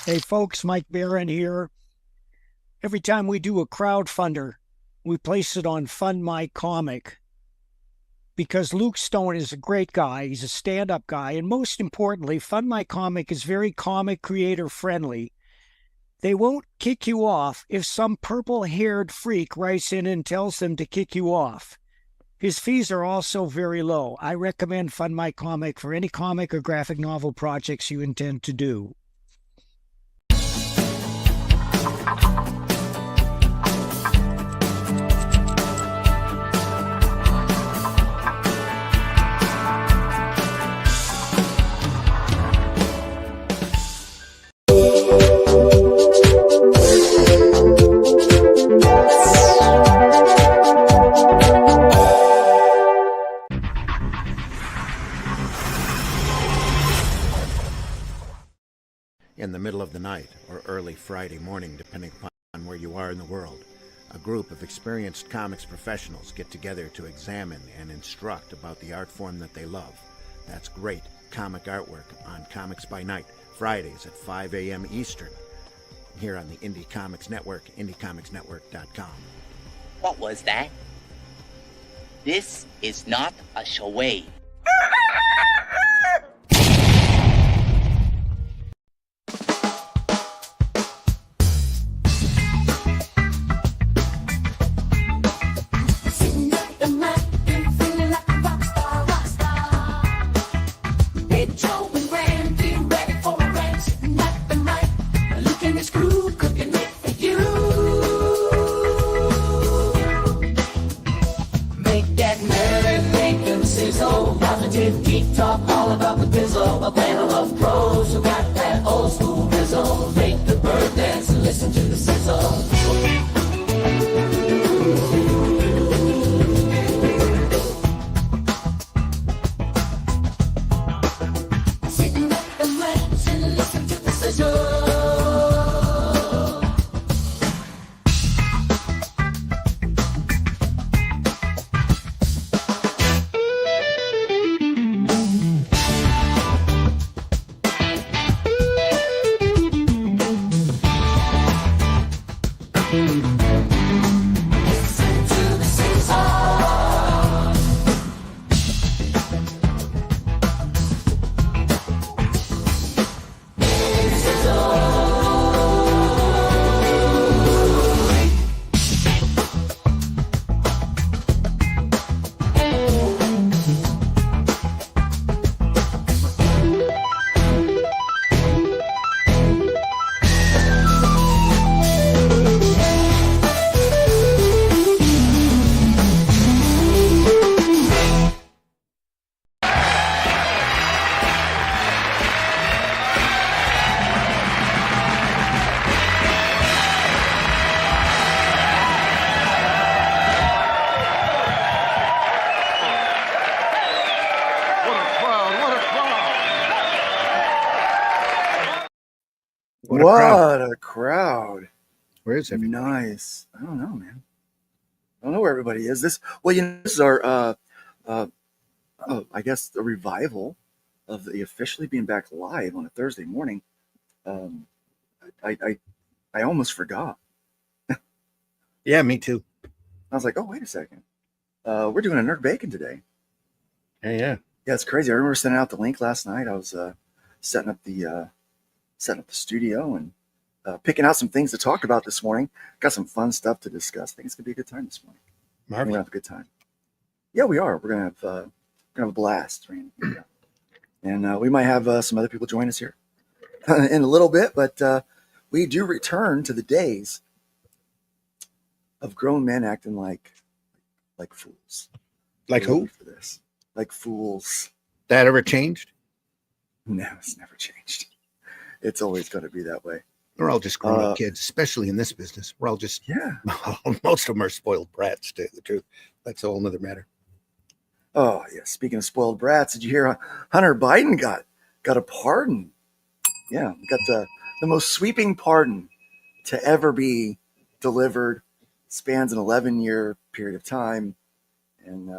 Hey folks, Mike Barron here. Every time we do a crowdfunder, we place it on Fund My Comic because Luke Stone is a great guy. He's a stand-up guy. And most importantly, Fund My Comic is very comic creator friendly. They won't kick you off if some purple-haired freak writes in and tells them to kick you off. His fees are also very low. I recommend Fund My Comic for any comic or graphic novel projects you intend to do. In the middle of the night or early Friday morning, depending upon where you are in the world, a group of experienced comics professionals get together to examine and instruct about the art form that they love. That's great comic artwork on Comics by Night, Fridays at 5 a.m. Eastern, here on the Indie Comics Network, indiecomicsnetwork.com. What was that? This is not a charade. Geek talk all about the bizzle. A panel of pros who got that old school bizzle. Make the bird dance and listen to the sizzle. Sitting at the ranch and listen to the sizzle. What a crowd. Where is everybody? Nice. I don't know, man. I don't know where everybody is. This is our I guess a revival of the officially being back live on a Thursday morning. I almost forgot. Yeah, me too. I was like, oh, wait a second. We're doing a Nerd Bacon today. Yeah. Yeah, it's crazy. I remember sending out the link last night. I was setting up the studio and picking out some things to talk about this morning. Got some fun stuff to discuss. I think it's gonna be a good time this morning. We're gonna have a good time. Yeah, we are. We're gonna have a blast, Randy. Yeah. And we might have some other people join us here in a little bit, but we do return to the days of grown men acting like fools. Like who? For this, like fools. That ever changed? No, it's never changed. It's always going to be that way. We're all just grown-up kids, especially in this business. We're all just, most of them are spoiled brats, to tell you the truth. That's a whole nother matter. Oh, yeah. Speaking of spoiled brats, did you hear Hunter Biden got a pardon? Yeah, got the most sweeping pardon to ever be delivered. Spans an 11-year period of time. And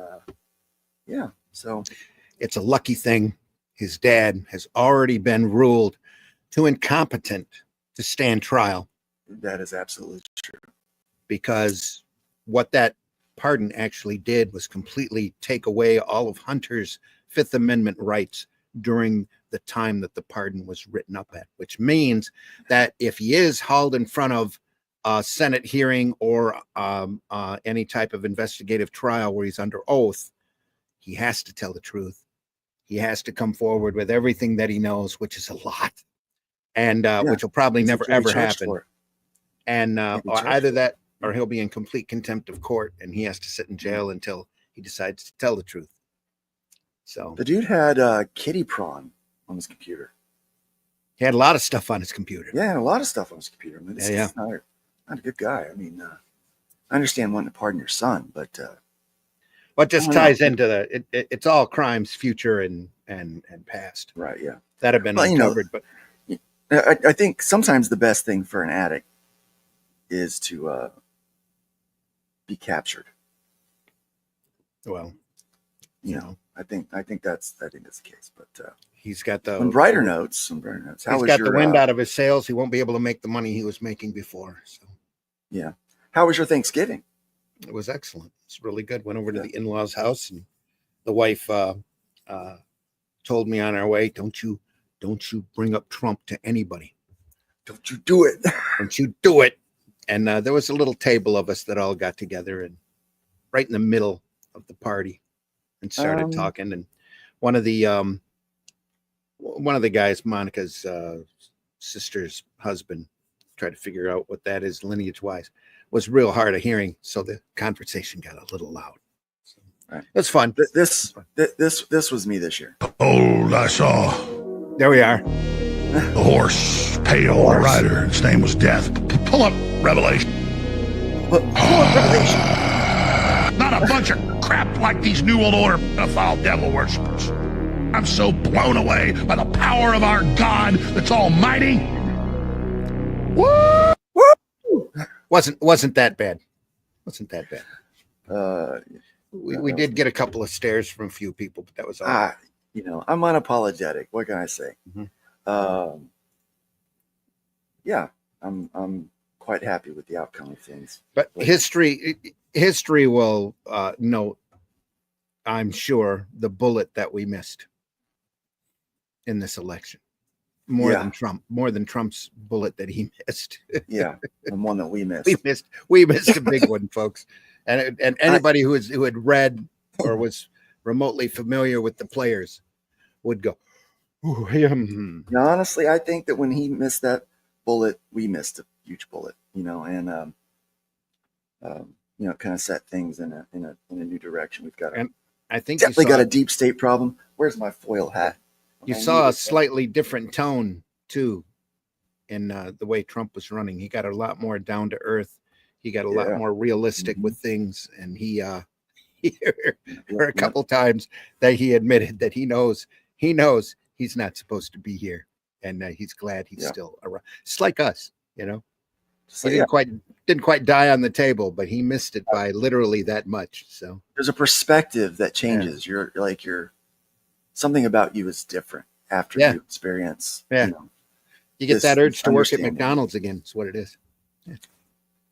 so it's a lucky thing. His dad has already been ruled too incompetent to stand trial. That is absolutely true. Because what that pardon actually did was completely take away all of Hunter's Fifth Amendment rights during the time that the pardon was written up at, which means that if he is hauled in front of a Senate hearing or any type of investigative trial where he's under oath, he has to tell the truth. He has to come forward with everything that he knows, which is a lot, and which will probably never ever happen. And or either that, or he'll be in complete contempt of court, and he has to sit in jail until he decides to tell the truth. So the dude had kitty prawn on his computer. He had a lot of stuff on his computer. Yeah, a lot of stuff on his computer. I mean, this is not a good guy. I mean, I understand wanting to pardon your son, but what just ties into it's all crimes, future and past. Right. Yeah. That have been uncovered. But I think sometimes the best thing for an addict is to be captured. Well, you know, I think that's the case. But he's got the on brighter notes. He's got the wind out of his sails. He won't be able to make the money he was making before. So yeah. How was your Thanksgiving? It was excellent. It's really good. Went over to the in-laws' house, and the wife told me on our way, don't you bring up Trump to anybody. Don't you do it. Don't you do it. And there was a little table of us that all got together and right in the middle of the party and started talking. And one of the guys, Monica's sister's husband, tried to figure out what that is lineage wise, was real hard of hearing. So the conversation got a little loud. So, right. It was fun. This was me this year. Oh, I saw. There we are. The horse, pale rider. His name was Death. Pull up Revelation. Pull up Revelation. Not a bunch of crap like these New World Order pedophile devil worshippers. I'm so blown away by the power of our God that's almighty. Woo! Wasn't that bad. Wasn't that bad. We did get a couple of stares from a few people, but that was all. You know, I'm unapologetic. What can I say? Mm-hmm. Yeah, I'm quite happy with the outcome of things. But history will note, I'm sure, the bullet that we missed in this election. More than Trump's bullet that he missed. Yeah, the one that we missed. We missed a big one, folks. And anybody who had read or was remotely familiar with the players would go, "Ooh, Now, honestly, I think that when he missed that bullet, we missed a huge bullet. You know, and you know, kind of set things in a new direction. We've got I think definitely got a deep state problem. Where's my foil hat? You saw a slightly different tone too in the way Trump was running. He got a lot more down to earth. He got a lot more realistic with things, and he were a couple times that he admitted that he knows he's not supposed to be here, and he's glad he's still around. It's like us, you know. He didn't quite die on the table, but he missed it by literally that much. So there's a perspective that changes. You're something about you is different after you experience. Yeah, you know, you get that urge to work at McDonald's again. That's what it is. Yeah.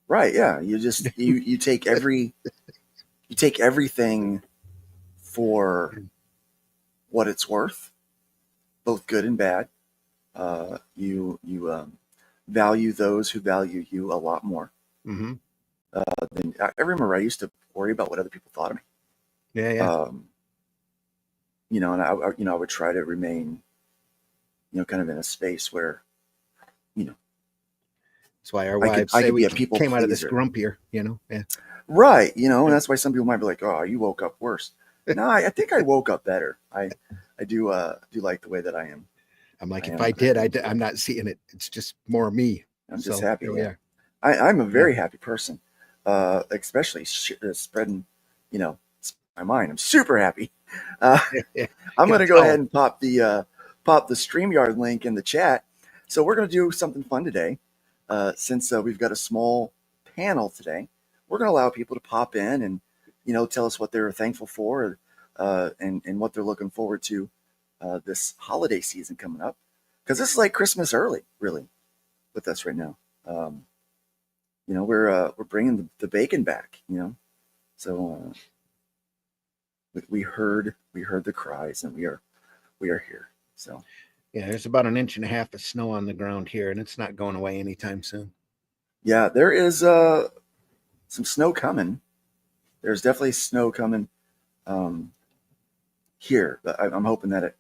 Right. Yeah. You just you take everything for what it's worth, both good and bad. You value those who value you a lot more. Mm-hmm. Than I remember. I used to worry about what other people thought of me. Yeah. You know, and I would try to remain, you know, kind of in a space where, you know. That's why our wives say we came out of this grumpier, you know. Yeah. Right. You know, and that's why some people might be like, "Oh, you woke up worse." No, I think I woke up better. I do like the way that I am. I'm like, if I did, I'm not seeing it. It's just more me. I'm just happy. Yeah. I'm a very happy person, especially spreading, you know, my mind. I'm super happy. I'm going to go ahead and pop the StreamYard link in the chat. So we're going to do something fun today. Since we've got a small panel today, we're going to allow people to pop in and, you know, tell us what they're thankful for and what they're looking forward to this holiday season coming up. Because this is like Christmas early, really. with us right now. We're bringing the bacon back. So we heard the cries, and we are here. So Yeah, there's about 1.5 inches of snow on the ground here, and it's not going away anytime soon. yeah, there is some snow coming. There's definitely snow coming here, but I'm hoping that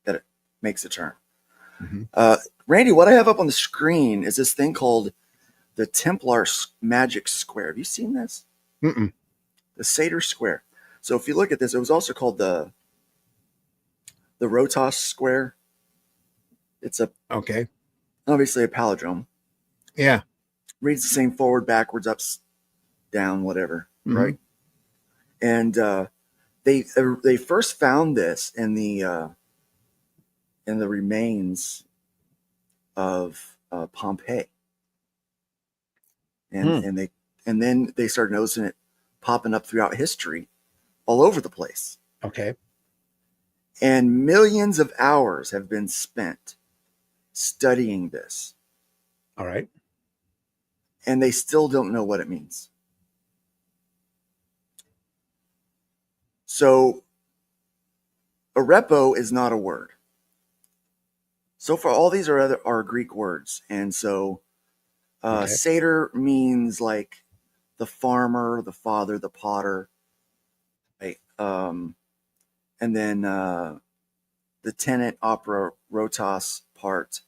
it makes a turn. Mm-hmm. Randy, what I have up on the screen is this thing called the Templar Magic Square. Have you seen this? Mm-mm. The Satyr Square. So if you look at this, it was also called the Rotos Square. It's Okay. obviously a palindrome. Yeah. Reads the same forward, backwards, up, down, whatever, Mm-hmm. right? And they first found this in the remains of Pompeii, and then they started noticing it popping up throughout history, all over the place. Okay. And millions of hours have been spent studying this, All right. and they still don't know what it means. So, arepo is not a word. So far, all these are Greek words, and so Okay. satyr means like the farmer, the father, the potter, right? And then the tenant opera rotos part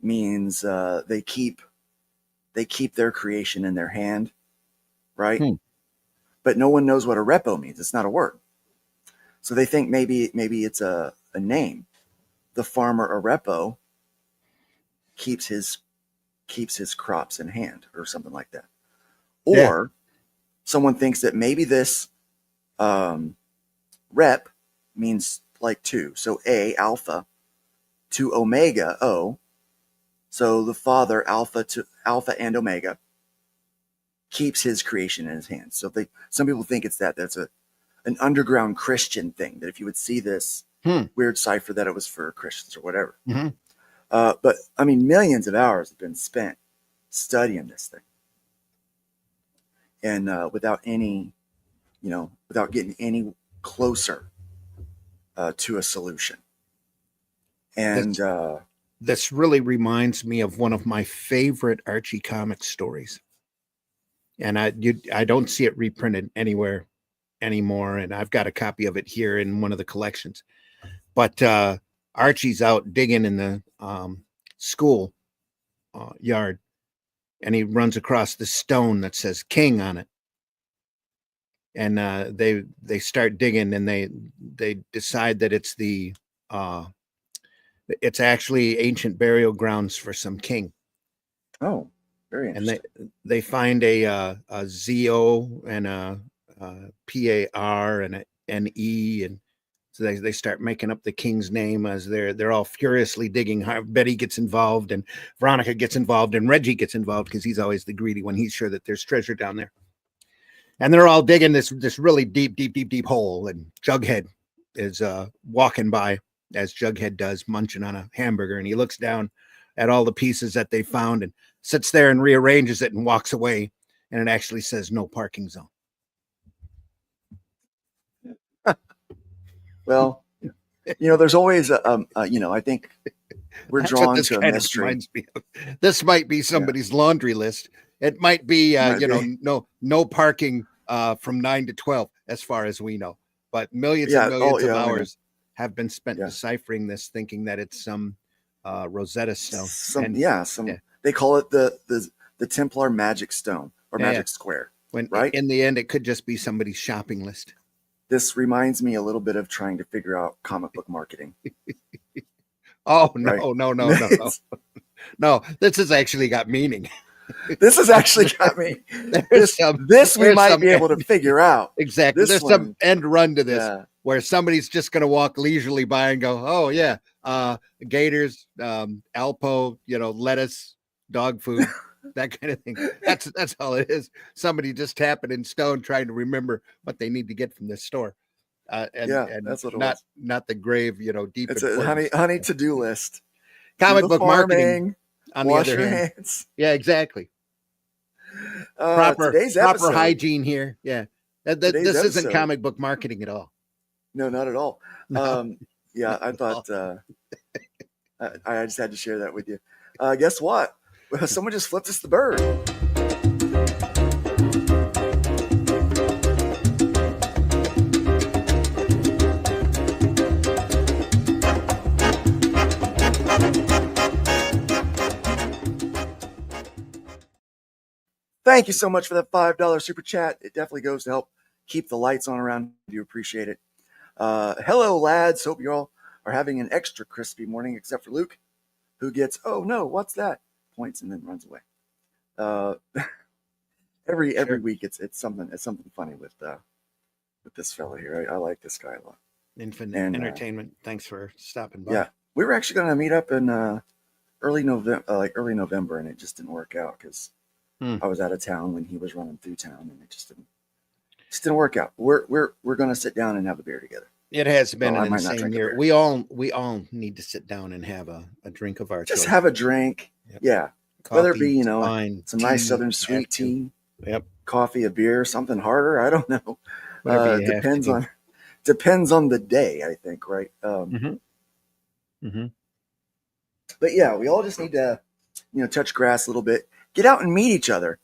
means they keep their creation in their hand, right? But no one knows what arepo means. It's not a word, so they think maybe it's a name. The farmer arepo keeps his crops in hand, or something like that. Or someone thinks that maybe this rep means like two. So A, alpha, to omega, O. So the father, alpha and omega, keeps his creation in his hands. So some people think it's that's an underground Christian thing, that if you would see this weird cipher, that it was for Christians or whatever. Mm-hmm. But I mean, millions of hours have been spent studying this thing, and without getting any closer to a solution. And this really reminds me of one of my favorite Archie comic stories, and I don't see it reprinted anywhere anymore, and I've got a copy of it here in one of the collections. But Archie's out digging in the school yard, and he runs across the stone that says "King" on it. And they start digging, and they decide that it's it's actually ancient burial grounds for some king. Oh, very interesting. And they find a ZO and a PAR and an E, and so they start making up the king's name as they're all furiously digging. Betty gets involved, and Veronica gets involved, and Reggie gets involved because he's always the greedy one. He's sure that there's treasure down there. And they're all digging this really deep hole. And Jughead is walking by, as Jughead does, munching on a hamburger. And he looks down at all the pieces that they found and sits there and rearranges it and walks away. And it actually says "no parking zone." Well, there's always I think we're That's drawn what this to a kind mystery. of reminds me of. This might be somebody's laundry list. It might be, no parking from 9 to 12, as far as we know. But millions and millions of hours have been spent deciphering this, thinking that it's some Rosetta Stone. They call it the Templar Magic Stone, or Magic Square. When right? In the end, it could just be somebody's shopping list. This reminds me a little bit of trying to figure out comic book marketing. Oh, no, right? No. No, this has actually got meaning. This has actually got me. This we might be able to figure out. Exactly. There's some end run to this where somebody's just going to walk leisurely by and go, "Oh yeah, gators, Alpo, lettuce, dog food, that kind of thing." That's all it is. Somebody just tapping in stone, trying to remember what they need to get from this store. And that's what it was. Not the grave, deep. It's a honey to-do list. Comic book marketing. On Wash the other your hand, hands. yeah, exactly. Proper Today's episode, hygiene here. Yeah, today's this isn't episode. comic book marketing at all. No, not at all. No, Yeah, I thought I just had to share that with you. Guess what? Someone just flipped us the bird. Thank you so much for that $5 super chat. It definitely goes to help keep the lights on around. I do appreciate it. Hello, lads. Hope you all are having an extra crispy morning, except for Luke, who gets, oh no, what's that? Points and then runs away. Every week it's something funny with this fellow here. I like this guy a lot. Infinite And, entertainment. Thanks for stopping by. Yeah, we were actually going to meet up in early November, and it just didn't work out because I was out of town when he was running through town, and it just didn't work out. We're going to sit down and have a beer together. It has been I an might not insane drink a year. beer. We all need to sit down and have a drink of our Just choice. have a drink. Yep. Yeah. Coffee, Whether it be, wine, some tea, nice southern sweet have to. tea, Yep. coffee, a beer, something harder. I don't know. Whatever you have Depends to do. depends on the day, I think, right? But yeah, we all just need to, touch grass a little bit, get out and meet each other.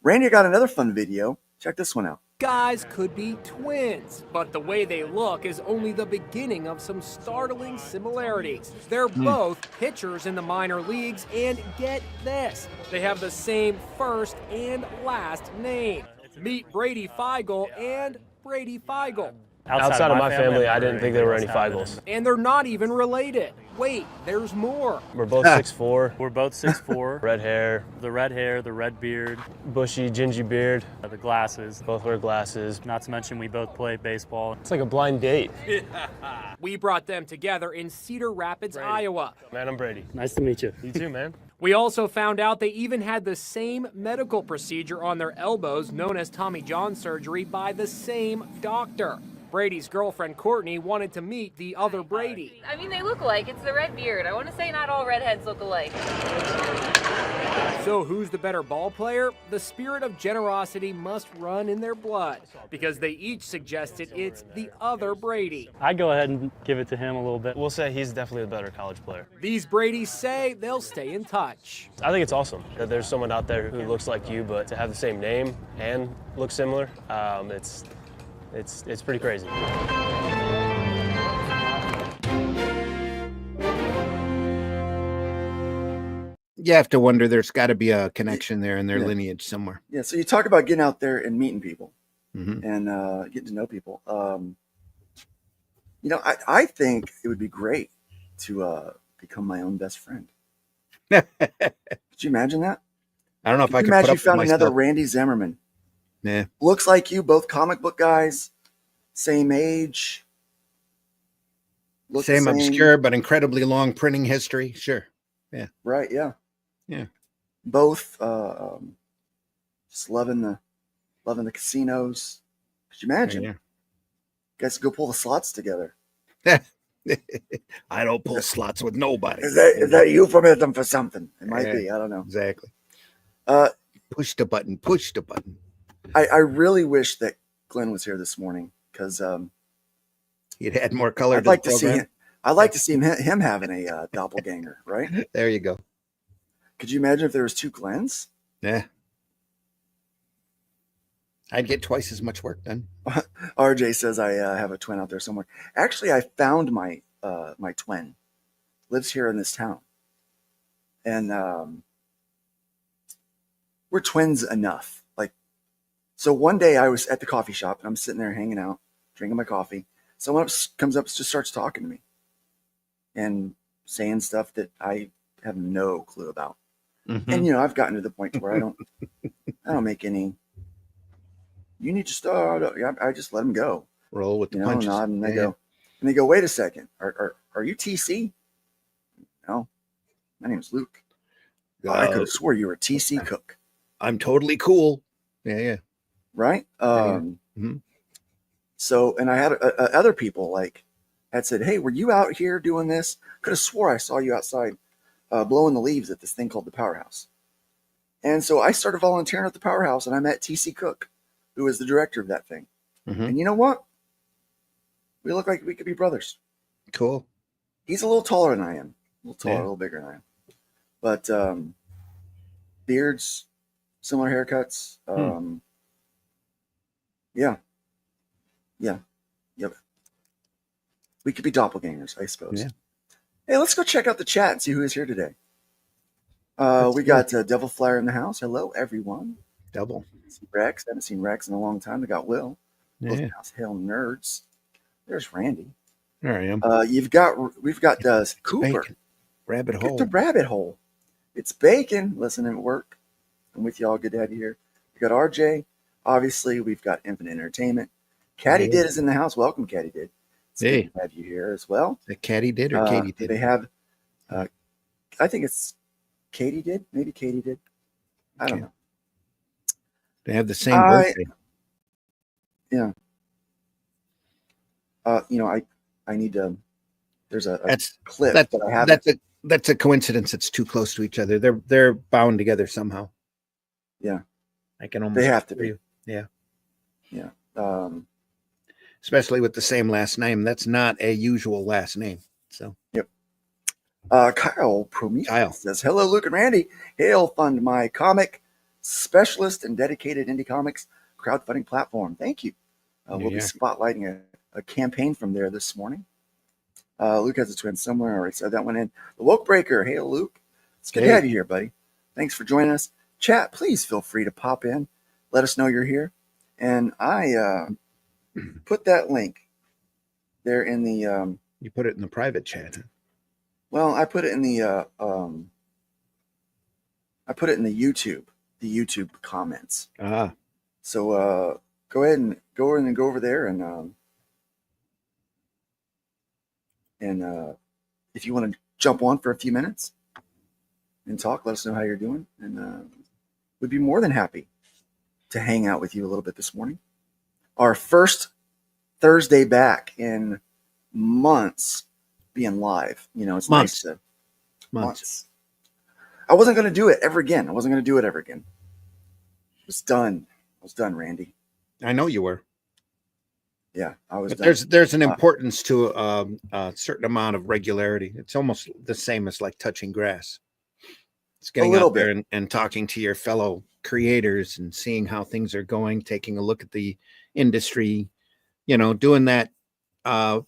Randy got another fun video. Check this one out. Guys could be twins, but the way they look is only the beginning of some startling similarities. They're both pitchers in the minor leagues, and get this, they have the same first and last name. Meet Brady Feigl and Brady Feigl. Outside of my family, I didn't think there were any Feigls. And they're not even related. Wait, there's more. We're both 6'4", We're both 6'4". red hair, The red hair, the red beard, bushy, gingy beard. the glasses. Both wear glasses. Not to mention we both play baseball. It's like a blind date. We brought them together in Cedar Rapids, Iowa. Man, I'm Brady. Nice to meet you. You too, man. We also found out they even had the same medical procedure on their elbows, known as Tommy John surgery, by the same doctor. Brady's girlfriend, Courtney, wanted to meet the other Brady. I mean, they look alike. It's the red beard. I want to say not all redheads look alike. So who's the better ball player? The spirit of generosity must run in their blood, because they each suggested it's the other Brady. I'd go ahead and give it to him a little bit. We'll say he's definitely the better college player. These Bradys say they'll stay in touch. I think it's awesome that there's someone out there who looks like you, but to have the same name and look similar, it's pretty crazy. You have to wonder there's got to be a connection there in their lineage somewhere. Yeah, so you talk about getting out there and meeting people Mm-hmm. and getting to know people. I think it would be great to become my own best friend. Could you imagine that? I don't know if I Could could you put imagine up you found with another myself. Randy Zimmerman? Yeah. Looks like you, both comic book guys, same age. Look the Same obscure but incredibly long printing history. Sure. Yeah. Right, yeah. Yeah. Both just loving the casinos. Could you imagine? Yeah. Guys go pull the slots together. I don't pull slots with nobody. Is that euphemism for something? It might be. I don't know. Exactly. Push the button. Push the button. I really wish that Glenn was here this morning because He'd add more color. I'd like to see him. I'd like to see him having a doppelganger. Right? There you go. Could you imagine if there was two Glens? Yeah. I'd get twice as much work done. RJ says I have a twin out there somewhere. Actually, I found my twin. Lives here in this town, and we're twins enough. So one day I was at the coffee shop and I'm sitting there hanging out, drinking my coffee. Someone comes up, just starts talking to me, and saying stuff that I have no clue about. Mm-hmm. And I've gotten to the point where I don't make any. You need to start. I just let them go. Roll with the punches. Nod, and they go. Wait a second. Are you TC? No, my name's Luke. I could have swore you were TC Cook. I'm totally cool. Yeah. Right. Mm-hmm. So, and I had other people had said, "Hey, were you out here doing this? Could have swore I saw you outside blowing the leaves at this thing called the Powerhouse. And so I started volunteering at the Powerhouse, and I met T.C. Cook, who was the director of that thing. Mm-hmm. And you know what? We look like we could be brothers. Cool. He's a little taller than I am. A little taller, Yeah. a little bigger than I am. But beards, similar haircuts. Yeah. Yep. We could be doppelgangers, I suppose. Yeah. Hey, let's go check out the chat and see who is here today. We got Devil Flyer in the house. Hello, everyone. Double. Rex. Haven't seen Rex in a long time. We got Will. Both Yeah. house hail nerds. There's Randy. There I am. We've got Cooper. Bacon. Rabbit Get hole. the rabbit hole. It's bacon. Listening at work. I'm with y'all. Good to have you here. We got RJ. Obviously, we've got Infinite Entertainment. Caddy Did is in the house. Welcome, Caddy Did. It's good to have you here as well. The Caddy Did or Katie Did? They have, I think it's Katie Did. Maybe Katie Did. I don't know. They have the same birthday. Yeah. I need to. There's a clip that I have. That's a coincidence. It's too close to each other. They're bound together somehow. Yeah. I can almost. They have to be. Yeah. Yeah. Especially with the same last name. That's not a usual last name. So. Yep. Kyle Prometheus says, "Hello, Luke and Randy. Hail Fund My Comic, specialist and dedicated indie comics crowdfunding platform. Thank you. We'll be spotlighting a campaign from there this morning. Luke has a twin somewhere. I already said that one in. The Woke Breaker. Hail, Luke. It's good to have you here, buddy. Thanks for joining us. Chat, please feel free to pop in. Let us know you're here. And I put that link there in the... you put it in the private chat. Well, I put it in the YouTube comments. So go ahead and go over there and if you want to jump on for a few minutes and talk, let us know how you're doing, and we'd be more than happy to hang out with you a little bit this morning. Our first Thursday back in months being live. It's nice to months. I wasn't going to do it ever again. I was done. Randy. I know you were. Yeah, I was. But there's an importance to a certain amount of regularity. It's almost the same as like touching grass. It's getting out there and talking to your fellow creators and seeing how things are going, taking a look at the industry, doing that that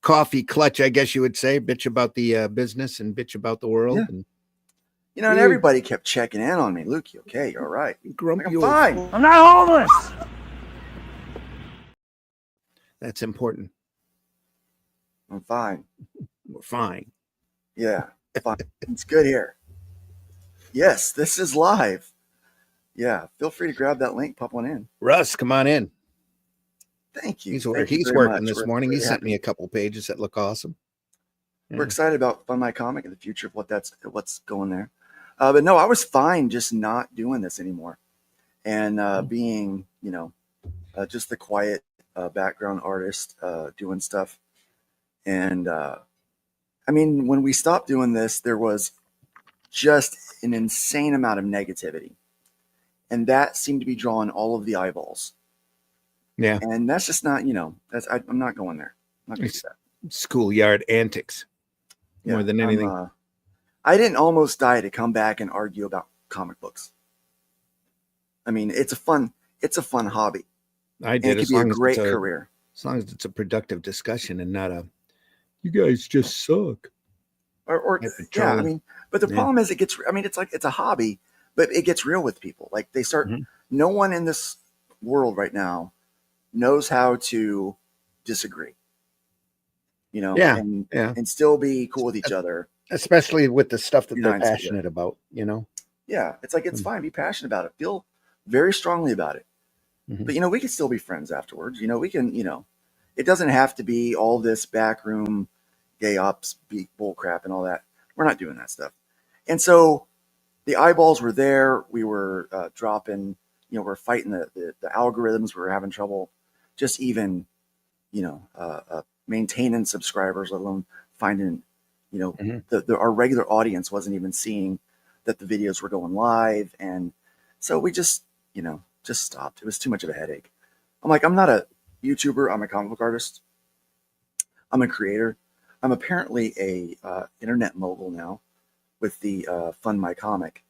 coffee clutch, I guess you would say, bitch about the business and bitch about the world. Yeah. And and everybody kept checking in on me. Luke, you okay? You're all right. Grumpy I'm fine. I'm not homeless. That's important. I'm fine. We're fine. Yeah, fine. It's good here. Yes, this is live. Yeah, feel free to grab that link, pop one in. Russ, come on in. Thank you. He's Thank you working very much. this morning. He sent me a couple pages that look awesome. We're excited about Fund My Comic and the future of what's going there. But no, I was fine just not doing this anymore, and being just the quiet background artist doing stuff. And when we stopped doing this, there was just an insane amount of negativity, and that seemed to be drawing all of the eyeballs. Yeah, and that's just not I'm not going there. I'm not going to do that. Schoolyard antics more than anything. I didn't almost die to come back and argue about comic books. It's a fun hobby. I did. It could be a great career. As long as it's a productive discussion and not a, you guys just suck. But the problem is it's a hobby, but it gets real with people. Like they start, no one in this world right now knows how to disagree, and still be cool with each other. Especially with the stuff that they're passionate about, Yeah, it's like, it's fine. Be passionate about it. Feel very strongly about it. But, we can still be friends afterwards. We can, it doesn't have to be all this backroom gay ops, bull crap and all that. We're not doing that stuff. And so the eyeballs were there. We were dropping, we're fighting the algorithms. We were having trouble just even, maintaining subscribers, let alone finding You know, Mhm. our regular audience wasn't even seeing that the videos were going live, and so we just, just stopped. It was too much of a headache. I'm like, I'm not a YouTuber. I'm a comic book artist. I'm a creator. I'm apparently a internet mogul now with the Fund My Comic.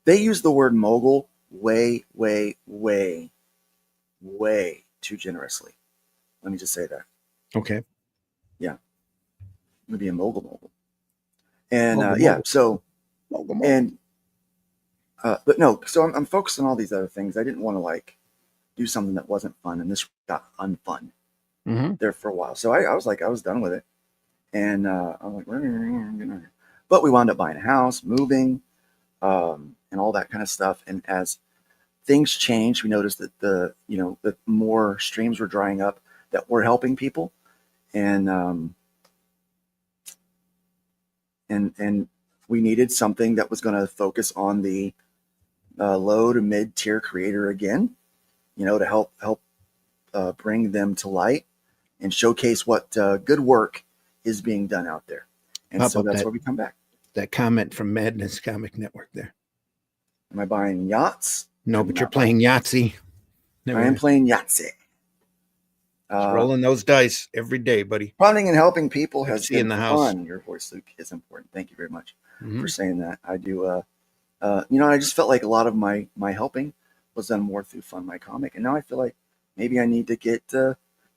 They use the word mogul way, way, way, way too generously. Let me just say that. Okay. Yeah, I'm gonna be a mogul. And Mogul, yeah, mogul. so Mogul, mogul. and but no, so I'm focused on all these other things. I didn't want to like do something that wasn't fun, and this got unfun there for a while. So I was like, I was done with it, and I'm like, but we wound up buying a house, moving, and all that kind of stuff. And as things changed, we noticed that the more streams were drying up that were helping people, and and we needed something that was going to focus on the low to mid tier creator again, to help bring them to light and showcase what good work is being done out there. And Pop so up that's that- where we come back. That comment from Madness Comic Network there. Am I buying yachts? No, I'm but you're not playing Yahtzee. I am playing Yahtzee. Rolling those dice every day, buddy. Funding and helping people has FC in been the house. fun. Your voice, Luke, is important. Thank you very much Mhm. for saying that. I do. I just felt like a lot of my helping was done more through Fund My Comic, and now I feel like maybe I need to get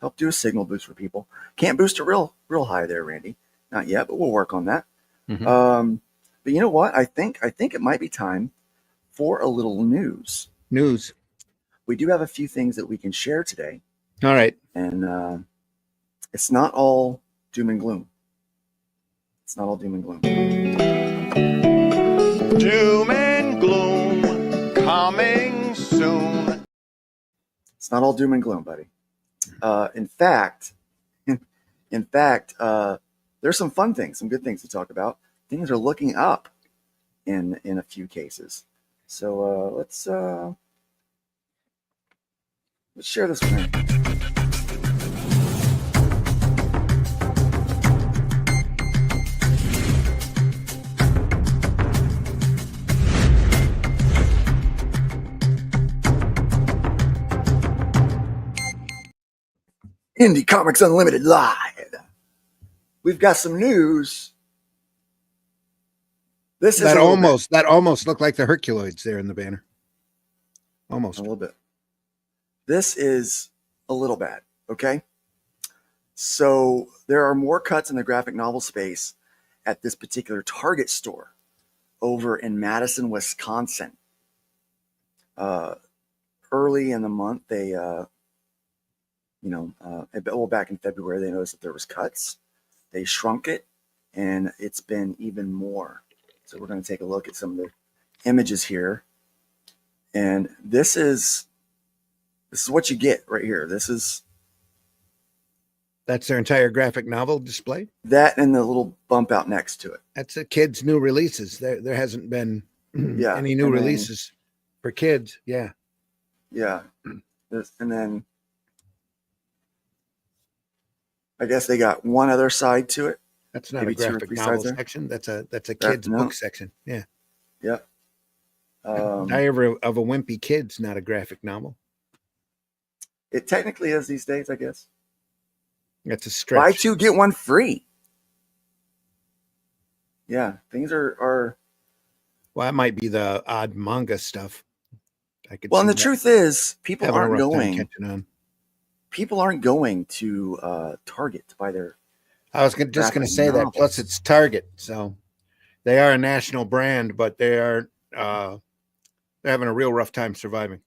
help do a signal boost for people. Can't boost it real high there, Randy. Not yet, but we'll work on that. Mhm. But you know what? I think it might be time for a little news. News. We do have a few things that we can share today, All right. and it's not all doom and gloom. It's not all doom and gloom. Doom and gloom coming soon. It's not all doom and gloom, buddy. In fact, there's some fun things, some good things to talk about. Things are looking up in a few cases. So let's share this with me. Indie Comics Unlimited Live. We've got some news. This is That a little almost looked like the Herculoids there in the banner. Almost. a little bit. This is a little bad, okay? So there are more cuts in the graphic novel space at this particular Target store over in Madison, Wisconsin. Early in the month, they, back in February, they noticed that there was cuts. They shrunk it, and it's been even more. So we're going to take a look at some of the images here, and this is what you get right here. That's their entire graphic novel display. That and the little bump out next to it. That's the kids' new releases. There hasn't been Yeah, any new and then- releases for kids. Yeah. Yeah. And then I guess they got one other side to it. That's not Maybe a 2 or graphic 3 novel sides there. section. That's a kids no. book section. Yeah. Yep. Diary of a Wimpy Kid's not a graphic novel. It technically is these days, I guess. That's a stretch. Buy 2, get 1 free. Yeah, things are Well, that might be the odd manga stuff. I could. well, and see the that truth is, people having a aren't rough time going. catching on. People aren't going to Target to buy their. I was just going graphic to say that. novels. Plus, it's Target, so they are a national brand, but they are they're having a real rough time surviving.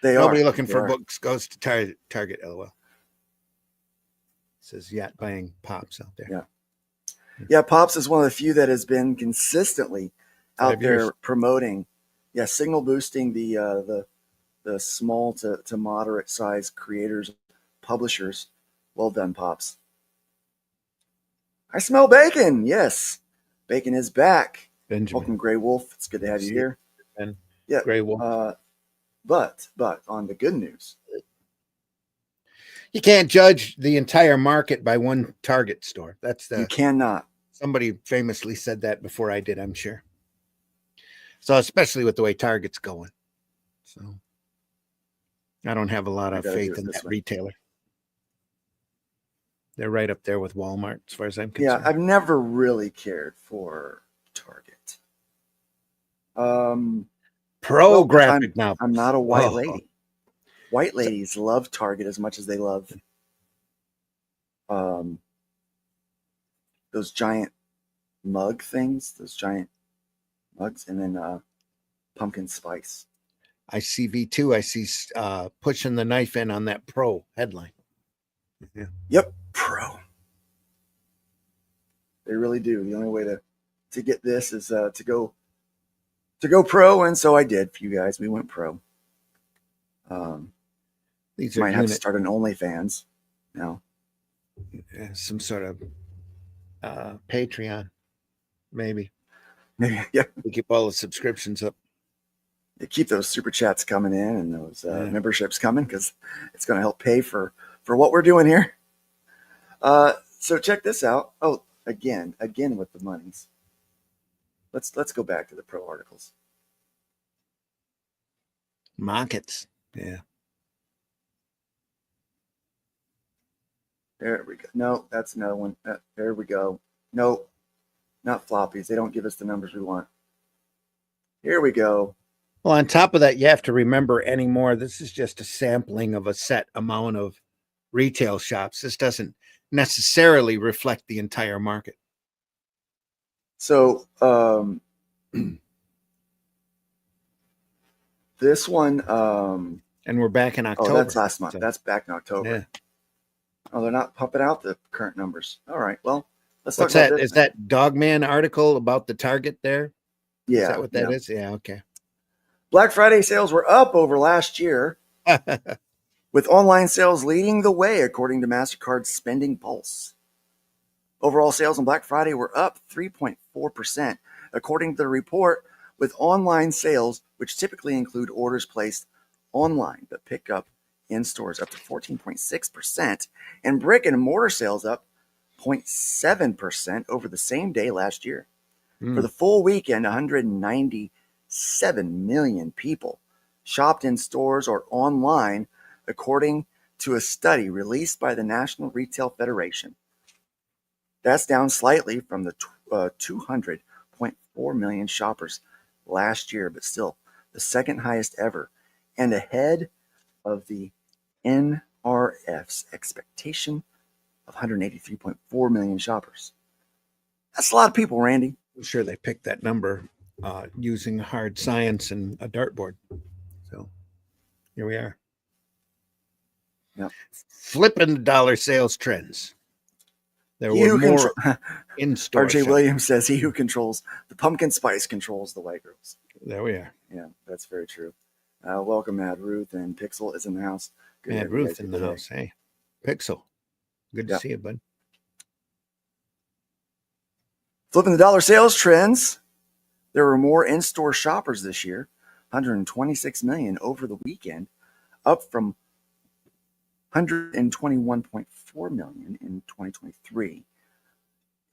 Nobody looking for books goes to Target. LOL. Says yacht buying Pops out there. Yeah. Yeah, Pops is one of the few that has been consistently out 5 there years. promoting, signal boosting the small to moderate size creators, publishers. Well done, Pops. I smell bacon. Yes, bacon is back. Benjamin. Welcome, Gray Wolf. It's good to have you See here. Ben. Yeah, Gray Wolf. But on the good news, You can't judge the entire market by one Target store. That's you the cannot. Somebody famously said that before I did, I'm sure. So especially with the way Target's going. So I don't have a lot of faith in that retailer. They're right up there with Walmart as far as I'm concerned. Yeah, I've never really cared for Target. Pro graphic novels. I'm not a white lady. White ladies love Target as much as they love those giant mug things, those giant mugs, and then pumpkin spice. I see V2. I see pushing the knife in on that Pro headline. Yeah. Yep, Pro. They really do. The only way to get this is to go Pro, and so I did for you guys. We went Pro. These might have to start an OnlyFans now. Some sort of Patreon, maybe. Yeah. We keep all the subscriptions up. You keep those super chats coming in and those memberships coming, because it's going to help pay for what we're doing here. So check this out. Oh, again with the monies. Let's go back to the Pro articles. Markets. Yeah. There we go. No, that's another one. There we go. No, not floppies. They don't give us the numbers we want. Here we go. Well, on top of that, you have to remember anymore, this is just a sampling of a set amount of retail shops. This doesn't necessarily reflect the entire market. So this one, and we're back in October. Oh, that's last month. So, that's back in October. Yeah. Oh, they're not pumping out the current numbers. All right. Well, let's What's talk about that? this. Is that Dogman article about the Target there? Yeah. Is that what that is? Yeah. Okay. Black Friday sales were up over last year, with online sales leading the way, according to MasterCard's Spending Pulse. Overall sales on Black Friday were up 3.4%, according to the report, with online sales, which typically include orders placed online but pick up in stores, up to 14.6%, and brick and mortar sales up 0.7% over the same day last year. For the full weekend, 197 million people shopped in stores or online, according to a study released by the National Retail Federation. That's down slightly from the 200.4 million shoppers last year, but still the second highest ever, and ahead of the NRF's expectation of 183.4 million shoppers. That's a lot of people, Randy. I'm sure they picked that number using hard science and a dartboard. So here we are. Yep. Flipping the dollar sales trends. There were more in-store. RJ Williams says he who controls the pumpkin spice controls the white girls. There we are. Yeah, that's very true. Welcome, Mad Ruth, and Pixel is in the house. Good Mad Ruth in the house. Hey, Pixel. Good to see you, bud. Flipping the dollar sales trends. There were more in-store shoppers this year, 126 million over the weekend, up from 121.4 million in 2023.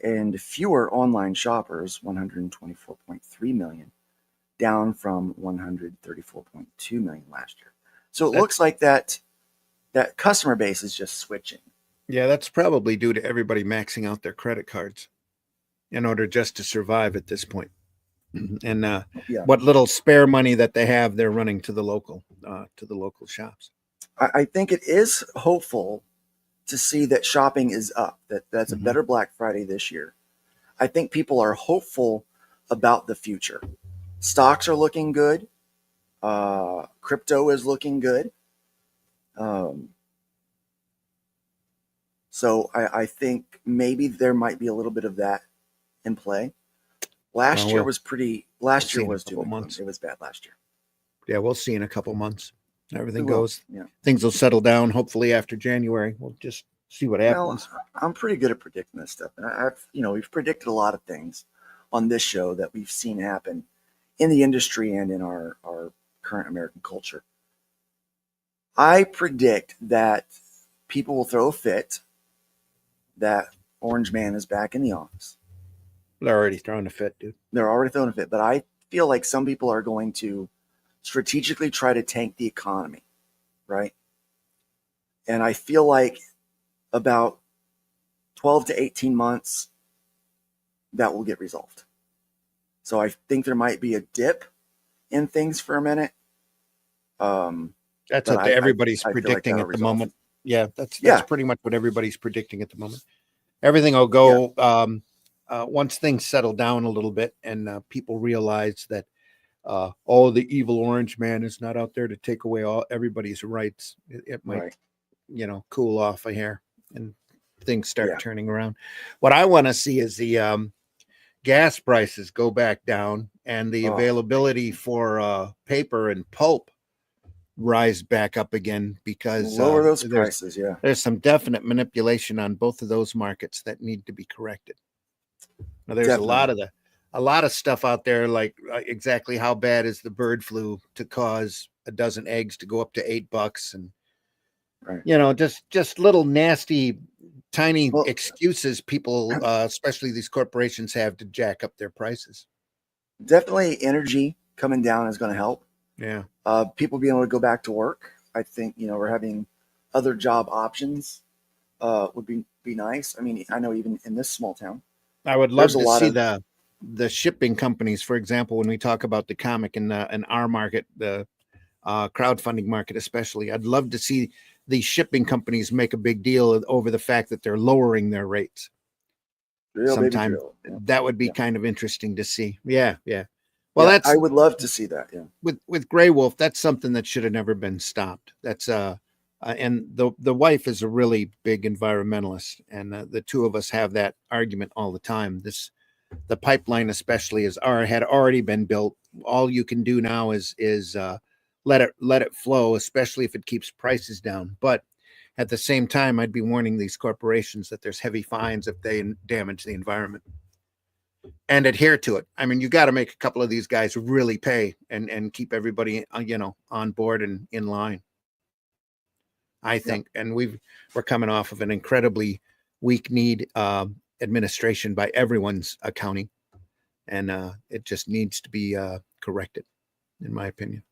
And fewer online shoppers, 124.3 million, down from 134.2 million last year. So it looks like that customer base is just switching. Yeah, that's probably due to everybody maxing out their credit cards in order just to survive at this point. And what little spare money that they have, they're running to the local shops. I think it is hopeful to see that shopping is up, that's a better Black Friday this year. I think people are hopeful about the future. Stocks are looking good. Crypto is looking good. So I think maybe there might be a little bit of that in play. Last year was doom and gloom. It was bad last year. Yeah, we'll see in a couple months. Everything goes. Yeah. Things will settle down. Hopefully after January, we'll just see what happens. I'm pretty good at predicting this stuff, and we've predicted a lot of things on this show that we've seen happen in the industry and in our current American culture. I predict that people will throw a fit that Orange Man is back in the office. They're already throwing a fit, dude. They're already throwing a fit. But I feel like some people are going to strategically try to tank the economy, right? And I feel like about 12 to 18 months, that will get resolved. So I think there might be a dip in things for a minute. That's what everybody's I feel like predicting that'll at the resolve. moment. Yeah, that's Yeah. pretty much what everybody's predicting at the moment. Everything will go once things settle down a little bit and people realize that the evil orange man is not out there to take away everybody's rights. It might, Right. Cool off a hair and things start turning around. What I want to see is the gas prices go back down and the availability for paper and pulp rise back up again, because Lower those prices. Yeah. there's some definite manipulation on both of those markets that need to be corrected. Now, there's Definitely. a lot of stuff out there, like exactly how bad is the bird flu to cause a dozen eggs to go up to $8, and right. just little nasty, tiny excuses people, especially these corporations, have to jack up their prices. Definitely, energy coming down is going to help. Yeah. People being able to go back to work. I think we're having other job options would be nice. I mean, I know even in this small town, I would love to see the shipping companies, for example, when we talk about the comic in our market, the crowdfunding market especially. I'd love to see the shipping companies make a big deal over the fact that they're lowering their rates. Sometime that would be kind of interesting to see. Yeah. Well, I would love to see that. Yeah. With Grey Wolf, that's something that should have never been stopped. That's and the wife is a really big environmentalist, and the two of us have that argument all the time. The pipeline especially had already been built. All you can do now is let it flow, especially if it keeps prices down. But at the same time, I'd be warning these corporations that there's heavy fines if they damage the environment, and adhere to it. I mean, you got to make a couple of these guys really pay and keep everybody on board and in line, I think. And we're coming off of an incredibly weak need administration by everyone's accounting, and it just needs to be corrected, in my opinion.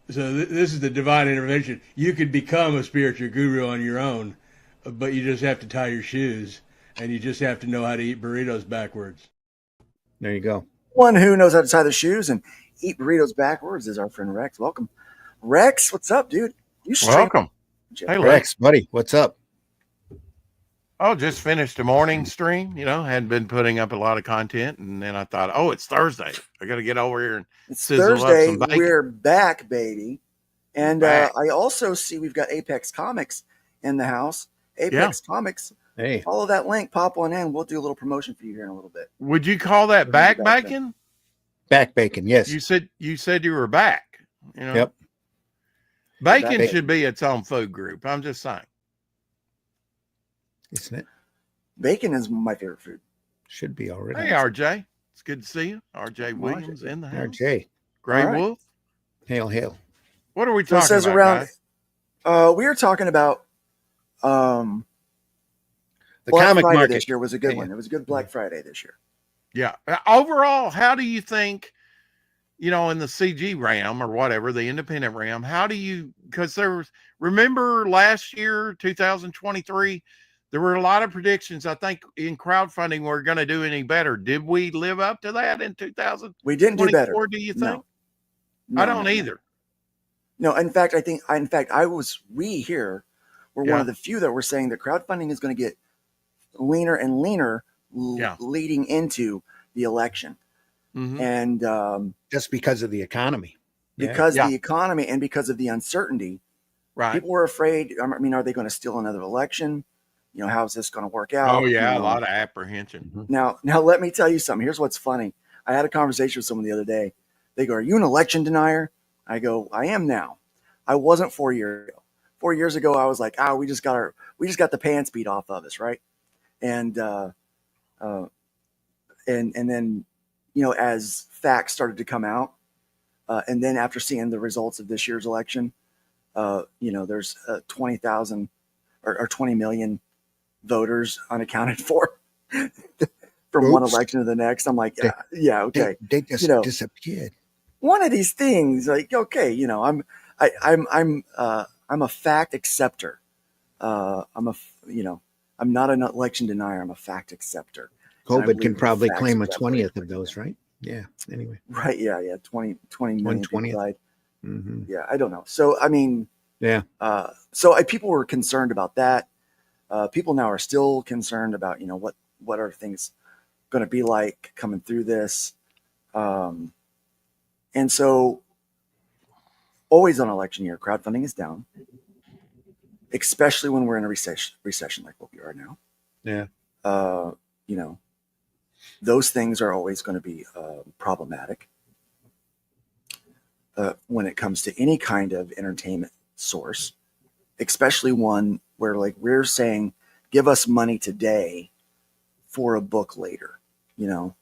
So this is the divine intervention. You could become a spiritual guru on your own, but you just have to tie your shoes, and you just have to know how to eat burritos backwards. There you go. One who knows how to tie the shoes and eat burritos backwards is our friend Rex. Welcome, Rex. What's up, dude? Welcome. Hey, Rex, buddy. What's up? Oh, just finished a morning stream. Hadn't been putting up a lot of content, and then I thought, it's Thursday. I got to get over here and sizzle up some bacon. We're back, baby. And I also see we've got Apex Comics in the house. Apex Comics. Hey, follow that link. Pop on in. We'll do a little promotion for you here in a little bit. Would you call that back bacon? Back bacon, yes. You said you were back. Yep. Bacon should be its own food group. I'm just saying. Isn't it? Bacon is my favorite food. Should be already. Hey, RJ. It's good to see you. RJ Williams in the house. RJ. Grey Wolf. Hail, hail. What are we talking about, guys? We are talking about the Black comic Friday market this year was a good one. It was a good Black Friday this year. Yeah. Overall, how do you think, in the CG realm or whatever, the independent realm, because remember last year, 2023, there were a lot of predictions, I think, in crowdfunding we're going to do any better. Did we live up to that in 2024? We didn't do better. Do you think? No, I don't either. No, in fact, we here were one of the few that were saying that crowdfunding is going to get leaner and leaner leading into the election. Mm-hmm. And just because of the economy. Because of the economy and because of the uncertainty. Right. People were afraid. I mean, are they going to steal another election? How's this going to work out? Oh, yeah, a lot of apprehension. Mm-hmm. Now, let me tell you something. Here's what's funny. I had a conversation with someone the other day. They go, "Are you an election denier?" I go, "I am now. I wasn't 4 years ago. 4 years ago, I was like, we just got the pants beat off of us, right?" And then, as facts started to come out, and then after seeing the results of this year's election, there's 20,000 or 20 million voters unaccounted for. from one Oops. election to the next. I'm like, yeah, okay. They just You know, disappeared. one of these things, like, okay, you know, I'm a fact acceptor. You know, I'm not an election denier. I'm a fact acceptor. And I COVID can believe the probably facts claim are a definitely 20th of correct. those, right? Yeah. Anyway, Right. Yeah. Yeah. 20 million people 1/20th. died. Mm-hmm. Yeah. I don't know. So, I mean, Yeah. people were concerned about that. People now are still concerned about, you know, what are things going to be like coming through this. And so always on election year, crowdfunding is down, especially when we're in a recession like what we are now. Yeah. You know, those things are always going to be problematic when it comes to any kind of entertainment source, especially one where, like, we're saying, give us money today for a book later. You know,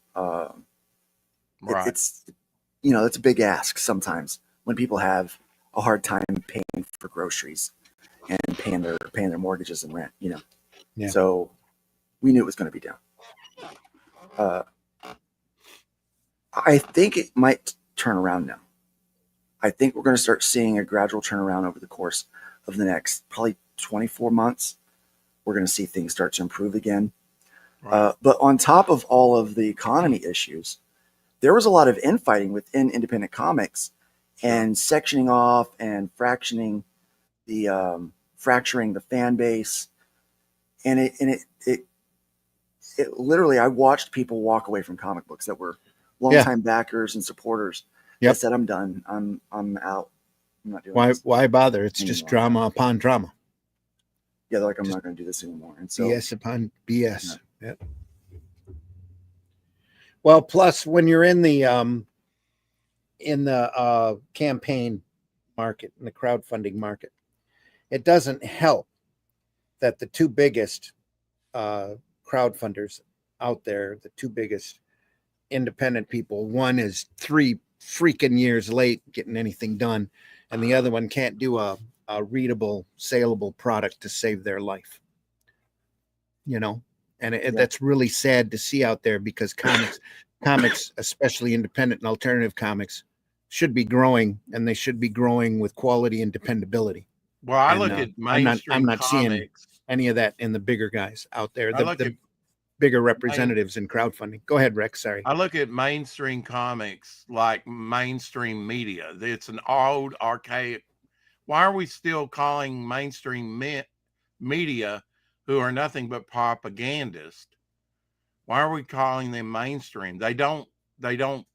Right. it's, you know, it's a big ask sometimes when people have a hard time paying for groceries and paying their mortgages and rent. You know, Yeah. so we knew it was going to be down. I think it might turn around now. I think we're going to start seeing a gradual turnaround over the course of the next probably 24 months. We're going to see things start to improve again. Right. But on top of all of the economy issues, there was a lot of infighting within independent comics and sectioning off and fracturing the fan base. And it literally, I watched people walk away from comic books that were longtime backers and supporters. Yep. That said, I'm done. I'm out. I'm not doing Why this. why bother? It's just anymore. drama upon drama. Yeah, they're like, I'm Just not going to do this anymore. And so, BS upon BS. Yep. Well, plus when you're in the campaign market, in the crowdfunding market, it doesn't help that the two biggest crowdfunders out there, the two biggest independent people, one is 3 freaking years late getting anything done, and the other one can't do a readable, saleable product to save their life. You know, and that's really sad to see out there, because comics, especially independent and alternative comics, should be growing, and they should be growing with quality and dependability. Well, I And, look at I'm mainstream not seeing comics. any of that in the bigger guys out there, I look at the bigger representatives in crowdfunding. Go ahead, Rex. Sorry. I look at mainstream comics like mainstream media. It's an old, archaic. Why are we still calling mainstream media, who are nothing but propagandists? Why are we calling them mainstream? They don't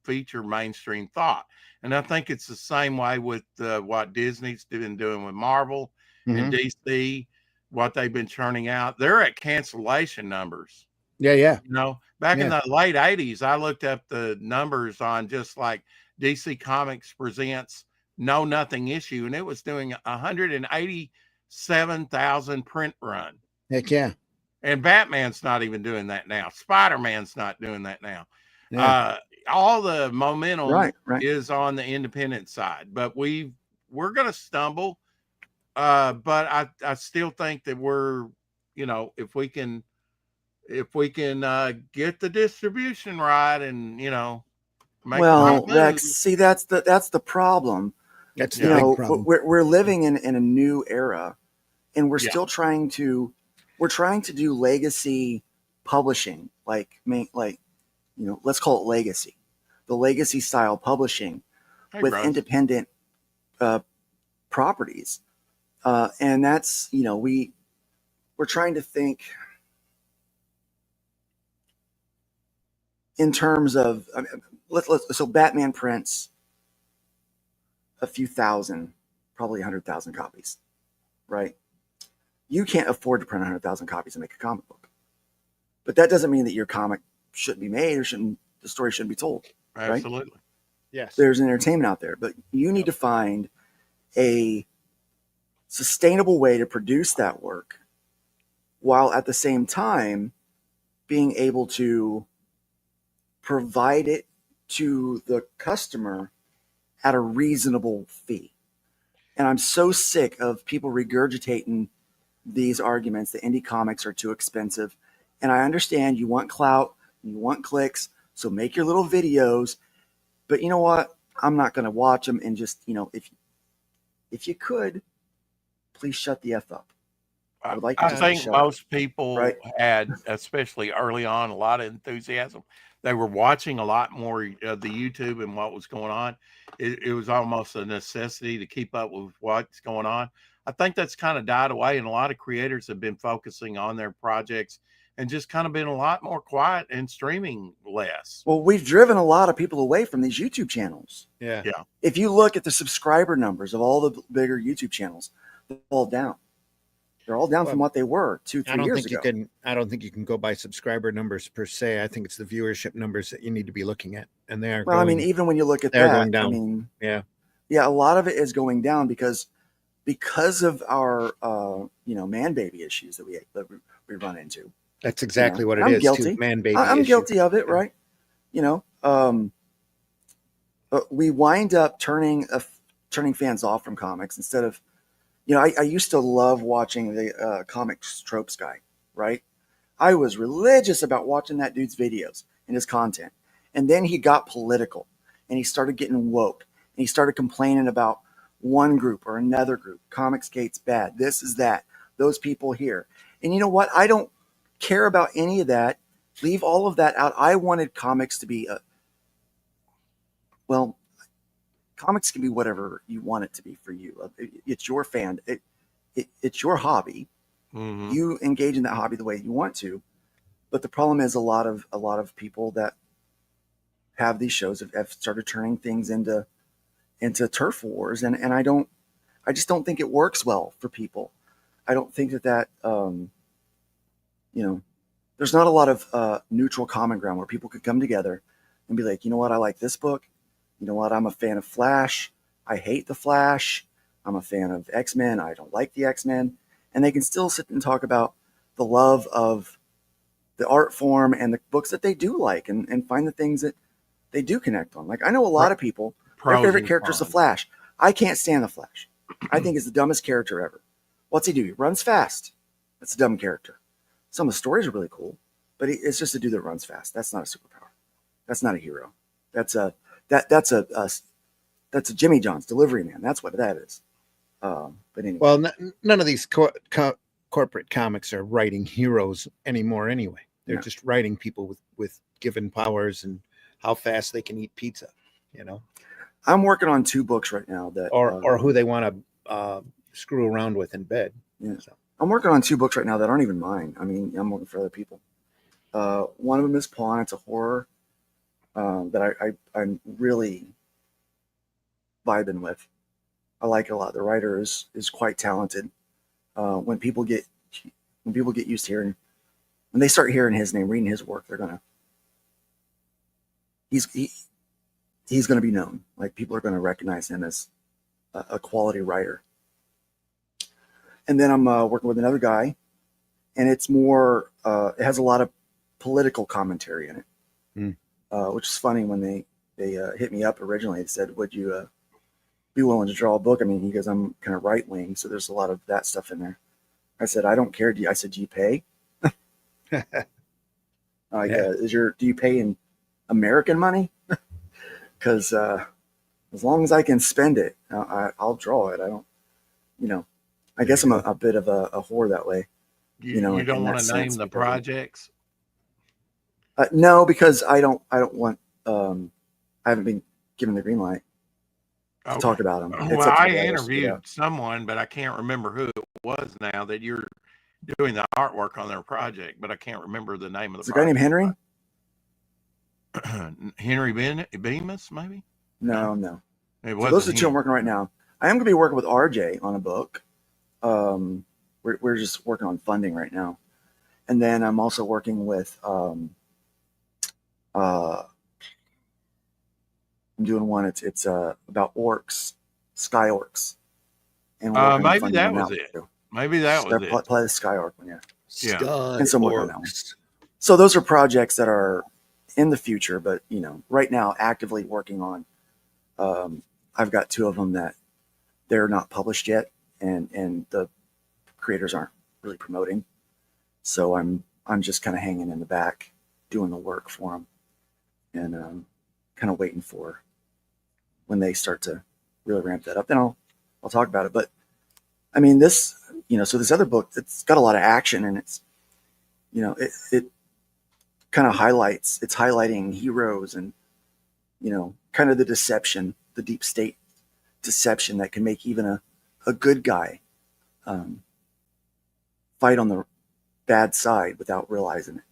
feature mainstream thought. And I think it's the same way with what Disney's been doing with Marvel and DC, what they've been churning out. They're at cancellation numbers. Yeah. You know, back in the late 80s, I looked up the numbers on just like DC Comics presents No Nothing issue, and it was doing 187,000 print run. Heck yeah. And Batman's not even doing that now. Spider-Man's not doing that now. Yeah. All the momentum right. is on the independent side, but we're going to stumble. But I still think that we're, you know, if we can get the distribution right and, you know, make the right Rex, moves. see, that's the problem. That's You the know, big problem. we're living in a new era, and we're Yeah. still trying to do legacy publishing, like you know, let's call it legacy, the legacy style publishing with Russ. independent properties, and that's, you know, we're trying to think in terms of, I mean, so Batman prints a few thousand, probably 100,000 copies, right? You can't afford to print 100,000 copies and make a comic book, but that doesn't mean that your comic shouldn't be made or the story shouldn't be told. Absolutely. Right? Yes. There's an entertainment out there, but you need to find a sustainable way to produce that work while at the same time being able to provide it to the customer at a reasonable fee. And I'm so sick of people regurgitating these arguments that indie comics are too expensive And I understand you want clout, you want clicks, so make your little videos. But you know what? I'm not going to watch them. And just, if you could, please shut the F up. I would like you I just to think shut up. most people Right? had, especially early on, a lot of enthusiasm. They were watching a lot more of the YouTube and what was going on. It was almost a necessity to keep up with what's going on. I think that's kind of died away, and a lot of creators have been focusing on their projects and just kind of been a lot more quiet and streaming less. Well, we've driven a lot of people away from these YouTube channels. Yeah. Yeah. If you look at the subscriber numbers of all the bigger YouTube channels, they're all down. They're all down from what they were 2-3 years ago. I don't think you can go by subscriber numbers per se. I think it's the viewership numbers that you need to be looking at, and they are. Well, I mean, even when you look at they're that, going down. I mean, yeah, a lot of it is going down because of our man baby issues that we run into. That's exactly what it I'm is. guilty. Man baby. I'm issue. guilty of it, right? We wind up turning fans off from comics instead of, I used to love watching the comics tropes guy, right? I was religious about watching that dude's videos and his content. And then he got political and he started getting woke and he started complaining about one group or another group. Comicsgate's bad. This is that. Those people here. And you know what? I don't care about any of that. Leave all of that out. I wanted comics to be comics can be whatever you want it to be for you. It's your fan. It's your hobby. Mm-hmm. You engage in that hobby the way you want to. But the problem is a lot of people that have these shows have started turning things into turf wars, and I just don't think it works well for people. I don't think that there's not a lot of neutral common ground where people could come together and be like, you know what, I like this book. You know what, I'm a fan of Flash. I hate the Flash. I'm a fan of X-Men. I don't like the X-Men. And they can still sit and talk about the love of the art form and the books that they do like and find the things that they do connect on. Like, I know a lot of people, their favorite character is the Flash. I can't stand the Flash. I think he's the dumbest character ever. What's he do? He runs fast. That's a dumb character. Some of the stories are really cool, but it's just a dude that runs fast. That's not a superpower. That's not a hero. That's a Jimmy John's delivery man. That's what that is. But anyway. Well, none of these corporate comics are writing heroes anymore. Anyway, they're just writing people with given powers and how fast they can eat pizza. I'm working on 2 books right now that, or who they want to screw around with in bed. Yeah. So. I'm working on 2 books right now that aren't even mine. I mean, I'm working for other people. One of them is Pawn. It's a horror that I'm really vibing with. I like it a lot. The writer is quite talented. When people get used to hearing, when they start hearing his name, reading his work, he's gonna be known. Like, people are gonna recognize him as a quality writer. And then I'm working with another guy, and it's more. It has a lot of political commentary in it, which is funny. When they hit me up originally, they said, "Would you be willing to draw a book?" I mean, he goes, "I'm kind of right wing, so there's a lot of that stuff in there." I said, "I don't care." I said, "Do you pay?" Do you pay in American money? Because as long as I can spend it, I'll draw it. I don't, I guess I'm a bit of a whore that way. You don't want to name the projects? No, because I don't want. I haven't been given the green light to talk about them. Well, I interviewed someone, but I can't remember who it was now, that you're doing the artwork on their project, but I can't remember the name of the project. Is a guy named Henry? Henry Bemis, maybe? No. It So those are the 2 I'm working right now. I am going to be working with RJ on a book. We're just working on funding right now. And then I'm also working with I'm doing one. It's about orcs, sky orcs. And maybe that was it. Maybe that was it. Play the sky orc one, yeah. Sky and some work on that one. So those are projects that are in the future, but right now actively working on. I've got 2 of them that they're not published yet, and the creators aren't really promoting. So I'm I'm just kind of hanging in the back, doing the work for them, and kind of waiting for when they start to really ramp that up. Then I'll talk about it. But I mean, this, so this other book, it's got a lot of action, and it's, it kind of it's highlighting heroes and, kind of the deception, the deep state deception that can make even a good guy fight on the bad side without realizing it.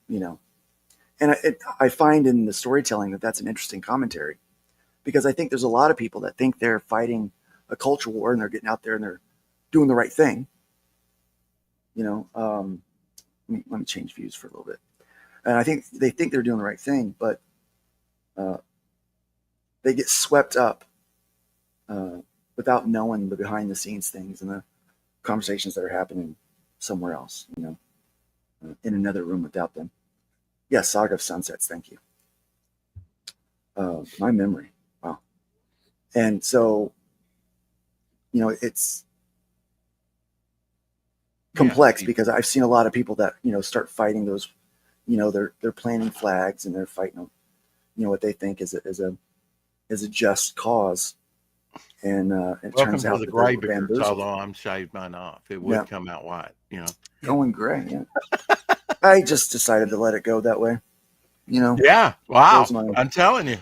And I find in the storytelling that that's an interesting commentary, because I think there's a lot of people that think they're fighting a culture war and they're getting out there and they're doing the right thing. Let me change views for a little bit. And I think they think they're doing the right thing, but they get swept up without knowing the behind the scenes things and the conversations that are happening somewhere else, in another room without them. Yes, Saga of Sunsets. Thank you. My memory. Wow. And so, it's complex because I've seen a lot of people that, start fighting those, they're planting flags and they're fighting, what they think is a just cause. And it Welcome turns to out the that gray they were beards, bamboozled. although I'm shaved mine off. It would come out white, Going gray, yeah. I just decided to let it go that way. Yeah. Wow. I'm telling you.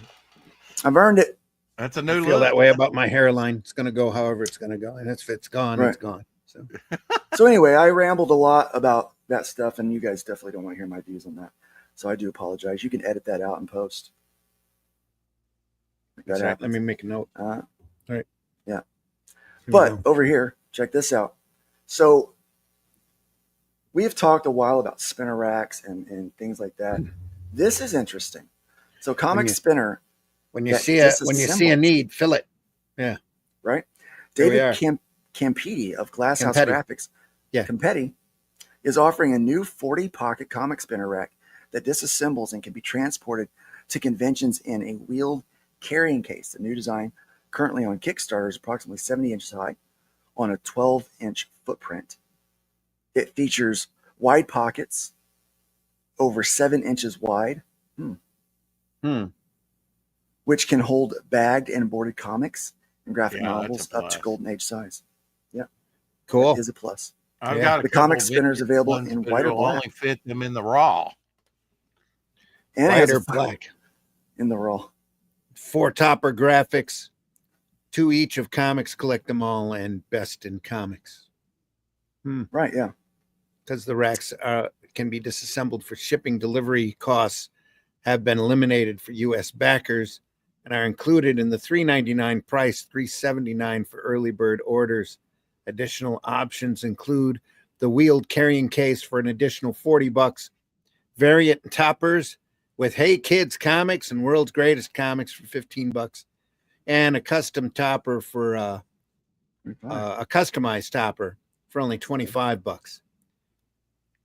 I've earned it. That's a I new feel look. that way about my hairline. It's going to go however it's going to go. And if it's gone, Right. it's gone. So. So anyway, I rambled a lot about that stuff, and you guys definitely don't want to hear my views on that. So I do apologize. You can edit that out and post. Let me make a note. All right. Yeah. But over here, check this out. So we have talked a while about spinner racks and things like that. This is interesting. So Comic Spinner. When you see a need, fill it. Yeah. Right. David Campiti of Glasshouse Graphics. Yeah. Campetti is offering a new 40 pocket comic spinner rack that disassembles and can be transported to conventions in a wheeled carrying case. The new design, currently on Kickstarter, is approximately 70 inches high on a 12-inch footprint. It features wide pockets over 7 inches wide, which can hold bagged and boarded comics and graphic novels up to Golden Age size. Yeah. Cool. That is a plus. I've got the comic spinners available in white or black. Only fit them in the raw. And white or black. In the raw. 4 topper graphics, 2 each of Comics Collect Them All and Best in Comics. Right, yeah. Because the racks can be disassembled for shipping. Delivery costs have been eliminated for U.S. backers and are included in the $3.99 price, $3.79 for early bird orders. Additional options include the wheeled carrying case for an additional $40, variant toppers with Hey Kids Comics and World's Greatest Comics for $15, and a custom topper for a customized topper for only $25.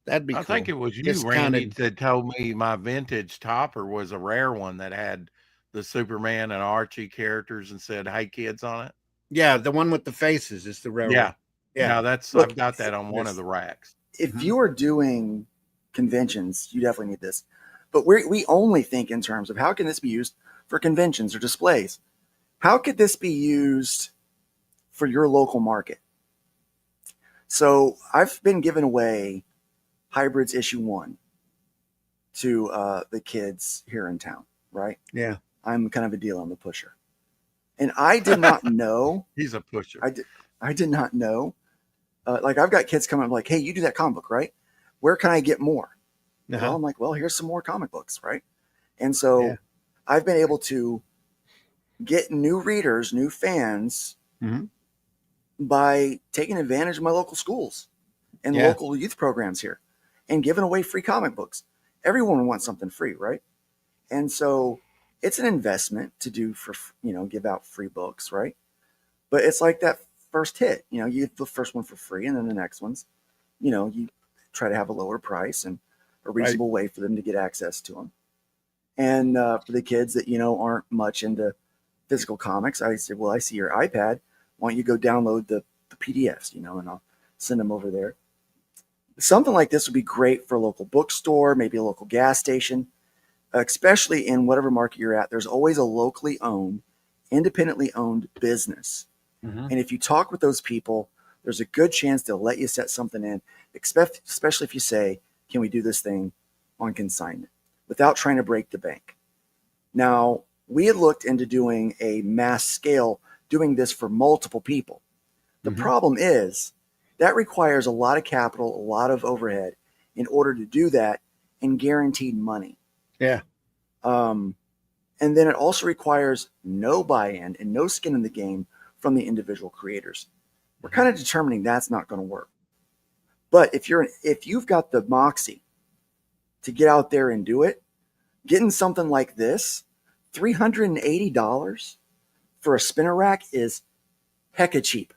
That'd be cool. I think it was you, Randy, that told me my vintage topper was a rare one that had the Superman and Archie characters and said "Hey Kids" on it. Yeah, the one with the faces is the rare one. Yeah. Yeah, I've got that on one of the racks. If you are doing conventions, you definitely need this. But we only think in terms of how can this be used for conventions or displays? How could this be used for your local market? So I've been giving away Hybrids issue 1 to the kids here in town, right? Yeah. I'm kind of a deal. I'm a pusher. And I did not know. He's a pusher. I did not know. Like I've got kids coming up like, hey, you do that comic book, right? Where can I get more? Well, I'm like, well, here's some more comic books, right? And so I've been able to get new readers, new fans by taking advantage of my local schools and local youth programs here and giving away free comic books. Everyone wants something free, right? And so it's an investment to do for, give out free books, right? But it's like that first hit, you get the first one for free and then the next ones, you try to have a lower price and a reasonable way for them to get access to them. And for the kids that, aren't much into physical comics, I said, well, I see your iPad. Why don't you go download the PDFs, and I'll send them over there. something like this would be great for a local bookstore, maybe a local gas station, especially in whatever market you're at. There's always a locally owned, independently owned business. And if you talk with those people, there's a good chance they'll let you set something in, especially if you say, can we do this thing on consignment without trying to break the bank? Now, we had looked into doing a mass scale, doing this for multiple people. The problem is that requires a lot of capital, a lot of overhead in order to do that, and guaranteed money. Yeah. And then it also requires no buy-in and no skin in the game from the individual creators. We're kind of determining that's not going to work. But if you've got the moxie to get out there and do it, getting something like this, $380 for a spinner rack is hecka cheap.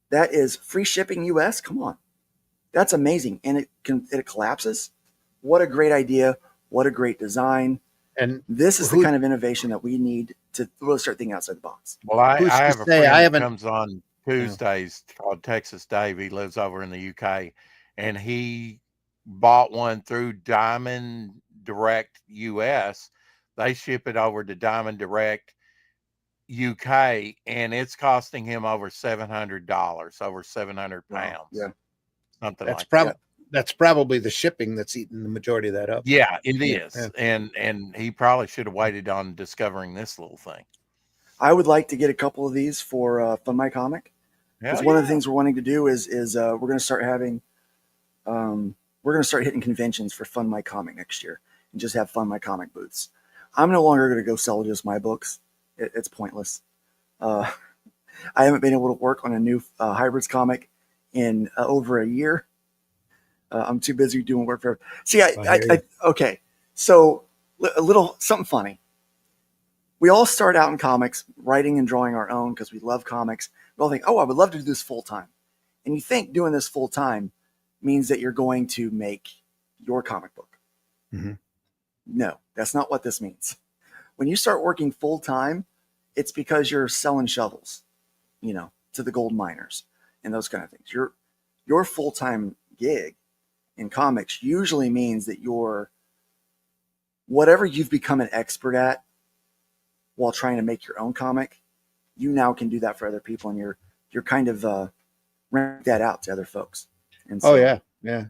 That is free shipping US. Come on. That's amazing. And it collapses. What a great idea. What a great design. And this is the kind of innovation that we need to really start thinking outside the box. Well, I Who's to have a say friend I that haven't- comes on Tuesdays called Texas Dave. He lives over in the UK, and he bought one through Diamond Direct US. They ship it over to Diamond Direct UK, and it's costing him over $700, over 700 pounds. Yeah. Something That's like probably that. that's probably the shipping that's eating the majority of that up. Yeah, it Yeah, is. yeah. And he probably should have waited on discovering this little thing. I would like to get a couple of these for Fun My Comic. Because one of the things we're wanting to do is we're going to start having, we're going to start hitting conventions for Fun My Comic next year and just have Fun My Comic booths. I'm no longer going to go sell just my books. It's pointless. I haven't been able to work on a new Hybrids comic in over a year. I'm too busy doing work for. See, okay. So a little something funny. We all start out in comics, writing and drawing our own because we love comics. We all think, oh, I would love to do this full time. And you think doing this full time means that you're going to make your comic book. No, that's not what this means. When you start working full time, it's because you're selling shovels, to the gold miners and those kind of things. Your full time gig in comics usually means that whatever you've become an expert at while trying to make your own comic, you now can do that for other people, and you're kind of rent that out to other folks. And so, yeah.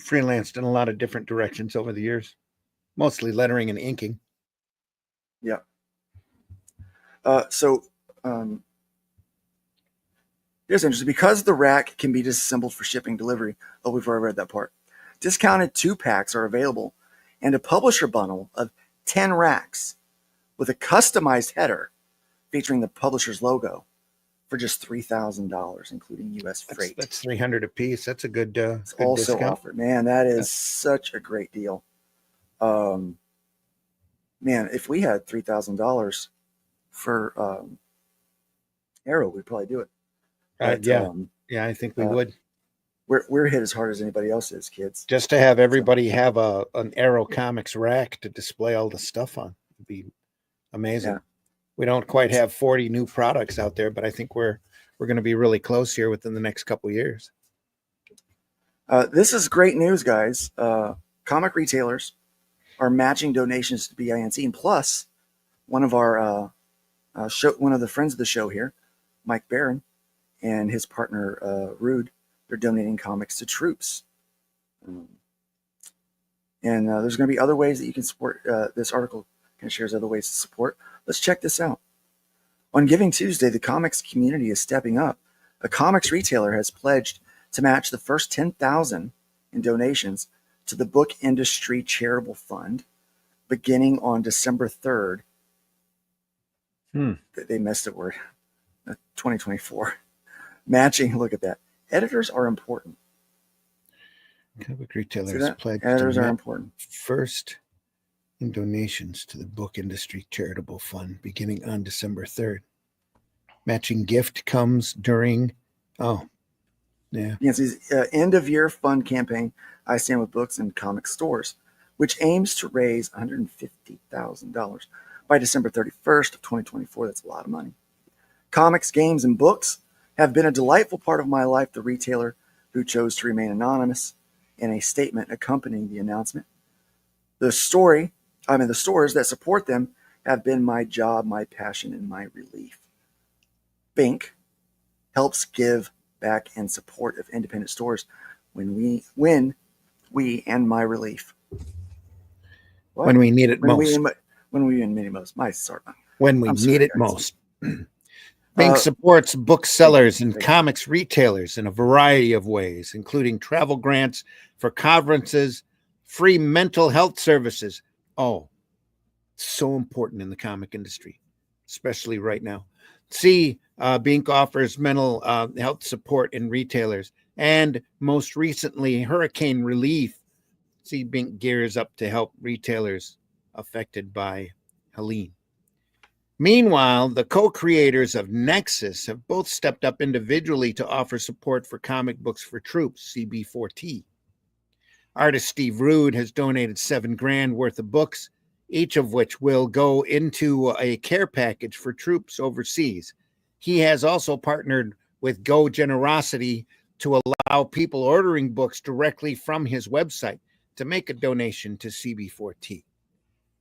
Freelanced in a lot of different directions over the years, mostly lettering and inking. Yeah. Here's interesting. Because the rack can be disassembled for shipping delivery. Oh, we've already read that part. Discounted 2-packs are available, and a publisher bundle of 10 racks with a customized header featuring the publisher's logo for just $3,000, including U.S. freight. That's $300 a piece. That's a good. It's good also discount. offered. Man, that is such a great deal. Man, if we had $3,000 for Arrow, we'd probably do it. But, I think we would. We're hit as hard as anybody else is, kids. Just to have everybody have an Arrow Comics rack to display all the stuff on would be amazing. Yeah. We don't quite have 40 new products out there, but I think we're going to be really close here within the next couple of years. This is great news, guys. Comic retailers are matching donations to BINC, and plus, one of our one of the friends of the show here, Mike Barron, and his partner Rude, they're donating comics to troops. And there's going to be other ways that you can support. This article kind of shares other ways to support. Let's check this out. On Giving Tuesday, the comics community is stepping up. A comics retailer has pledged to match the first 10,000 in donations to the Book Industry Charitable Fund beginning on December 3rd. They missed it word. 2024. Matching, look at that. Editors are important. Comic retailers pledged Editors to are match important. first in donations to the Book Industry Charitable Fund beginning on December 3rd. Matching gift comes during, end of year fund campaign, I Stand with Books in comic stores, which aims to raise $150,000 by December 31st of 2024. That's a lot of money. Comics, games, and books have been a delightful part of my life, the retailer who chose to remain anonymous in a statement accompanying the announcement. The stores that support them have been my job, my passion, and my relief. Bink helps give back in support of independent stores when we and my relief. What? When we need it when most. When we need it most. When we need it guys. most. Bink supports booksellers and thank you. comics retailers in a variety of ways, including travel grants for conferences, free mental health services. Oh, so important in the comic industry, especially right now. Bink offers mental health support in retailers, and most recently, hurricane relief. Bink gears up to help retailers affected by Helene. Meanwhile, the co-creators of Nexus have both stepped up individually to offer support for Comic Books for Troops, CB4T. Artist Steve Rude has donated $7,000 worth of books, each of which will go into a care package for troops overseas. He has also partnered with Go Generosity to allow people ordering books directly from his website to make a donation to CB4T.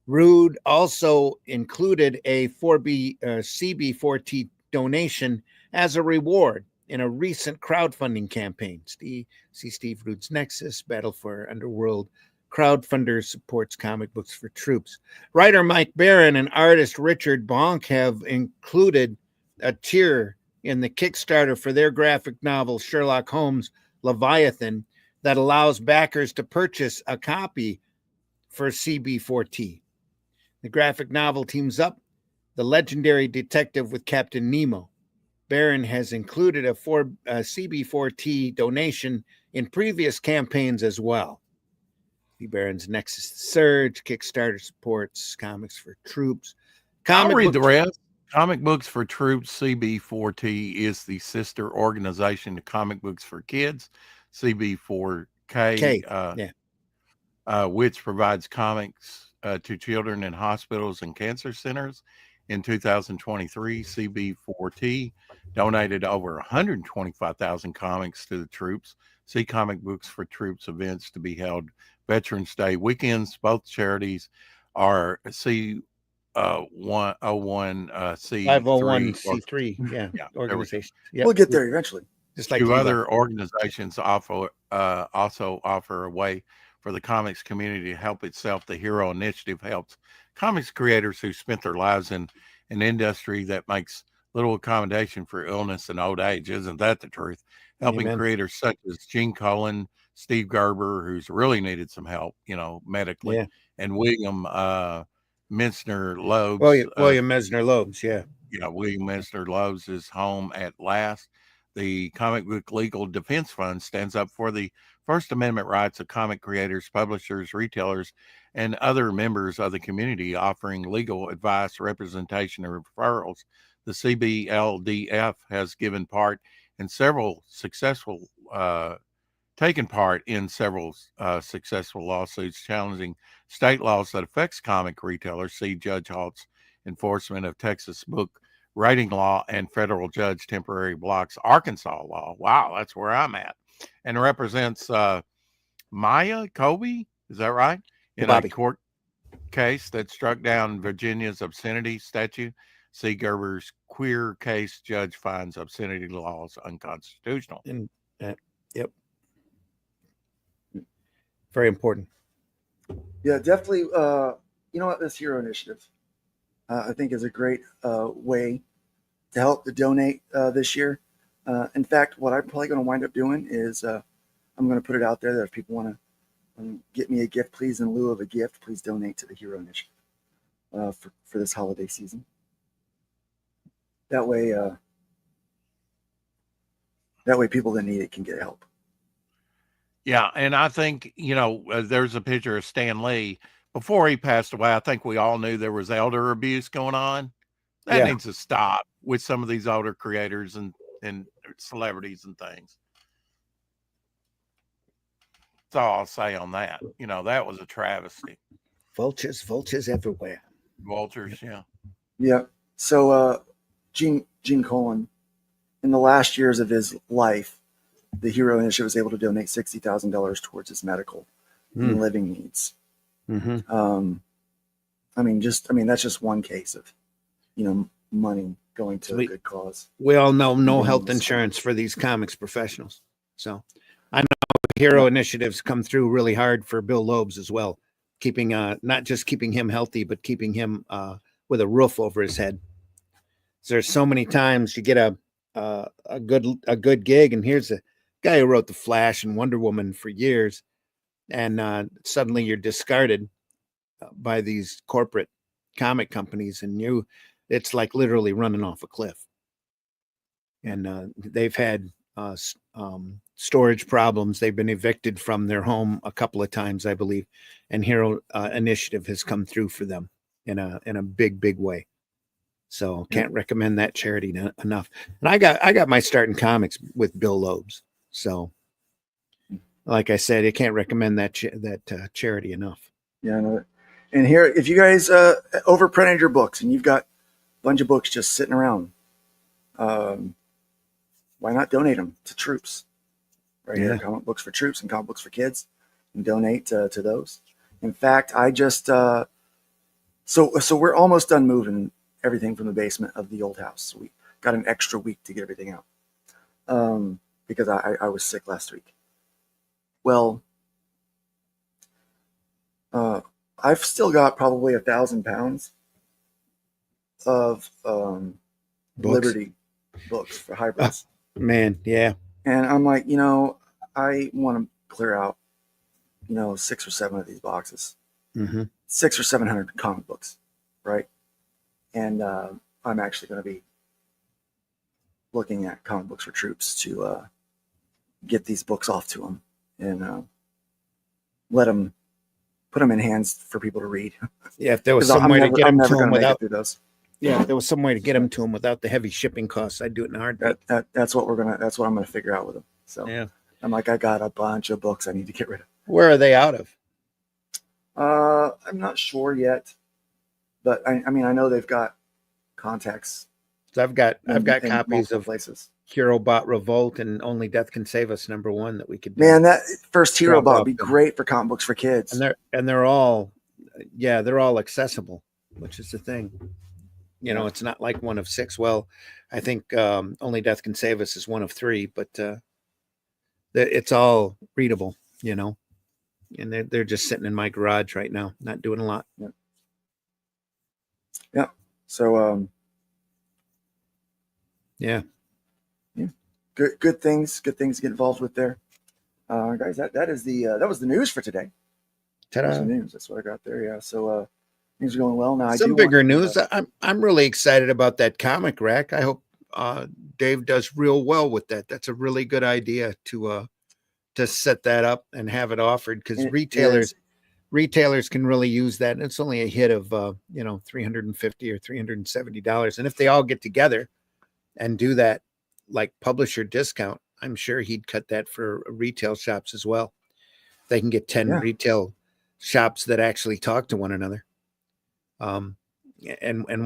Rude also included a CB4T donation as a reward in a recent crowdfunding campaign. See Steve Rude's Nexus, Battle for Underworld. Crowdfunder supports Comic Books for Troops. Writer Mike Barron and artist Richard Bonk have included a tier in the Kickstarter for their graphic novel, Sherlock Holmes Leviathan, that allows backers to purchase a copy for CB4T. The graphic novel teams up the legendary detective with Captain Nemo. Barron has included a CB4T donation in previous campaigns as well. Barron's Nexus Surge, Kickstarter supports Comics for Troops. I'll read the rest. Comic Books for Troops, CB4T, is the sister organization to Comic Books for Kids, CB4K, which provides comics to children in hospitals and cancer centers. In 2023, CB4T donated over 125,000 comics to the troops. See Comic Books for Troops events to be held Veterans Day weekends. Both charities are C101 501c3 organization. We'll get there eventually. Just like two other organizations also offer a way for the comics community to help itself. The Hero Initiative helps comics creators who spent their lives in an industry that makes little accommodation for illness and old age. Isn't that the truth? Helping creators such as Gene Colan, Steve Gerber, who's really needed some help, medically, and William Mensner Loebs. William Mensner Loebs, William Mensner Loebs is home at last. The Comic Book Legal Defense Fund stands up for the First Amendment rights of comic creators, publishers, retailers, and other members of the community, offering legal advice, representation, and referrals. The CBLDF has taken part in several successful lawsuits challenging state laws that affects comic retailers. See Judge Halt's enforcement of Texas book rating law and federal judge temporary blocks Arkansas law. Wow, that's where I'm at. And represents Maya Colby, is that right? In a court case that struck down Virginia's obscenity statute. See Gerber's queer case, judge finds obscenity laws unconstitutional. Yep. Very important. Yeah, definitely. You know what? This Hero Initiative, I think, is a great way to help to donate this year. In fact, what I'm probably going to wind up doing is I'm going to put it out there that if people want to get me a gift, please, in lieu of a gift, please donate to the Hero Initiative for this holiday season. That way people that need it can get help. Yeah, and I think, there's a picture of Stan Lee. Before he passed away, I think we all knew there was elder abuse going on. That needs to stop with some of these older creators and celebrities and things. That's all I'll say on that. That was a travesty. Vultures everywhere. Vultures, yeah. Yeah. So Gene Colan in the last years of his life, the Hero Initiative was able to donate $60,000 towards his medical and living needs. Mm-hmm. I mean, that's just one case of, money going to a good cause. We all know no health insurance for these comics professionals. So I know Hero Initiatives come through really hard for Bill Loebs as well, keeping not just keeping him healthy, but keeping him with a roof over his head. There's so many times you get a good gig, and here's a guy who wrote the Flash and Wonder Woman for years, and suddenly you're discarded by these corporate comic companies, and it's like literally running off a cliff. And they've had storage problems. They've been evicted from their home a couple of times, I believe, and Hero Initiative has come through for them in a big way. So can't recommend that charity enough. And I got my start in comics with Bill Loebs. So, like I said, I can't recommend that charity enough. Yeah, I know it. And here, if you guys overprinted your books and you've got a bunch of books just sitting around, why not donate them to troops? Right here, comic books for troops and comic books for kids, and donate to those. In fact, I just so we're almost done moving everything from the basement of the old house. So we got an extra week to get everything out because I was sick last week. Well, I've still got probably 1,000 pounds of Liberty books for hybrids. Man, yeah. And I'm like, I want to clear out, 6 or 7 of these boxes, 600 or 700 comic books, right? And I'm actually going to be looking at comic books for troops to get these books off to them and put them in hands for people to read. Yeah, if there was some way to get them to them without those. Yeah, if there was some way to get them to them without the heavy shipping costs, I'd do it in a heartbeat. That's what I'm gonna figure out with them. So yeah, I'm like, I got a bunch of books I need to get rid of. Where are they out of? I'm not sure yet, but I mean I know they've got contacts. So I've got copies of places. Hero Bot Revolt and Only Death Can Save Us #1 that we could do. Man, that first Hero Bot would be great for comic books for kids. And they're all accessible, which is the thing. It's not like one of 6. Well, I think Only Death Can Save Us is one of 3, but it's all readable, and they're just sitting in my garage right now, not doing a lot. Yeah. So yeah. Good things to get involved with there. Guys, that was the news for today. Ta-da. That was the news. That's what I got there. Yeah. So things are going well now. Some bigger news. I'm really excited about that comic rack. I hope Dave does real well with that. That's a really good idea to set that up and have it offered, because retailers can really use that. And it's only a hit of $350 or $370. And if they all get together and do that, like publisher discount, I'm sure he'd cut that for retail shops as well. They can get 10 retail shops that actually talk to one another. And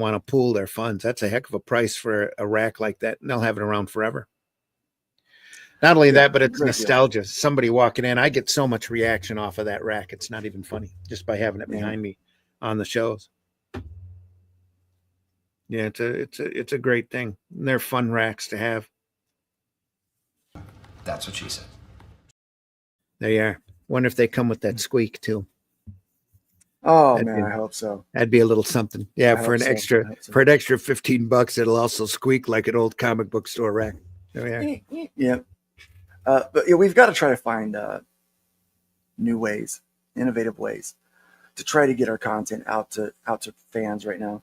want to pool their funds. That's a heck of a price for a rack like that. And they'll have it around forever. Not only that, but it's nostalgia. Somebody walking in, I get so much reaction off of that rack. It's not even funny, just by having it behind me on the shows. Yeah, it's a great thing. And they're fun racks to have. That's what she said. They are. Wonder if they come with that squeak too. Oh, I hope so. That'd be a little something. Yeah, for an extra $15, it'll also squeak like an old comic book store rack. Oh, yeah. Yeah. But we've got to try to find new ways, innovative ways to try to get our content out to fans right now.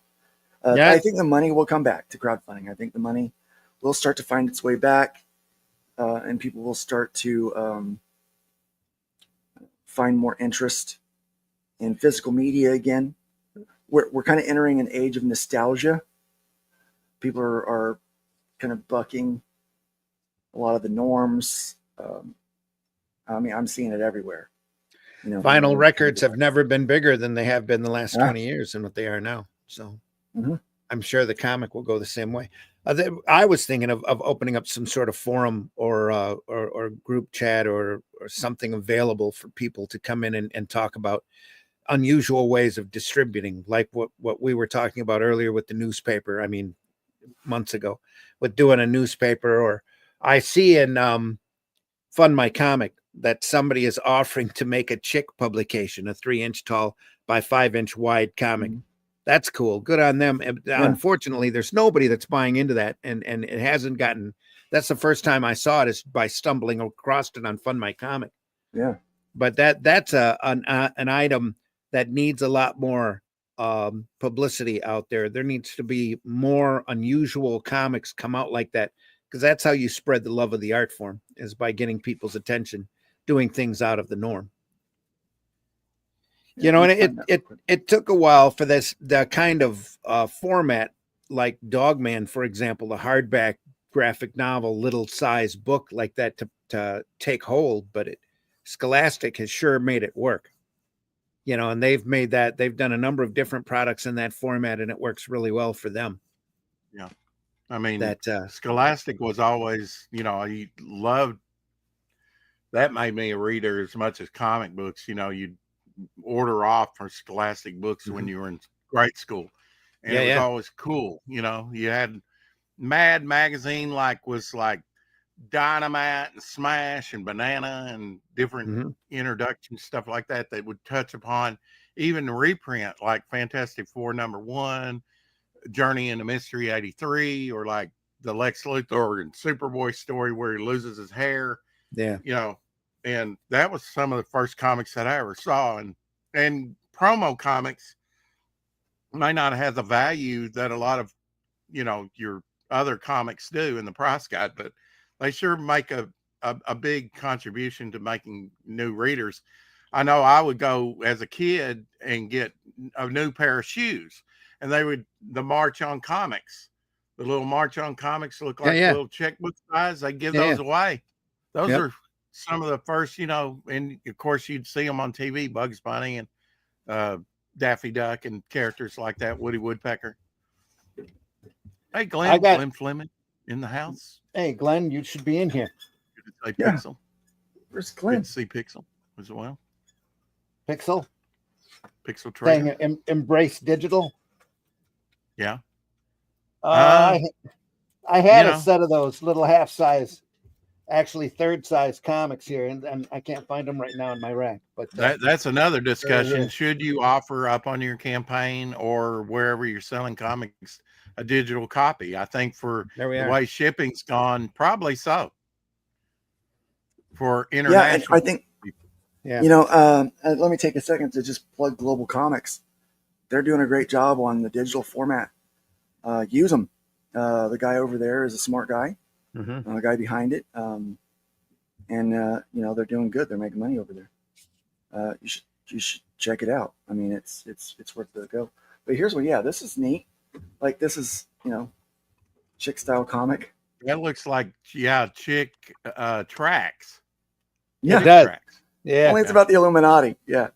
I think the money will come back to crowdfunding. I think the money will start to find its way back, and people will start to find more interest in physical media again. We're kind of entering an age of nostalgia. People are kind of bucking a lot of the norms. I mean, I'm seeing it everywhere. Vinyl records have never been bigger than they have been the last 20 years and what they are now. So, I I'm sure the comic will go the same way. I was thinking of opening up some sort of forum or group chat or something available for people to come in and talk about unusual ways of distributing, like what we were talking about earlier with the newspaper. I mean, months ago, with doing a newspaper, or I see in Fund My Comic that somebody is offering to make a chick publication, a 3-inch tall by 5-inch wide comic. That's cool. Good on them. Unfortunately, there's nobody that's buying into that, and it hasn't gotten. That's the first time I saw it is by stumbling across it on Fund My Comic. Yeah, but that's an item that needs a lot more publicity out there. There needs to be more unusual comics come out like that, because that's how you spread the love of the art form, is by getting people's attention, doing things out of the norm. You know, and it took a while for the kind of format like Dogman, for example, the hardback graphic novel, little size book like that to take hold, but Scholastic has sure made it work. You know, and they've done a number of different products in that format, and it works really well for them. Yeah. I mean, Scholastic was always, you loved, that made me a reader as much as comic books. You'd order off for Scholastic books when you were in grade school, and it was always cool. You had Mad magazine, was like Dynamite and Smash and Banana and different introduction stuff like that would touch upon even the reprint, like Fantastic Four #1, Journey into Mystery 83, or like the Lex Luthor and Superboy story where he loses his hair. Yeah. And that was some of the first comics that I ever saw. And promo comics may not have the value that a lot of, your other comics do in the price guide, but they sure make a big contribution to making new readers. I know I would go as a kid and get a new pair of shoes, and the March on Comics, the little March on Comics look like little checkbook size. They give those away. Those are some of the first, and of course you'd see them on TV, Bugs Bunny and Daffy Duck and characters like that, Woody Woodpecker. Hey, Glenn, Glenn Fleming in the house. Hey, Glenn, you should be in here. Good to see Pixel. Where's Glenn? Good to see Pixel as well. Pixel Trader. Embrace digital. Yeah. I had a set of those little half size, actually third size comics here, and I can't find them right now in my rack. But that's another discussion. Should you offer up on your campaign or wherever you're selling comics a digital copy? I think for the way shipping's gone, probably so. For international, I think. Let me take a second to just plug Global Comics. They're doing a great job on the digital format. Use them. The guy over there is a smart guy. The guy behind it, and they're doing good. They're making money over there. You should check it out. I mean, it's worth the go. But here's this is neat. Like, this is chick style comic. That looks like chick tracks. Yeah, it does. Tracks. Yeah, only it's about the Illuminati. Yeah.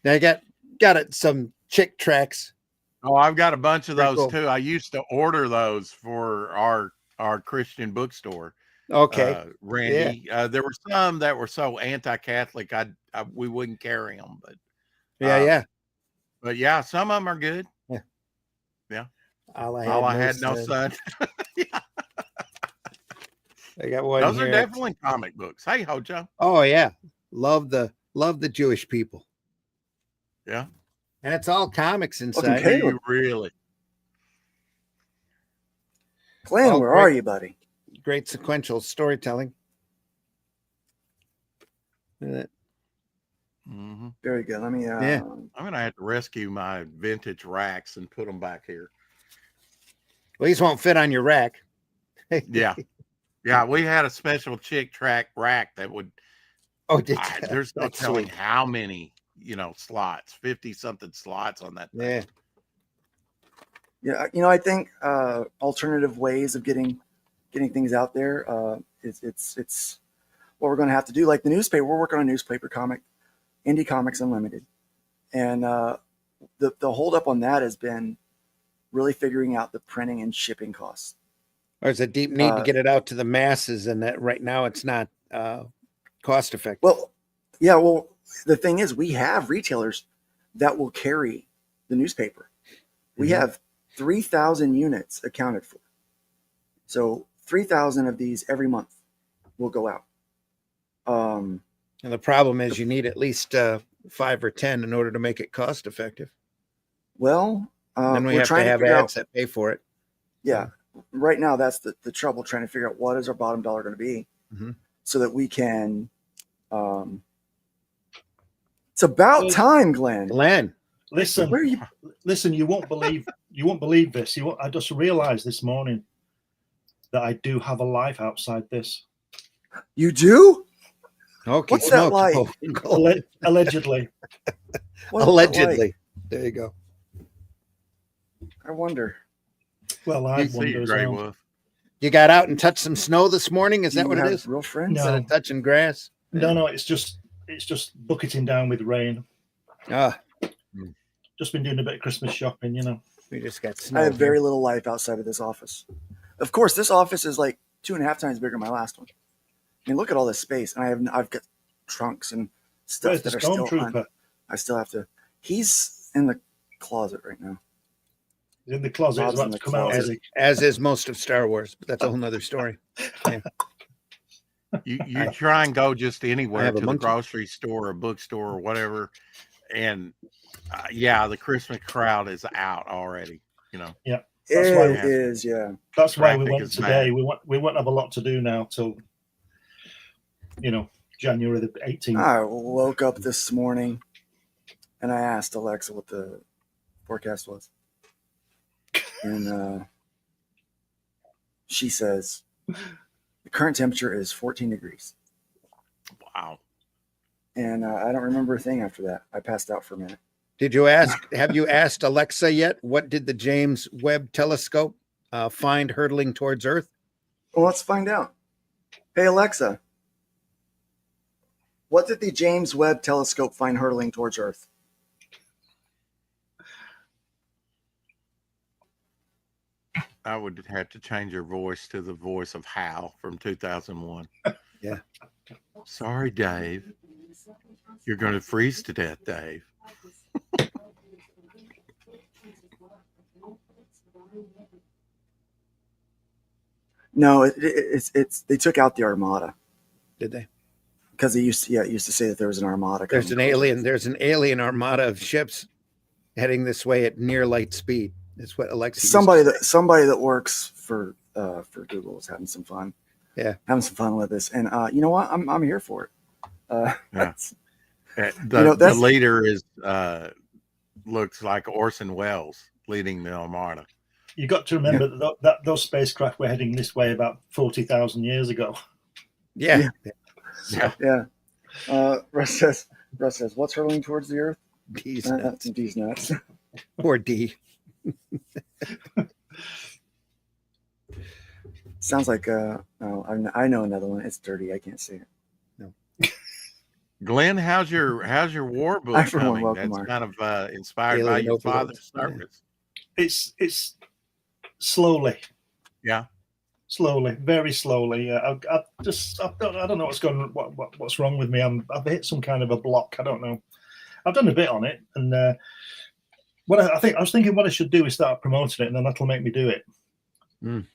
I got it. Some chick tracks. Oh, I've got a bunch of those cool. too. I used to order those for our Christian bookstore. Okay, Randy. There were some that were so anti-Catholic, we wouldn't carry them. But but some of them are good. Yeah. All I had no son. I got one. Those here. are definitely comic books. Hey, Hojo. Oh yeah, love the Jewish people. Yeah. And it's all comics inside. Do you really? Glenn, where are you, buddy? Great sequential storytelling. Very good. Let me. I'm gonna have to rescue my vintage racks and put them back here. Well, these won't fit on your rack. Yeah. We had a special chick track rack that would. Oh, did there's no telling how many. Slots, 50 something slots on that thing. Yeah, I think alternative ways of getting things out there. It's what we're going to have to do. Like the newspaper, we're working on a newspaper comic, Indie Comics Unlimited, and the holdup on that has been really figuring out the printing and shipping costs. There's a deep need to get it out to the masses, and that right now it's not cost effective. Well, yeah. Well, the thing is, we have retailers that will carry the newspaper. We have 3,000 units accounted for. So 3,000 of these every month will go out. And the problem is you need at least 5 or 10 in order to make it cost effective. Well, then we we're have to trying have figure ads out, that pay for it. Yeah. Right now, that's the trouble, trying to figure out what is our bottom dollar going to be so that we can. It's about time, Glenn. Listen, listen. You won't believe this. I just realized this morning that I do have a life outside this. You do? Okay. What's that like? Allegedly. Allegedly. There you go. I wonder. Well, I wonder as well. You got out and touched some snow this morning? Is that what it is? Real friends? Instead of touching grass? No, it's just bucketing down with rain. Just been doing a bit of Christmas shopping, you know. We just got snow. I have very little life outside of this office. Of course, this office is like 2.5 times bigger than my last one. I mean, look at all this space, and I've got trunks and stuff Where's that the are still stormtrooper? I still have to. He's in the closet right now. He's in the closet. He's about to come out. As is most of Star Wars, but that's a whole nother story. Yeah. You try and go just anywhere to the monkey. grocery store or bookstore or whatever, and yeah, the Christmas crowd is out already. You know. Yeah. That's It why it is. Yeah. That's why we Traffic went is today. mad. We won't have a lot to do now till January the 18th. I woke up this morning and I asked Alexa what the forecast was. And she says the current temperature is 14 degrees. Wow. And I don't remember a thing after that. I passed out for a minute. Have you asked Alexa yet? What did the James Webb Telescope find hurtling towards Earth? Well, let's find out. Hey, Alexa, what did the James Webb Telescope find hurtling towards Earth? I would have to change your voice to the voice of Hal from 2001. Yeah. Sorry, Dave. You're going to freeze to death, Dave. No, it's they took out the Armada. Did they? Because it used to say that there was an Armada. There's an alien armada of ships heading this way at near light speed. That's what Alexa. Somebody that works for Google is having some fun. Yeah, having some fun with this, and you know what? I'm here for it. Yeah. The leader is looks like Orson Welles leading the Armada. You got to remember that those spacecraft were heading this way about 40,000 years ago. Yeah. Russ says, what's hurtling towards the Earth? D's nuts. D's nuts. Poor D. Sounds like I know another one. It's dirty. I can't say it. No. Glenn, how's your war book coming? That's Mark. kind of inspired by your father's service. It's slowly. Yeah. Slowly, very slowly. I don't know what's wrong with me. I've hit some kind of a block. I don't know. I've done a bit on it, and I was thinking what I should do is start promoting it, and then that'll make me do it.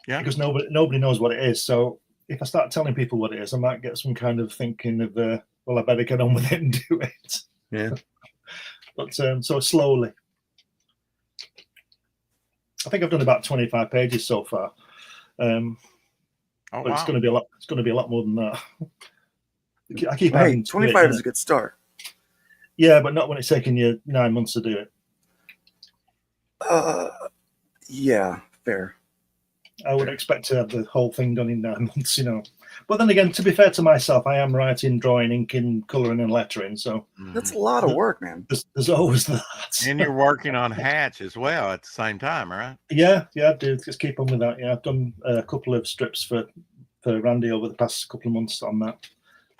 Yeah. Because nobody knows what it is. So if I start telling people what it is, I might get some kind of thinking of well, I better get on with it and do it. Yeah. But so slowly. I think I've done about 25 pages so far. But it's going to be a lot. It's going to be a lot more than that. I keep having 25 is a good start. Yeah, but not when it's taking you 9 months to do it. Yeah, fair. I would expect to have the whole thing done in 9 months, But then again, to be fair to myself, I am writing, drawing, inking, colouring, and lettering. So that's a lot of work, man. There's always that. And you're working on Hatch as well at the same time, right? Yeah, I do. Just keep on with that. Yeah, I've done a couple of strips for Randy over the past couple of months on that.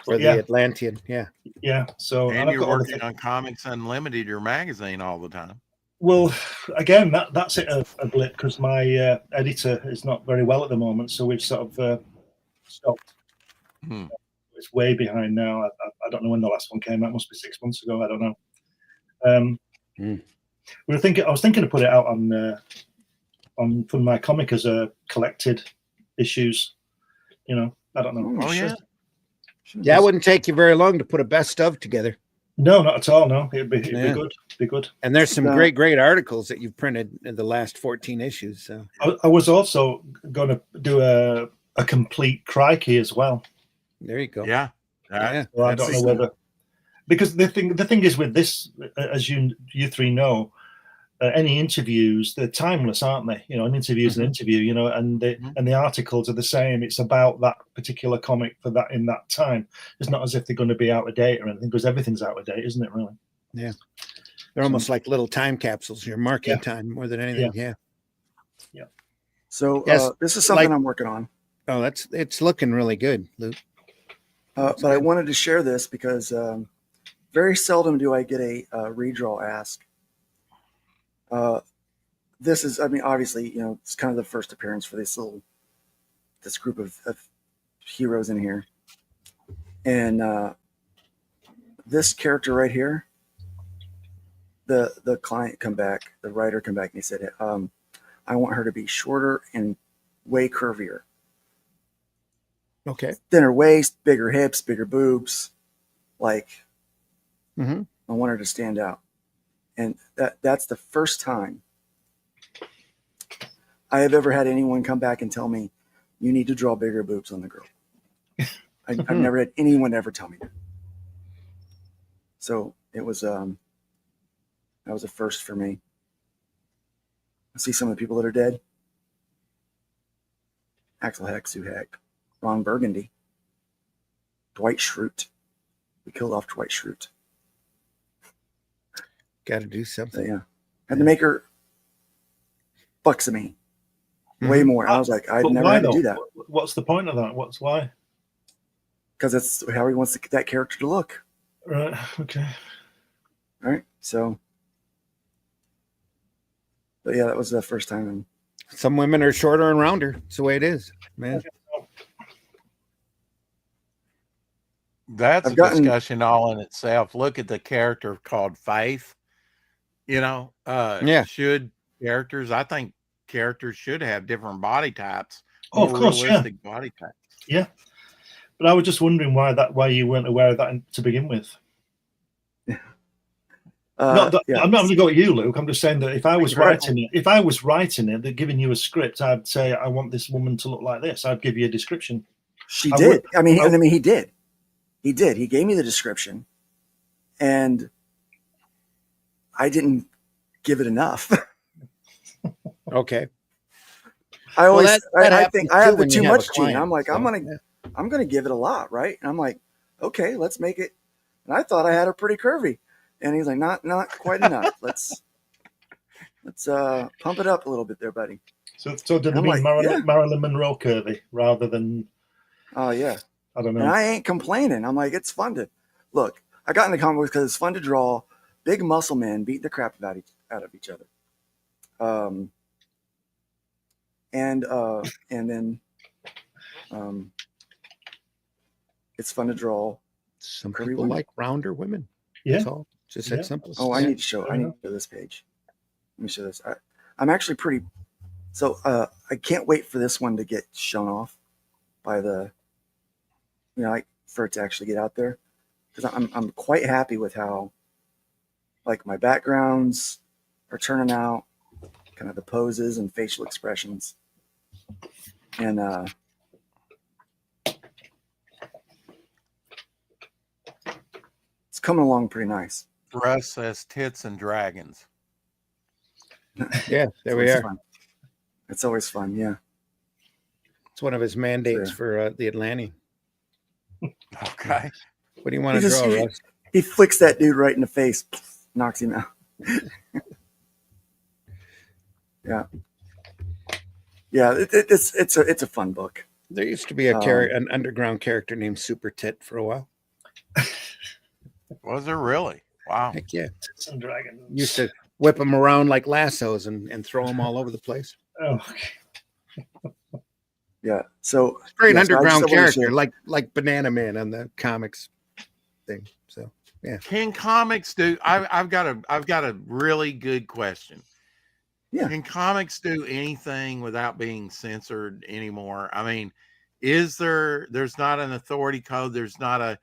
For the Atlantean, yeah. Yeah. So and you're working on Comics Unlimited, your magazine, all the time. Well, again, that's it a blip because my editor is not very well at the moment, so we've sort of stopped. It's way behind now. I don't know when the last one came out. Must be 6 months ago. I don't know. I was thinking to put it out on for my comic as a collected issues. You know, I don't know. Oh yeah. Yeah, it wouldn't take you very long to put a best of together. No, not at all. No, it'd be good. Be good. And there's some great articles that you've printed in the last 14 issues. So I was also going to do a complete Crikey as well. There you go. Yeah. Well, I don't know whether, because the thing is with this, as you three know, any interviews, they're timeless, aren't they? You know, an interview is an interview. You know, and the articles are the same. It's about that particular comic for that in that time. It's not as if they're going to be out of date or anything, because everything's out of date, isn't it? Really? Yeah. They're almost like little time capsules. You're marking time more than anything. Yeah. So this is something I'm working on. Oh, it's looking really good, Luke. But I wanted to share this because very seldom do I get a redraw ask. This is, I mean, obviously, you know, it's kind of the first appearance for this group of heroes in here. And this character right here, the client come back, the writer come back, and he said, I want her to be shorter and way curvier. Okay. Thinner waist, bigger hips, bigger boobs. Like, I want her to stand out. And that's the first time I have ever had anyone come back and tell me, you need to draw bigger boobs on the girl. I've never had anyone ever tell me that. So it was, that was a first for me. I see some of the people that are dead. Axel Heck, Sue Heck, Ron Burgundy, Dwight Schrute. We killed off Dwight Schrute. Got to do something. So, yeah. Had to make her bucks of me. Way more. I was like, I'd never had to do that. What's the point of that? Why? Because that's how he wants that character to look. Right. Okay. All right. So, but yeah, that was the first time. Some women are shorter and rounder. It's the way it is, man. That's a discussion all in itself. Look at the character called Faith. You know, should characters, I think characters should have different body types. Oh, of course, realistic body types. Yeah. But I was just wondering why you weren't aware of that to begin with. I'm not going to go at you, Luke. I'm just saying that if I was writing it, they're giving you a script, I'd say I want this woman to look like this. I'd give you a description. She did. I mean, he did. He did. He gave me the description, and I didn't give it enough. Okay. I always, I think I have the too much gene. I'm like, I'm gonna give it a lot, right? And I'm like, okay, let's make it. And I thought I had her pretty curvy, and he's like, not quite enough. Let's pump it up a little bit there, buddy. So did they mean Marilyn Monroe curvy rather than? Oh yeah. I don't know. And I ain't complaining. I'm like, it's fun to look. I got into comic books because it's fun to draw big muscle men beat the crap out of each other. And then it's fun to draw. Some people like rounder women. Yeah. That's all. Just that simple. Oh, I need to show this page. Let me show this. I'm actually pretty. So I can't wait for this one to get shown off by the. You know, like for it to actually get out there, because I'm quite happy with how, like, my backgrounds are turning out, kind of the poses and facial expressions, and it's coming along pretty nice. Russ says tits and dragons. Yeah, there we are. Fun. It's always fun. Yeah, it's one of his mandates for the Atlantean. Okay. What do you want to draw, Russ? He flicks that dude right in the face, knocks him out. Yeah. It's a fun book. There used to be an underground character named Super Tit for a while. Was there really? Wow. Heck yeah. Tits and dragons. Used to whip them around like lassos and throw them all over the place. Oh, Yeah. So Great yeah, so I just underground wanted to character, share- like Banana Man on the comics thing. So yeah. Can comics do? I've got a really good question. Yeah. Can comics do anything without being censored anymore? I mean, there's not an authority code, there's not a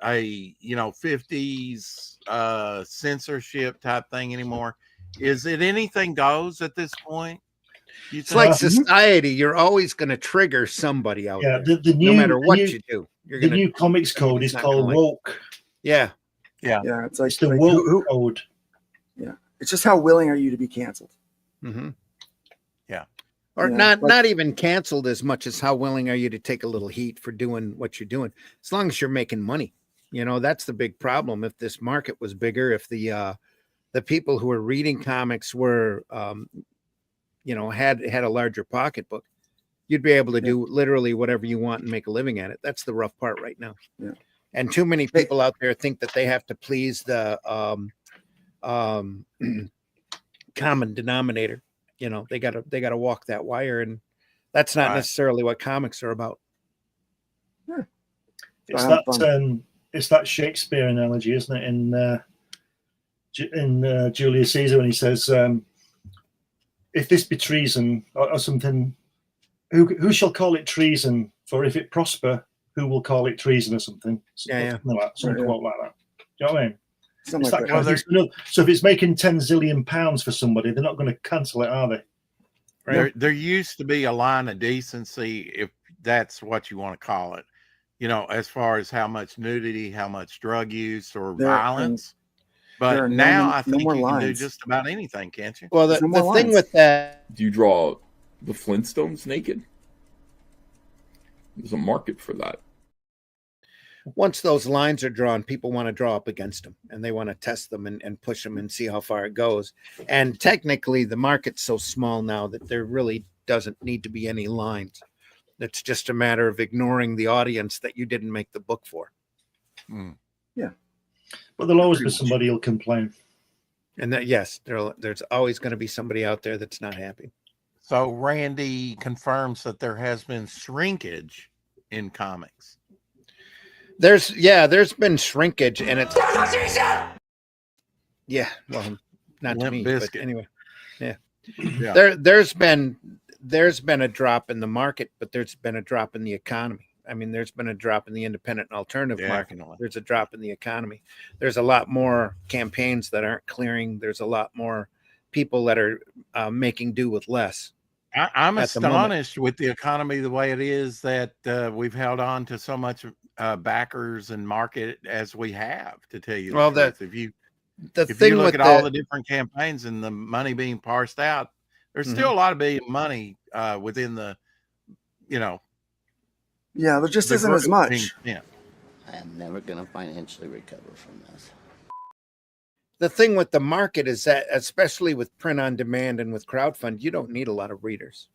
50s censorship type thing anymore. Is it anything goes at this point? It's like society. You're always going to trigger somebody out yeah. there. The new, no matter what new, you do. You're the gonna, new comics code is not called gonna like- woke. Yeah. Yeah. Yeah. It's like, It's the like woke code. Yeah. It's just how willing are you to be canceled? Mm-hmm. Yeah. Or Yeah, not even canceled as much as how willing are you to take a little heat for doing what you're doing, as long as you're making money. That's the big problem. If this market was bigger, if the people who are reading comics were had a larger pocketbook, you'd be able to do literally whatever you want and make a living at it. That's the rough part right now. Yeah. And too many people out there think that they have to please the common denominator. They gotta walk that wire, and that's not necessarily what comics are about. Yeah. It's that Shakespeare analogy, isn't it? In Julius Caesar, when he says, "If this be treason or something, who shall call it treason? For if it prosper, who will call it treason or something?" Some quote like that. Do you know what I mean? Something It's like that that. kind of thing. So if it's making 10 zillion pounds for somebody, they're not going to cancel it, are they? Right. There used to be a line of decency, if that's what you want to call it, as far as how much nudity, how much drug use or violence. But now I think you can do just about anything, can't you? Well, the thing with that, do you draw the Flintstones naked? There's a market for that. Once those lines are drawn, people want to draw up against them, and they want to test them and push them and see how far it goes. And technically, the market's so small now that there really doesn't need to be any lines. It's just a matter of ignoring the audience that you didn't make the book for. Yeah. But there'll always be somebody who'll complain. And that, yes, there's always going to be somebody out there that's not happy. So Randy confirms that there has been shrinkage in comics. There's been shrinkage, and it's well, not to me, but anyway, yeah. There's been a drop in the market, but there's been a drop in the economy. I mean, there's been a drop in the independent and alternative market. There's a drop in the economy. There's a lot more campaigns that aren't clearing. There's a lot more people that are making do with less. I'm astonished with the economy the way it is that we've held on to so much backers and market as we have, to tell you the truth. If you look at all the different campaigns and the money being parsed out, there's still a lot of big money within the, Yeah, there just isn't as much. I am never going to financially recover from this. The thing with the market is that, especially with print on demand and with crowdfund, you don't need a lot of readers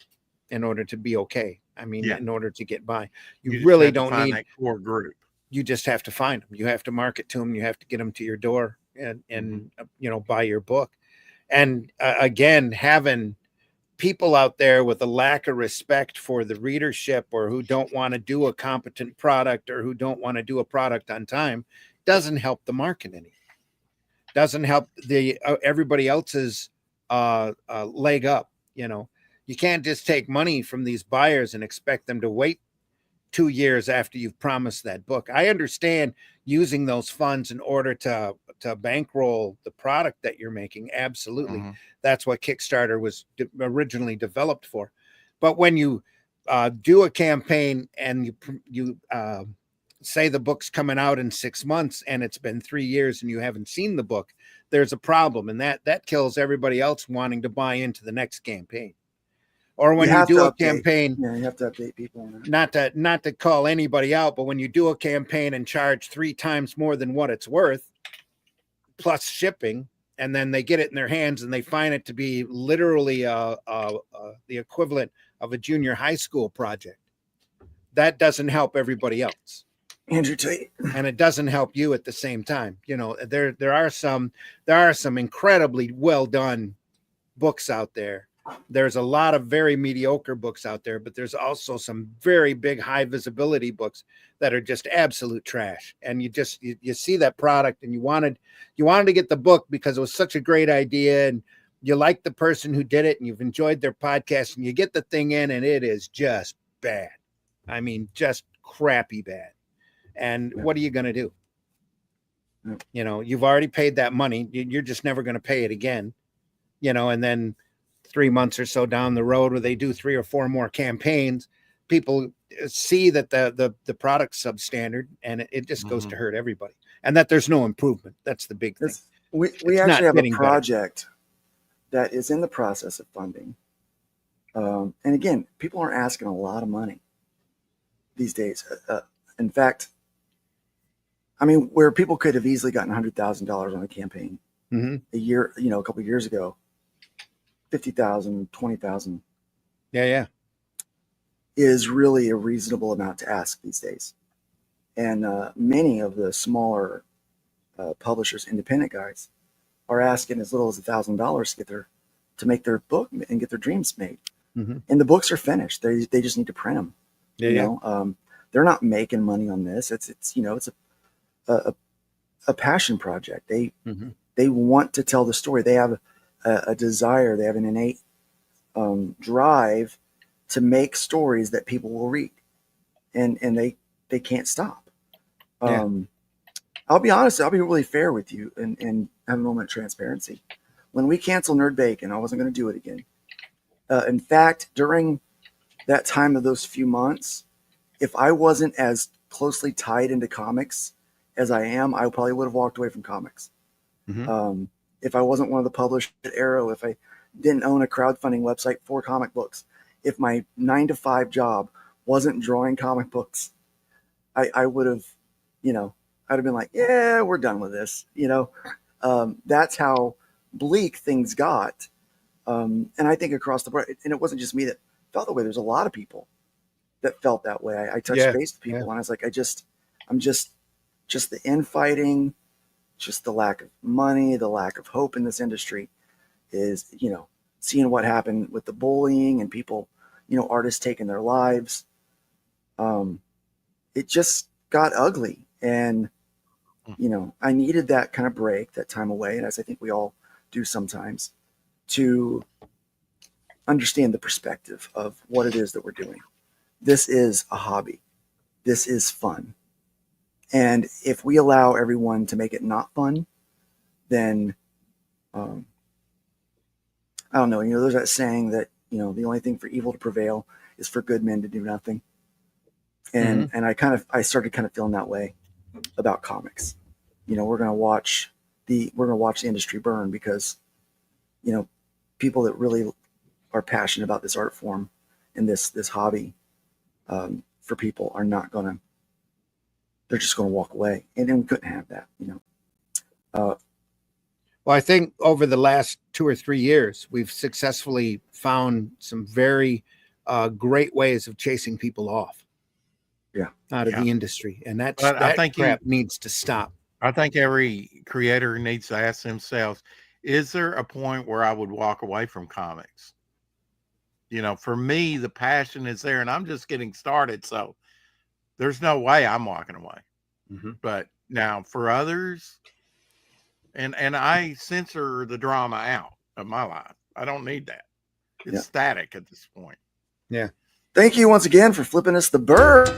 in order to be okay. I mean, in order to get by, you really don't need that core group. You just have to find them. You have to market to them. You have to get them to your door and buy your book. And again, having people out there with a lack of respect for the readership, or who don't want to do a competent product, or who don't want to do a product on time, doesn't help the market any. Doesn't help the everybody else's leg up. You can't just take money from these buyers and expect them to wait 2 years after you've promised that book. I understand using those funds in order to bankroll the product that you're making. Absolutely. That's what Kickstarter was originally developed for. But when you do a campaign and you say the book's coming out in 6 months and it's been 3 years and you haven't seen the book, there's a problem. And that kills everybody else wanting to buy into the next campaign. Or when you do a campaign, you have to update people. Not to call anybody out, but when you do a campaign and charge 3 times more than what it's worth, plus shipping, and then they get it in their hands and they find it to be literally the equivalent of a junior high school project, that doesn't help everybody else. Andrew Tate. And it doesn't help you at the same time. You know, there are some incredibly well done books out there. There's a lot of very mediocre books out there, but there's also some very big high visibility books that are just absolute trash. And you see that product and you wanted to get the book because it was such a great idea and you like the person who did it and you've enjoyed their podcast, and you get the thing in and it is just bad. I mean, just crappy bad. And what are you going to do? You know, you've already paid that money. You're just never going to pay it again, you know, and then 3 months or so down the road where they do 3 or 4 more campaigns, people see that the product's substandard and it just goes to hurt everybody, and that there's no improvement. That's the big thing. We actually have a project that is in the process of funding. And again, people aren't asking a lot of money these days. In fact, I mean, where people could have easily gotten $100,000 on a campaign a year, you know, a couple of years ago, 50,000, 20,000. Yeah. Is really a reasonable amount to ask these days. And many of the smaller publishers, independent guys, are asking as little as $1,000 to make their book and get their dreams made. And the books are finished. They just need to print them. You know, they're not making money on this. It's you know, it's a passion project. They want to tell the story. They have a desire. They have an innate drive to make stories that people will read, and they can't stop. I'll be honest. I'll be really fair with you and have a moment of transparency. When we canceled Nerd Bacon, I wasn't going to do it again. In fact, during that time of those few months, if I wasn't as closely tied into comics as I am, I probably would have walked away from comics. If I wasn't one of the published at Arrow, if I didn't own a crowdfunding website for comic books, if my 9-to-5 job wasn't drawing comic books, I would have, you know, I'd have been like, yeah, we're done with this. You know, that's how bleak things got. And I think across the board, and it wasn't just me that felt that way. There's a lot of people that felt that way. I touched base with people and I was like, I'm just the infighting, just the lack of money, the lack of hope in this industry is, you know, seeing what happened with the bullying and people, you know, artists taking their lives. It just got ugly. And, you know, I needed that kind of break, that time away. And as I think we all do sometimes, to understand the perspective of what it is that we're doing. This is a hobby. This is fun. And if we allow everyone to make it not fun, then I don't know. You know, there's that saying that, you know, the only thing for evil to prevail is for good men to do nothing. And and I started kind of feeling that way about comics. You know, we're gonna watch the industry burn because, you know, people that really are passionate about this art form and this hobby for people are not gonna. They're just gonna walk away, and then we couldn't have that. You know. Well, I think over the last 2 or 3 years, we've successfully found some very great ways of chasing people off. Out of the industry, and that crap needs to stop. I think every creator needs to ask themselves, is there a point where I would walk away from comics? You know, for me, the passion is there and I'm just getting started. So there's no way I'm walking away. But now for others, and I censor the drama out of my life. I don't need that. It's static at this point. Yeah. Thank you once again for flipping us the bird.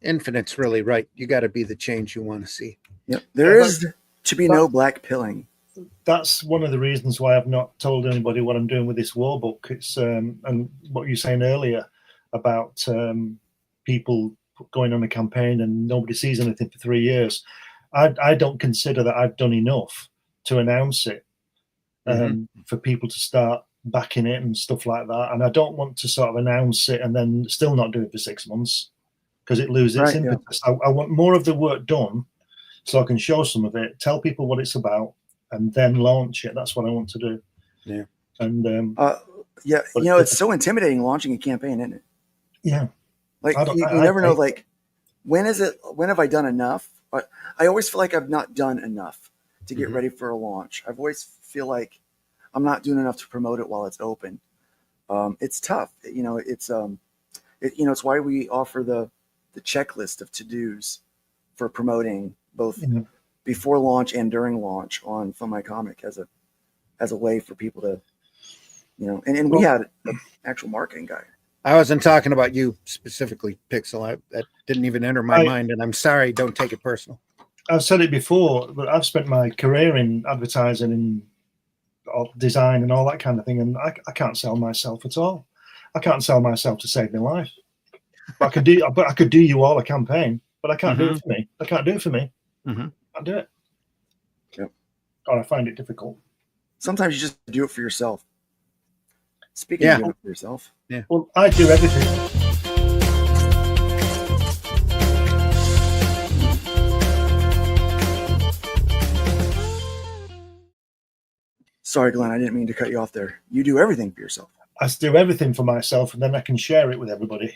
Infinite's really right. You got to be the change you want to see. Yep. There is to be no black pilling. That's one of the reasons why I've not told anybody what I'm doing with this war book. It's and what you were saying earlier about people going on a campaign and nobody sees anything for 3 years. I don't consider that I've done enough to announce it for people to start backing it and stuff like that. And I don't want to sort of announce it and then still not do it for 6 months. because it loses its Right, yeah. impetus. I want more of the work done so I can show some of it, tell people what it's about, and then launch it. That's what I want to do. Yeah. And yeah, but you know, it's so intimidating launching a campaign, isn't it? yeah, Like I don't- you I never know, hate- like when have I done enough? But I always feel like I've not done enough to get Mhm. ready for a launch. I've always feel like I'm not doing enough to promote it while it's open. It's tough, you know. It's it's why we offer the checklist of to-dos for promoting both Mhm. before launch and during launch on Fun My Comic as a way for people to, you know, and we had an actual marketing guy. I wasn't talking about you specifically, Pixel. That didn't even enter my mind, and I'm sorry. Don't take it personal. I've said it before, but I've spent my career in advertising and design and all that kind of thing, and I can't sell myself at all. I can't sell myself to save my life. But I could do you all a campaign, but I can't do it for me. I can't do it for me. Mm-hmm. I can't do it. Yep. Or I find it difficult. Sometimes you just do it for yourself. Speaking Yeah. of doing it for yourself, Yeah. Well, I do everything. sorry, Glenn, I didn't mean to cut you off there. You do everything for yourself. I do everything for myself, and then I can share it with everybody.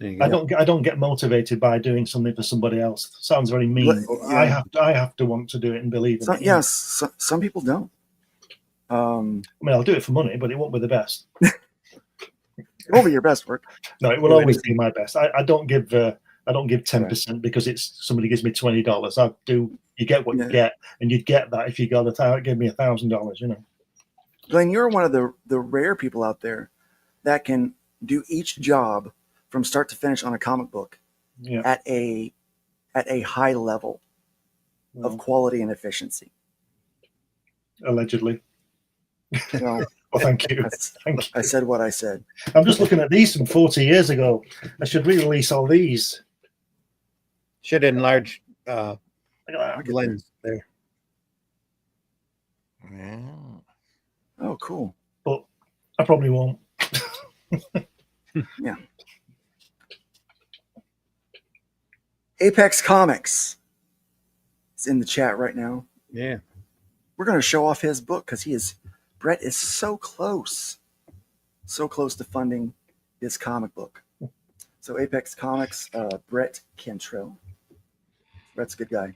I don't get motivated by doing something for somebody else. Sounds very mean. But Yeah. I have to want to do it and believe in it. Yes, some people don't. I mean, I'll do it for money, but it won't be the best. It won't be your best work. No, it will always be my best. I don't give 10% because it's somebody gives me $20. I do. You get what you get, and you'd get that if you got give me $1,000. You know. Glenn, you're one of the rare people out there that can do each job from start to finish on a comic book at a high level of quality and efficiency. Allegedly. Well, thank you. Thank you. I said what I said. I'm just looking at these from 40 years ago. I should re-release all these. Should enlarge Glenn's there. Yeah. Oh, cool. But I probably won't. Yeah. Apex Comics is in the chat right now. Yeah. We're going to show off his book because Brett is so close to funding his comic book. So Apex Comics, Brett Cantrell. Brett's a good guy.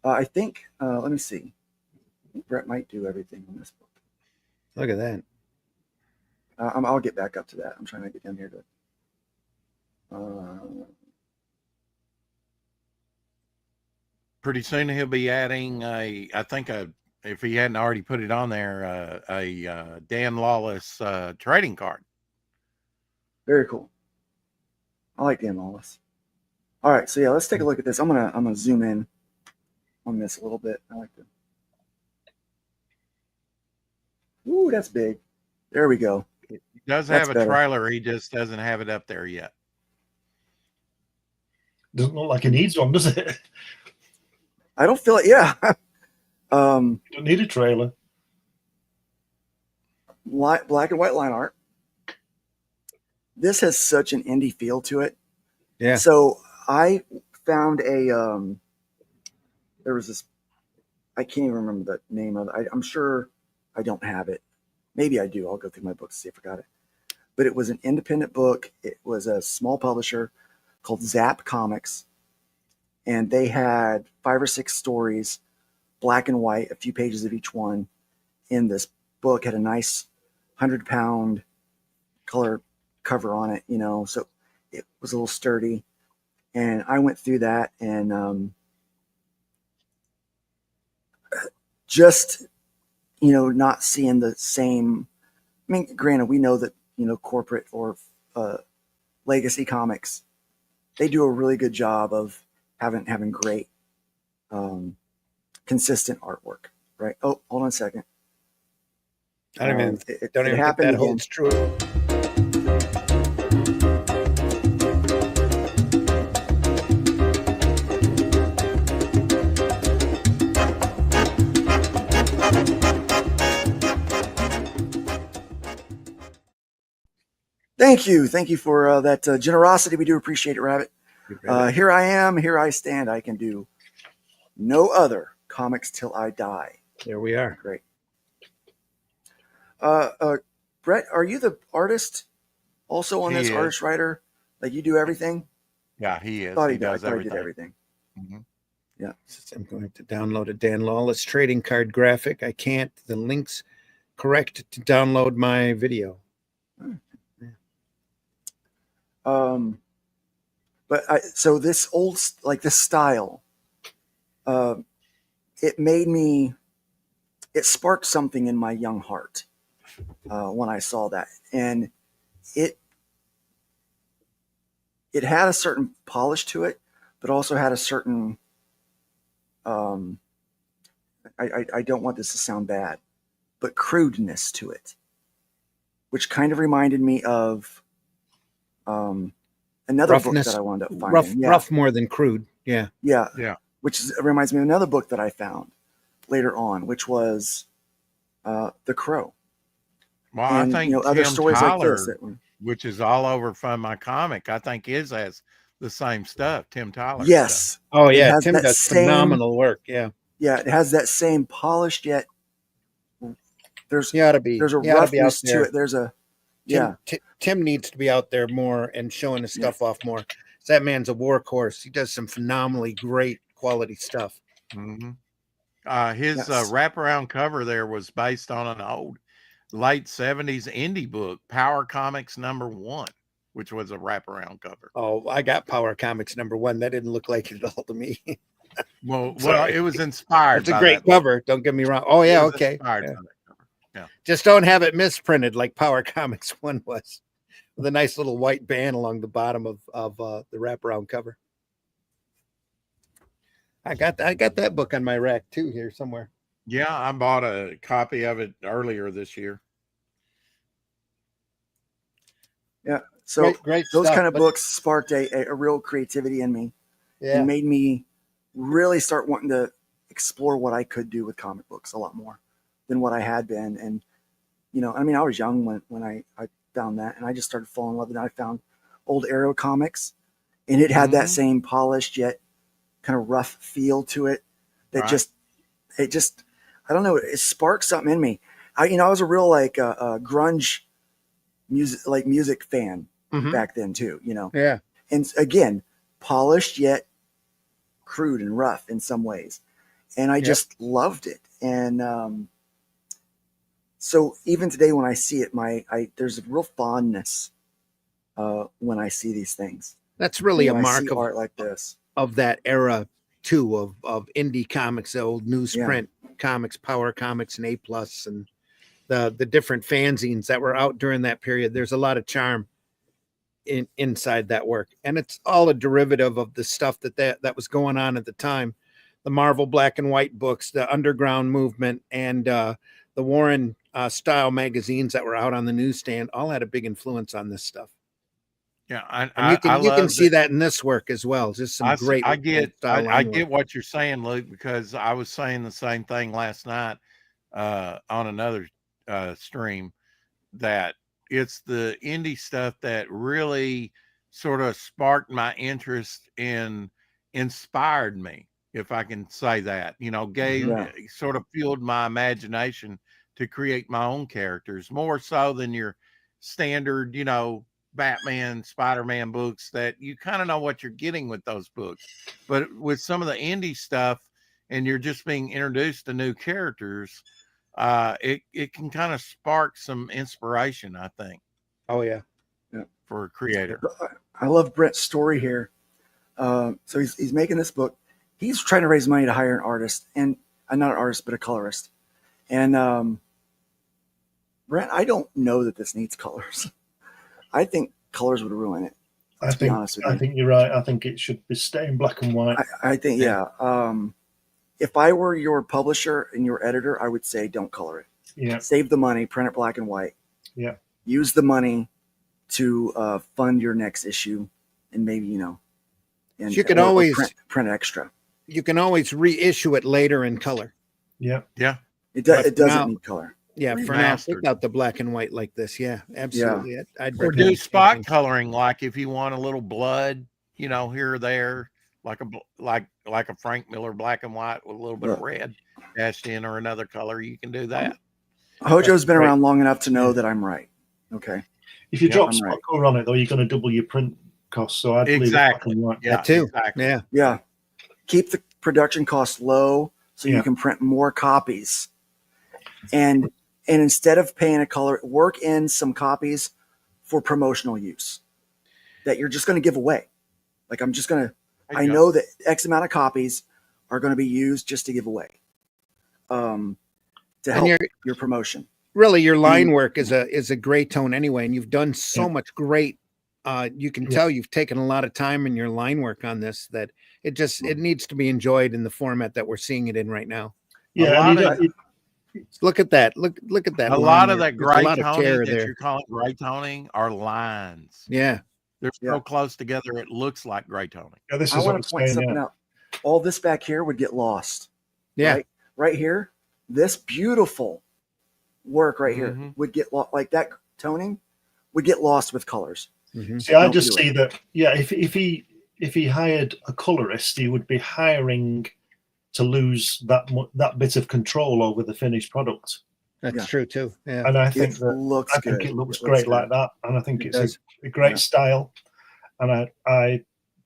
I think, let me see. I think Brett might do everything on this book. Look at that. I'll get back up to that. I'm trying to get down here to pretty soon he'll be adding if he hadn't already put it on there, a Dan Lawless trading card. Very cool. I like Dan Lawless. All right, so yeah, let's take a look at this. I'm gonna zoom in on this a little bit. I like to. Ooh, that's big. There we go. He does have a trailer. He just doesn't have it up there yet. Doesn't look like he needs one, does it? I don't feel it. Yeah. You don't need a trailer. Black and white line art. This has such an indie feel to it. Yeah. So I found there was this, I can't even remember the name of it. I'm sure I don't have it. Maybe I do. I'll go through my books to see if I got it. But it was an independent book. It was a small publisher called Zap Comics. And they had 5 or 6 stories, black and white, a few pages of each one in this book. Had a nice 100-pound color cover on it, you know, so it was a little sturdy. And I went through that and just, you know, not seeing the same. I mean, granted, we know that, you know, corporate or legacy comics, they do a really good job of having great consistent artwork, right? Oh, hold on a second. I don't even it think that happened again. holds true. Thank you for that generosity. We do appreciate it, Rabbit. Here I am, here I stand. I can do no other comics till I die. There we are. Great. Brett, are you the artist also on He this is. artist writer? Like you do everything? Yeah, he is. Thought He I does thought he everything. did everything. Mm-hmm. Yeah. I'm going to download a Dan Lawless trading card graphic. I can't. The link's correct to download my video. But so this old, like this style, it sparked something in my young heart when I saw that, and it had a certain polish to it, but also had a certain I don't want this to sound bad, but crudeness to it, which kind of reminded me of another Roughness, book that I wound up finding. Rough more than crude. Yeah. Which reminds me of another book that I found later on, which was The Crow. Well, And, I think other Tim stories Tyler, like this. which is all over Fund My Comic, I think his has the same stuff. Tim Tyler. Yes. Stuff. Oh It yeah, has Tim that does same- phenomenal work. Yeah. Yeah, it has that same polished yet there's You ought to be. there's a you ought to be out roughness to there. it. There's a Tim needs to be out there more and showing his stuff off more. That man's a workhorse. He does some phenomenally great quality stuff. Mm-hmm. His wraparound cover there was based on an old late 70s indie book, Power Comics #1, which was a wraparound cover. Oh, I got Power Comics #1. That didn't look like it at all to me. Well, Sorry. it was inspired. It's a by great that cover. Don't get me wrong. Oh yeah, It was okay. inspired Yeah. by that cover. Yeah. Just don't have it misprinted like Power Comics 1 was, with a nice little white band along the bottom of the wraparound cover. I got that book on my rack too here somewhere. Yeah, I bought a copy of it earlier this year. Yeah. So great those stuff, kind of but- books sparked a real creativity in me. Yeah. And made me really start wanting to explore what I could do with comic books a lot more than what I had been. And, I mean, I was young when I found that, and I just started falling in love with it. I found old Arrow comics, and it had that same polished yet kind of rough feel to it that Right. I don't know, it sparked something in me. I was a real grunge music fan Mhm. back then too, Yeah. and again, polished yet crude and rough in some ways. And I just loved it. And so even today when I see it, there's a real fondness when I see these things. That's really a When I mark see art like this. of that era too, of indie comics, the old newsprint comics, Power Comics and A Plus, and the different fanzines that were out during that period. There's a lot of charm inside that work, and it's all a derivative of the stuff that was going on at the time. The Marvel black and white books, the underground movement, and the Warren style magazines that were out on the newsstand all had a big influence on this stuff. Yeah, And you can see that in this work as well. Just some great I get style I line get work. what you're saying, Luke, because I was saying the same thing last night on another stream, that it's the indie stuff that really sort of sparked my interest and inspired me, if I can say that. Sort of fueled my imagination to create my own characters more so than your standard, Batman, Spider-Man books that you kind of know what you're getting with those books. But with some of the indie stuff, and you're just being introduced to new characters, it can kind of spark some inspiration, I think. Oh yeah. For a creator. I love Brett's story here. So he's making this book. He's trying to raise money to hire an artist, and not an artist, but a colorist. And Brett, I don't know that this needs colors. I think colors would ruin it. I think you're right. I think it should be stay in black and white. I think, if I were your publisher and your editor, I would say don't color it. Yeah. Save the money, print it black and white. Yeah. Use the money to fund your next issue, and maybe and you can or always print extra. You can always reissue it later in color. Yeah. Yeah. It doesn't need color. Yeah, for now, remastered. take out the black and white like this. Yeah, absolutely. I'd Or recommend do the same spot thing. coloring, like if you want a little blood, you know, here or there, like a Frank Miller black and white with a little bit of red dashed in or another color, you can do that. Hojo's been around long enough to know that I'm right. Okay. If you drop I'm spot right. color on it, though, you're going to double your print costs. So I'd leave it black and white. Yeah, That too. exactly. Yeah. Yeah. Keep the production costs low so you can print more copies. And instead of paying a color, work in some copies for promotional use that you're just going to give away. Like I know that X amount of copies are going to be used just to give away. To help your promotion. Really, your line work is a gray tone anyway, and you've done so much great. You can tell you've taken a lot of time in your line work on this, that it needs to be enjoyed in the format that we're seeing it in right now. Yeah, look at that. Look at that. A line lot of there. that There's a gray lot of toning care that there. you're calling gray toning are lines. Yeah. They're so close together, it looks like gray toning. Yeah, this I is want to point something out. All this back here would get lost. Yeah. Right here, this beautiful work right here would get lost. Like that toning would get lost with colors. See, I just see that. Yeah, if he hired a colorist, he would be hiring to lose that bit of control over the finished product. That's true too. Yeah. And I think it looks great like that, and I think it's a great style. And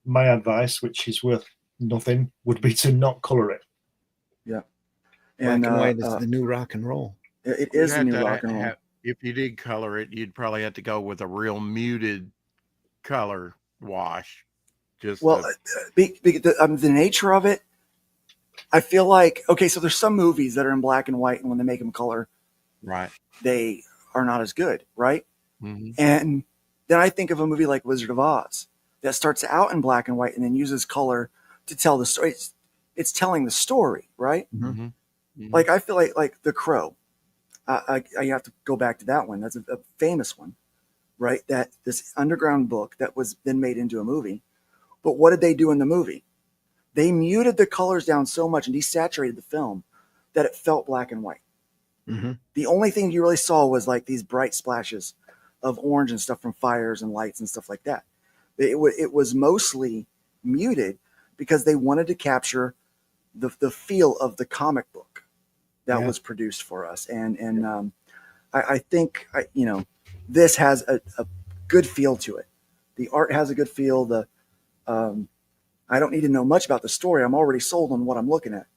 my advice, which is worth nothing, would be to not color it. Yeah, Black and white is the new rock and roll. It is the new rock and roll. If you did color it, you'd probably have to go with a real muted color wash. Just the nature of it, I feel like, okay, so there's some movies that are in black and white, and when they make them color, right, they are not as good, right? Mm-hmm. And then I think of a movie like Wizard of Oz that starts out in black and white and then uses color to tell the story. It's telling the story, right? Mm-hmm. Mm-hmm. Like I feel like The Crow. I have to go back to that one. That's a famous one, right? That this underground book that was then made into a movie. But what did they do in the movie? They muted the colors down so much and desaturated the film that it felt black and white. Mm-hmm. The only thing you really saw was like these bright splashes of orange and stuff from fires and lights and stuff like that. It was mostly muted because they wanted to capture the feel of the comic book that was produced for us. And I think, this has a good feel to it. The art has a good feel. I don't need to know much about the story. I'm already sold on what I'm looking at.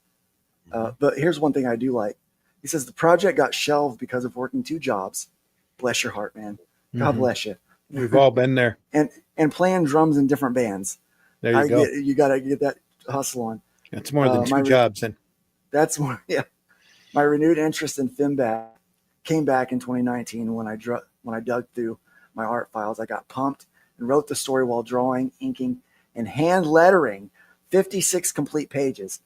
But here's one thing I do like. He says the project got shelved because of working 2 jobs. Bless your heart, man. God bless you. We've all been there. And playing drums in different bands. There you go. You got to get that hustle on. That's more than 2 jobs. And that's more. Yeah. My renewed interest in Finback came back in 2019 when I dug through my art files. I got pumped and wrote the story while drawing, inking, and hand lettering 56 complete pages.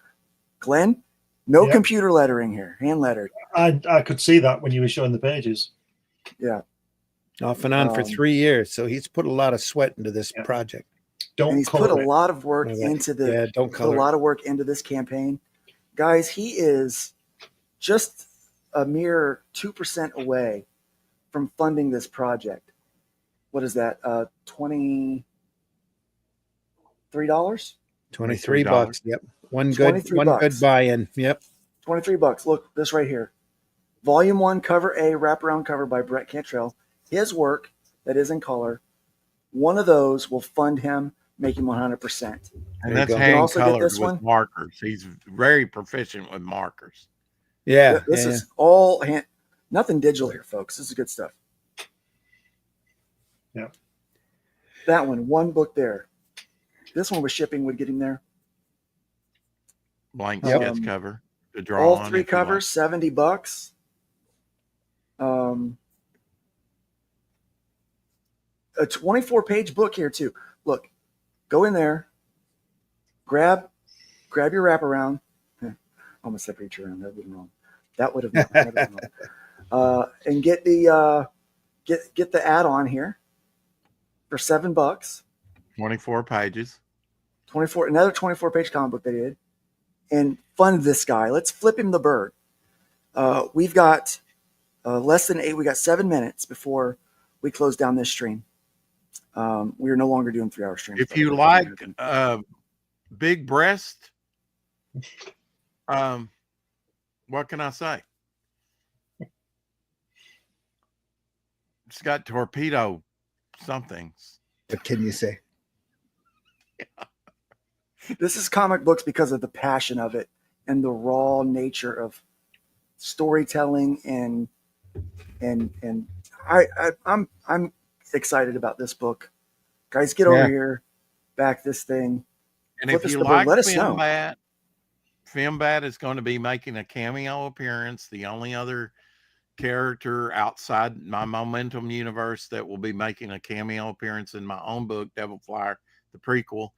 Glenn, no computer lettering here, hand lettered. I could see that when you were showing the pages. Yeah. Off and on for 3 years. So he's put a lot of sweat into this project. And he's put a lot of work into put a lot of work into this campaign. Guys, he is just a mere 2% away from funding this project. What is that? $23? $23. Yep. One good buy-in. Yep. $23. Look, this right here. Volume 1, cover A, wraparound cover by Brett Cantrell. His work that is in color. One of those will fund him, make him 100%. And that's hand colored with markers. He's very proficient with markers. Yeah. This is all hand, nothing digital here, folks. This is good stuff. Yeah. That one book there. This one with shipping would get him there. Blank sketch cover to draw all on 3 covers, $70. A 24-page book here too. Look, go in there, grab your wraparound. Almost said reach around. That would have been wrong. That would have been wrong. And get the get the add-on here for $7. 24 pages. Another 24-page comic book they did, and fund this guy. Let's flip him the bird. We've got less than 8. We got 7 minutes before we close down this stream. We are no longer doing 3-hour streams. If you like big breast, what can I say? It's got torpedo somethings. What can you say? This is comic books because of the passion of it and the raw nature of storytelling, and I'm excited about this book. Guys, get over here, back this thing. And if you like Fembat, Fembat is going to be making a cameo appearance. The only other character outside my Momentum universe that will be making a cameo appearance in my own book, Devil Flyer, the prequel.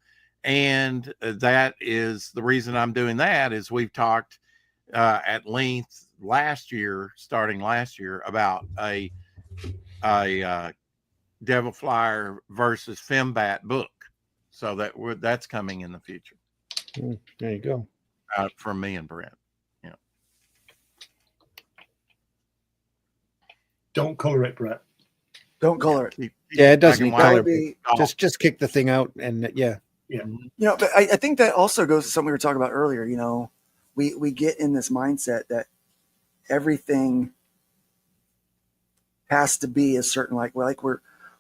And that is the reason I'm doing that is we've talked at length starting last year, about a Devil Flyer versus Fembat book. So that's coming in the future. There you go. From me and Brent. Yeah. Don't color it, Brett. Don't color it. Yeah, it doesn't need color. Just kick the thing out, and yeah. But I think that also goes to something we were talking about earlier. We get in this mindset that everything has to be a certain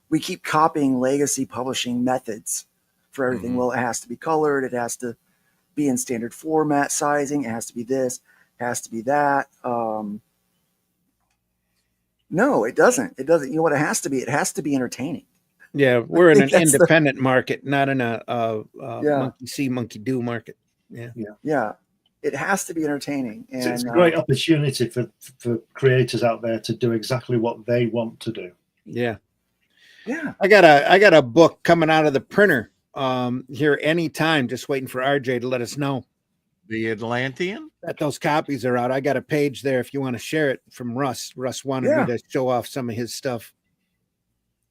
we keep copying legacy publishing methods for everything. Mm-hmm. Well, it has to be colored. It has to be in standard format sizing. It has to be this. It has to be that. No, it doesn't. It doesn't. You know what it has to be? It has to be entertaining. Yeah, we're in an independent market, not in a monkey see, monkey do market. Yeah. It has to be entertaining, and it's a great opportunity for creators out there to do exactly what they want to do. Yeah. I got a book coming out of the printer here anytime. Just waiting for RJ to let us know. The Atlantean? That those copies are out. I got a page there if you want to share it from Russ. Russ wanted me to show off some of his stuff.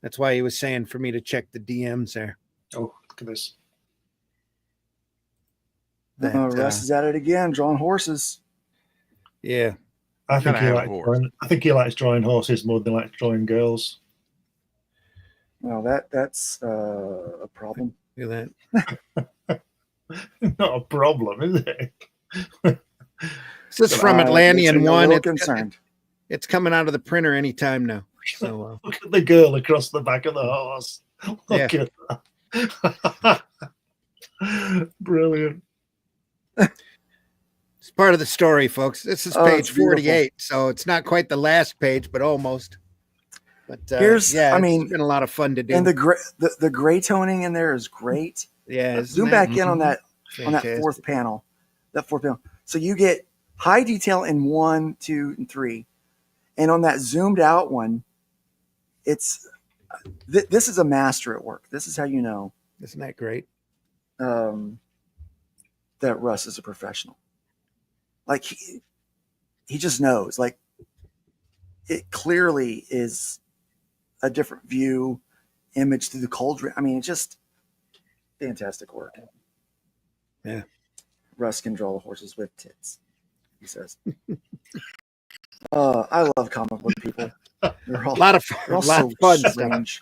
That's why he was saying for me to check the DMs there. Oh, look at this. Russ is at it again, drawing horses. Yeah. I think he likes drawing horses more than he likes drawing girls. Well, that's a problem. Look at that. Not a problem, is it? This is from Atlantean 1. Concerned. It's coming out of the printer anytime now. So look at the girl across the back of the horse. Look at that. Brilliant. It's part of the story, folks. This is page 48, so it's not quite the last page, but almost. But it's been a lot of fun to do. And the gray toning in there is great. Yeah, zoom back in on that fourth panel. So you get high detail in 1, 2, and 3, and on that zoomed out one, it's this is a master at work. This is how you know. Isn't that great? That Russ is a professional. Like he just knows. Like it clearly is a different view, image through the cauldron. I mean, it's just fantastic work. Yeah. Russ can draw the horses with tits, he says. I love comic book people. They're all, a lot of fun strange.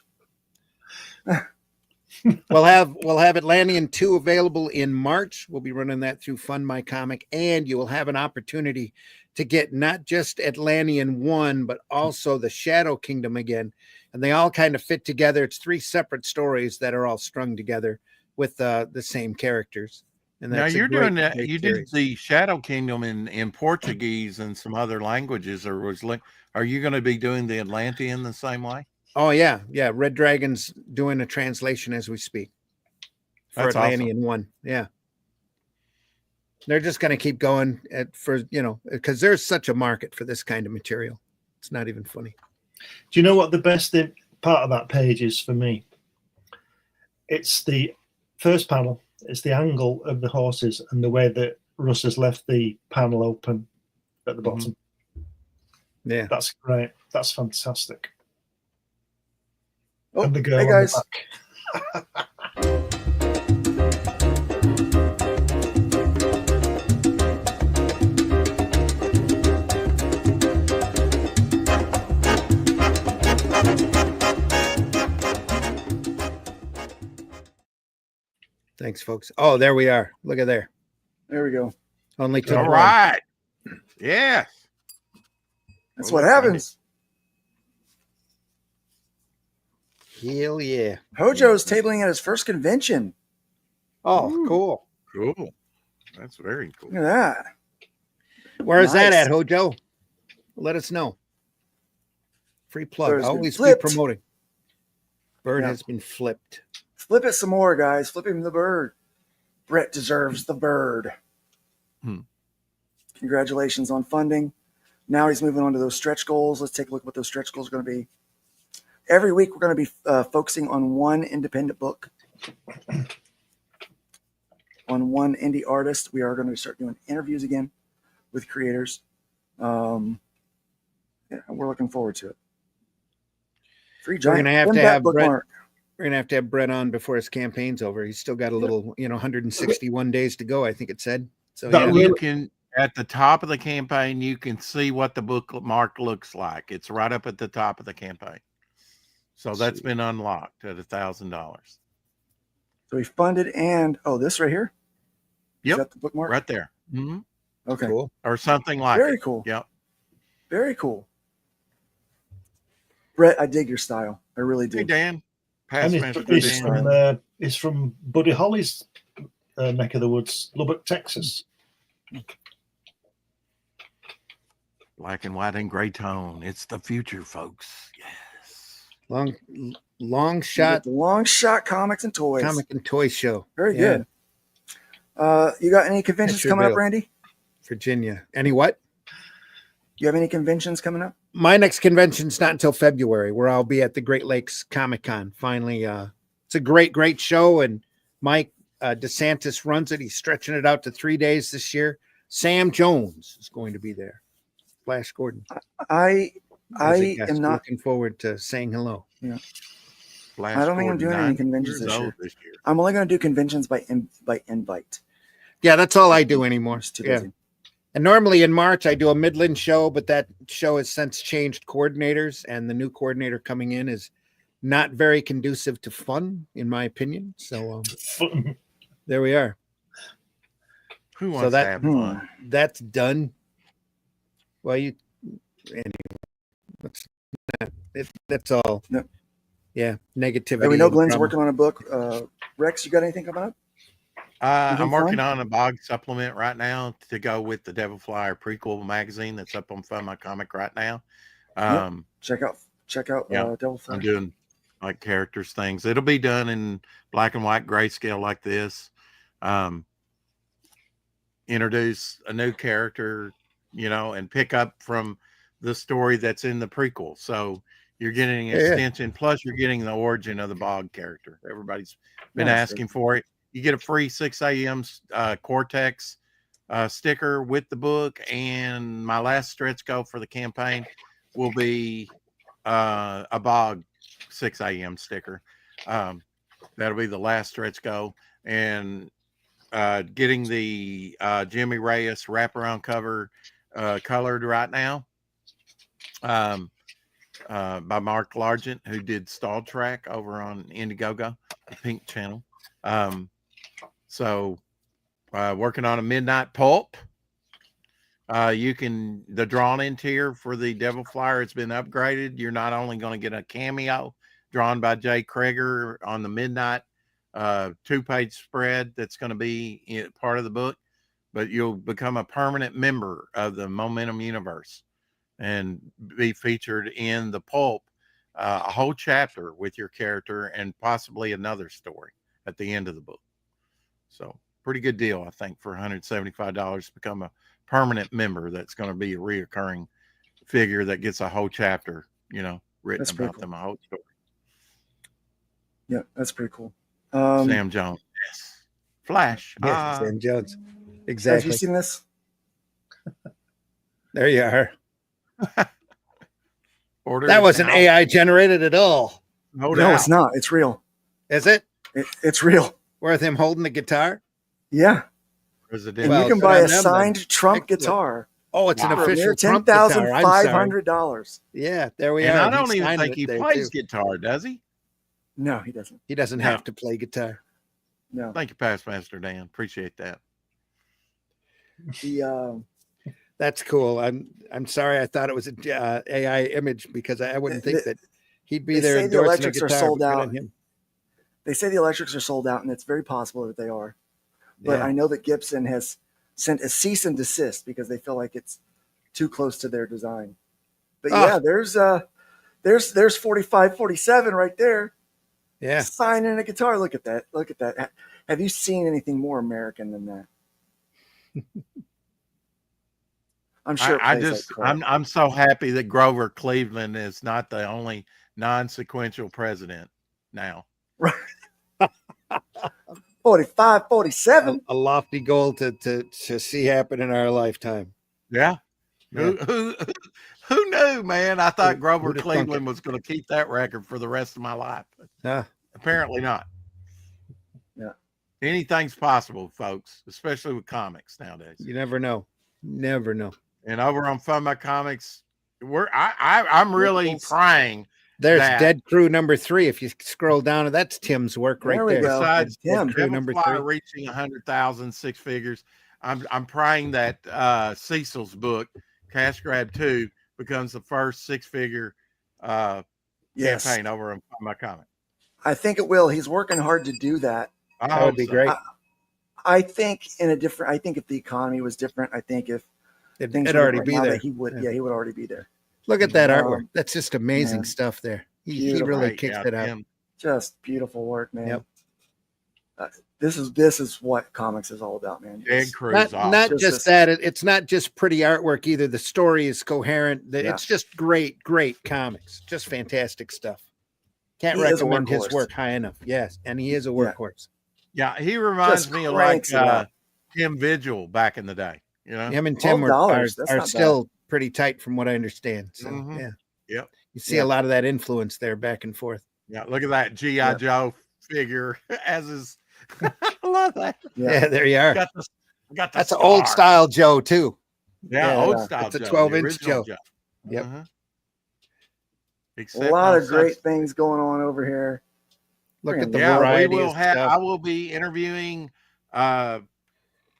We'll have Atlantean 2 available in March. We'll be running that through Fund My Comic, and you will have an opportunity to get not just Atlantean 1, but also the Shadow Kingdom again. And they all kind of fit together. It's 3 separate stories that are all strung together with the same characters. And now you're doing that. You did the Shadow Kingdom in Portuguese and some other languages, are you going to be doing the Atlantean the same way? Oh yeah. Red Dragon's doing a translation as we speak for That's Atlantean awesome. 1. Yeah, they're just going to keep going because there's such a market for this kind of material. It's not even funny. Do you know what the best part of that page is for me? It's the first panel. It's the angle of the horses and the way that Russ has left the panel open at the bottom. Yeah, that's great. That's fantastic. Oh, and the girl hey guys. on the back. Thanks, folks. Oh, there we are. Look at there. There we go. Only took All one. right. Yes. That's We'll what look at happens. Hell yeah. Hojo's tabling at his first convention. Oh, Ooh. cool. Cool. That's very cool. Look at that. Where is that Nice. at, Hojo? Let us know. Free plug. Bird's been Always be flipped. promoting. Bird Yeah. has been flipped. Flip it some more, guys. Flip him the bird. Brett deserves the bird. Congratulations on funding. Now he's moving on to those stretch goals. Let's take a look at what those stretch goals are going to be. Every week, we're going to be focusing on one independent book, on one indie artist. We are going to start doing interviews again with creators. Yeah, we're looking forward to it. Free We're giant. gonna have to That have Brett. bookmark. We're gonna have to have Brett on before his campaign's over. He's still got a little, 161 days to go. I think it said. So That yeah. You can, at the top of the campaign, you can see what the bookmark looks like. It's right up at the top of the campaign. So that's been unlocked at $1,000. So we funded and this right here. Yep. Is that the bookmark? Right there. Okay. Cool. Or something like Very it. cool. Yep. Very cool. Brett, I dig your style. I really do. Hey, Dan. And it's from Buddy Holly's neck of the woods, Lubbock, Texas. Black and white and gray tone. It's the future, folks. Yes. Long shot. The long shot comics and toys. Comic and toy show. Very Yeah. good. You got any conventions That's coming up, real. Randy? Virginia. Any what? You have any conventions coming up? My next convention's not until February, where I'll be at the Great Lakes Comic Con. Finally, it's a great show, and Mike DeSantis runs it. He's stretching it out to 3 days this year. Sam Jones is going to be there. Flash Gordon. I As a guest. am not Looking forward to saying hello. Yeah. Flash I don't think I'm Gordon, doing any 9 conventions years this year. old this year. I'm only going to do conventions by invite. Yeah, that's all I do anymore. It's too Yeah. busy. And normally in March, I do a Midland show, but that show has since changed coordinators, and the new coordinator coming in is not very conducive to fun, in my opinion. So there we are. Who wants to have fun? That's done. Well, that's all. Yep. Yeah, negativity. And we know and Glenn's drama. working on a book. Rex, you got anything coming up? Anything I'm working fun? on a bog supplement right now to go with the Devil Flyer prequel magazine that's up on Fun My Comic right now. Check out Yeah, Devil Flyer. I'm doing like characters things. It'll be done in black and white grayscale like this. Introduce a new character, and pick up from the story that's in the prequel. So you're getting an extension, plus you're getting the origin of the bog character. Everybody's been Nice. asking for it. You get a free 6 a.m. Cortex sticker with the book, and my last stretch goal for the campaign will be a bog 6 a.m. sticker. That'll be the last stretch goal, and getting the Jimmy Reyes wraparound cover colored right now by Mark Largent, who did Stall Track over on Indiegogo, the Pink Channel. So working on a Midnight Pulp. The drawn in tier for the Devil Flyer has been upgraded. You're not only going to get a cameo drawn by Jay Krager on the Midnight 2-page spread that's going to be part of the book, but you'll become a permanent member of the Momentum universe and be featured in the pulp, a whole chapter with your character and possibly another story at the end of the book. So pretty good deal, I think, for $175 to become a permanent member. That's going to be a reoccurring figure that gets a whole chapter, written That's pretty about cool. them, a whole story. Yeah, that's pretty cool. Sam Jones. Yes. Flash. Yes, Sam Jones. Have Exactly. you seen this? There you are. Order That it wasn't now. AI generated at all. No No, doubt. it's not. It's real. Is it? It's real. Worth him holding the guitar? Yeah. President. And Well, you can good buy on a them, signed then. Trump Excellent. guitar Oh, it's an for a official mere Trump guitar. I'm sorry. $10,500. Yeah, there we And are. I don't even signed think it he there, plays too. guitar, does he? No, he doesn't. He doesn't No. have to play guitar. No. Thank you, Past Master Dan. Appreciate that. The That's cool. I'm sorry. I thought it was a AI image because I wouldn't think that he'd be they there say the endorsing a electrics are guitar. sold But good out. on him. They say the electrics are sold out, and it's very possible that they are. But Yeah. I know that Gibson has sent a cease and desist because they feel like it's too close to their design. But yeah, there's 45, 47 right there. Yeah. Signing a guitar. Look at that. Look at that. Have you seen anything more American than that? I'm sure it plays like crap. I'm so happy that Grover Cleveland is not the only non-sequential president now. Right. 45, 47. A lofty goal to see happen in our lifetime. Yeah. Yeah. Who knew, man? I thought Grover who'd have thunk Cleveland was going to keep that record for the rest of my life. Apparently not. Yeah. Anything's possible, folks, especially with comics nowadays. You never know. Never know. And over on Fun My Comics, I'm really praying. There's that, Dead Crew number 3. If you scroll down, that's Tim's work right there. Besides Dead Crew number 3, reaching 100,000 six figures, I'm praying that Cecil's book, Cash Grab 2, becomes the first six-figure campaign over on Fun My Comic. I think it will. He's working hard to do that. That would be great. I think I think if the economy was different, I think if it'd already be there. He would. Yeah, he would already be there. Look at that artwork. That's just amazing stuff there. He really kicks it out. Just beautiful work, man. Yep. This is what comics is all about, man. Dead Crew. Not just that. It's not just pretty artwork either. The story is coherent. It's just great comics. Just fantastic stuff. Can't recommend his work high enough. Yes, and he is a workhorse. Yeah, he reminds me of like Tim Vigil back in the day. You know, him and Tim are still pretty tight from what I understand. So yeah, yep. You see a lot of that influence there back and forth. Yeah, look at that G.I. Joe figure as his. I love that. Yeah, there you are. Got That's an old style Joe too. Yeah, old style. It's a 12-inch Joe. Yep. A lot of great things going on over here. Look at the variety of stuff. I will be interviewing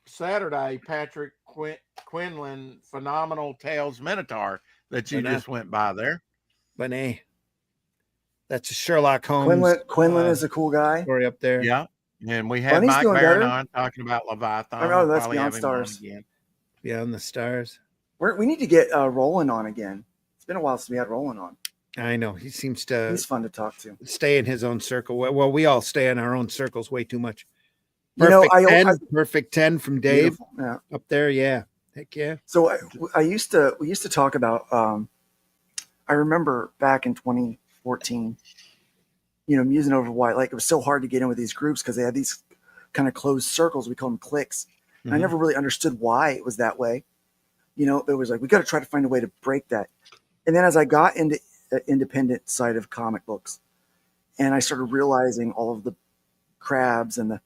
Saturday Patrick Quinlan, Phenomenal Tales Minotaur that you just went by there. Benet. That's a Sherlock Holmes. Quinlan is a cool guy. Story up there. Yeah. And we had Mike Barron on talking about Leviathan. I know, that's Beyond Stars. Beyond the Stars. We need to get Roland on again. It's been a while since we had Roland on. I know. He seems to. He's fun to talk to. Stay in his own circle. Well, we all stay in our own circles way too much. Perfect 10 from Dave. Yeah. Up there. Yeah. Heck yeah. So we used to talk about, I remember back in 2014, musing over why, like, it was so hard to get in with these groups because they had these kind of closed circles. We call them cliques. And I never really understood why it was that way. It was like, we got to try to find a way to break that. And then as I got into the independent side of comic books, and I started realizing all of the crabs and the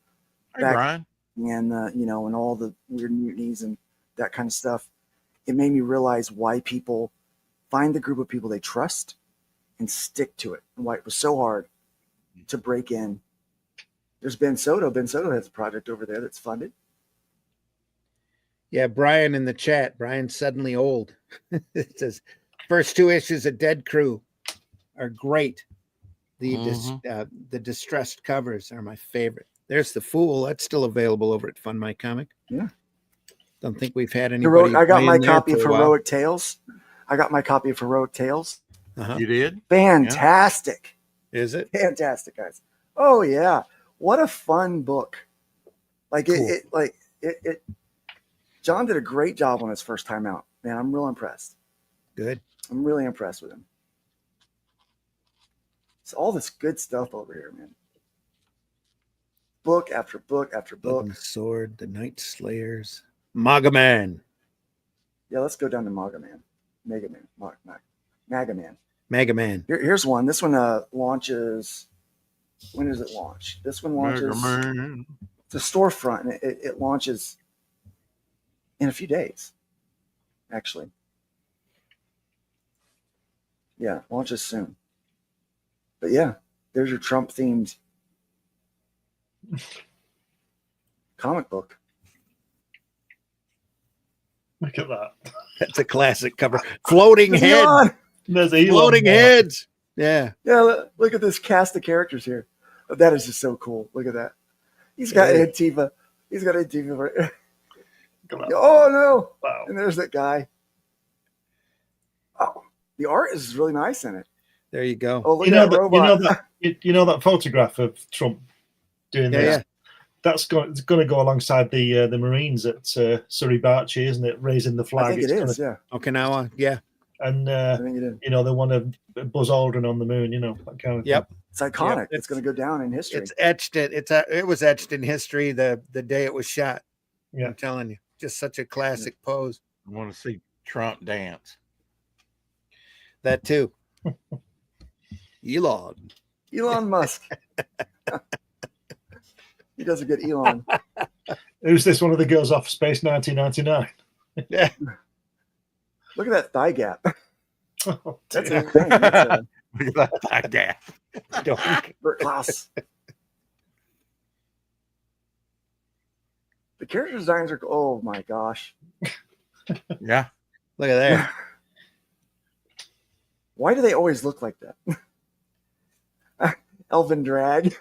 Brian. And and all the weird mutinies and that kind of stuff, it made me realize why people find the group of people they trust and stick to it, and why it was so hard to break in. There's Ben Soto. Ben Soto has a project over there that's funded. Yeah, Brian in the chat. Brian's suddenly old. It says first 2 issues of Dead Crew are great. The distressed covers are my favorite. There's the Fool. That's still available over at Fun My Comic. Yeah. Don't think we've had anybody. I got my copy of Heroic Tales. You did? Fantastic. Yeah. Is it? Fantastic, guys. Oh yeah. What a fun book. Like cool. it John did a great job on his first time out. Man, I'm real impressed. Good. I'm really impressed with him. It's all this good stuff over here, man. Book after book after book. The Sword, the Night Slayers, Maga Man. Yeah, let's go down to Maga Man. Mega Man. Maga Man. Mega Man. Here's one. This one launches. When does it launch? This one launches. It's a storefront, and it launches in a few days, actually. Yeah, launches soon. But yeah, there's your Trump-themed comic book. Look at that. That's a classic cover. Floating There's heads. Elon. There's Elon Floating there. heads. Yeah. Yeah, look at this cast of characters here. That is just so cool. Look at that. He's got Hey. Antifa. He's got Antifa. Right. Look at that. Oh no! Wow. And there's that guy. Oh, the art is really nice in it. There you go. Oh, look You at know that that, robot. you know that photograph of Trump doing Yeah, this. yeah. That's going to go alongside the Marines at Surrey Barchi, isn't it? Raising the flag. I think It's it gonna- is. Yeah, Okinawa. Yeah. And I think it is. you know, they want to Buzz Aldrin on the moon. You know, that kind of Yep. It's iconic. Yep, it's going to go down in history. It's etched. It was etched in history the day it was shot. Yeah. I'm telling you, just such a classic pose. I want to see Trump dance. That too. Elon. Elon Musk. He does a good Elon. Who's this? One of the girls off Space 1999. Yeah. Look at that thigh gap. Oh, That's dear. a thing. That's Look at that gap. Bert Klaus. The character designs are. Oh my gosh. Yeah. Look at there. Why do they always look like that? Elvin Drag.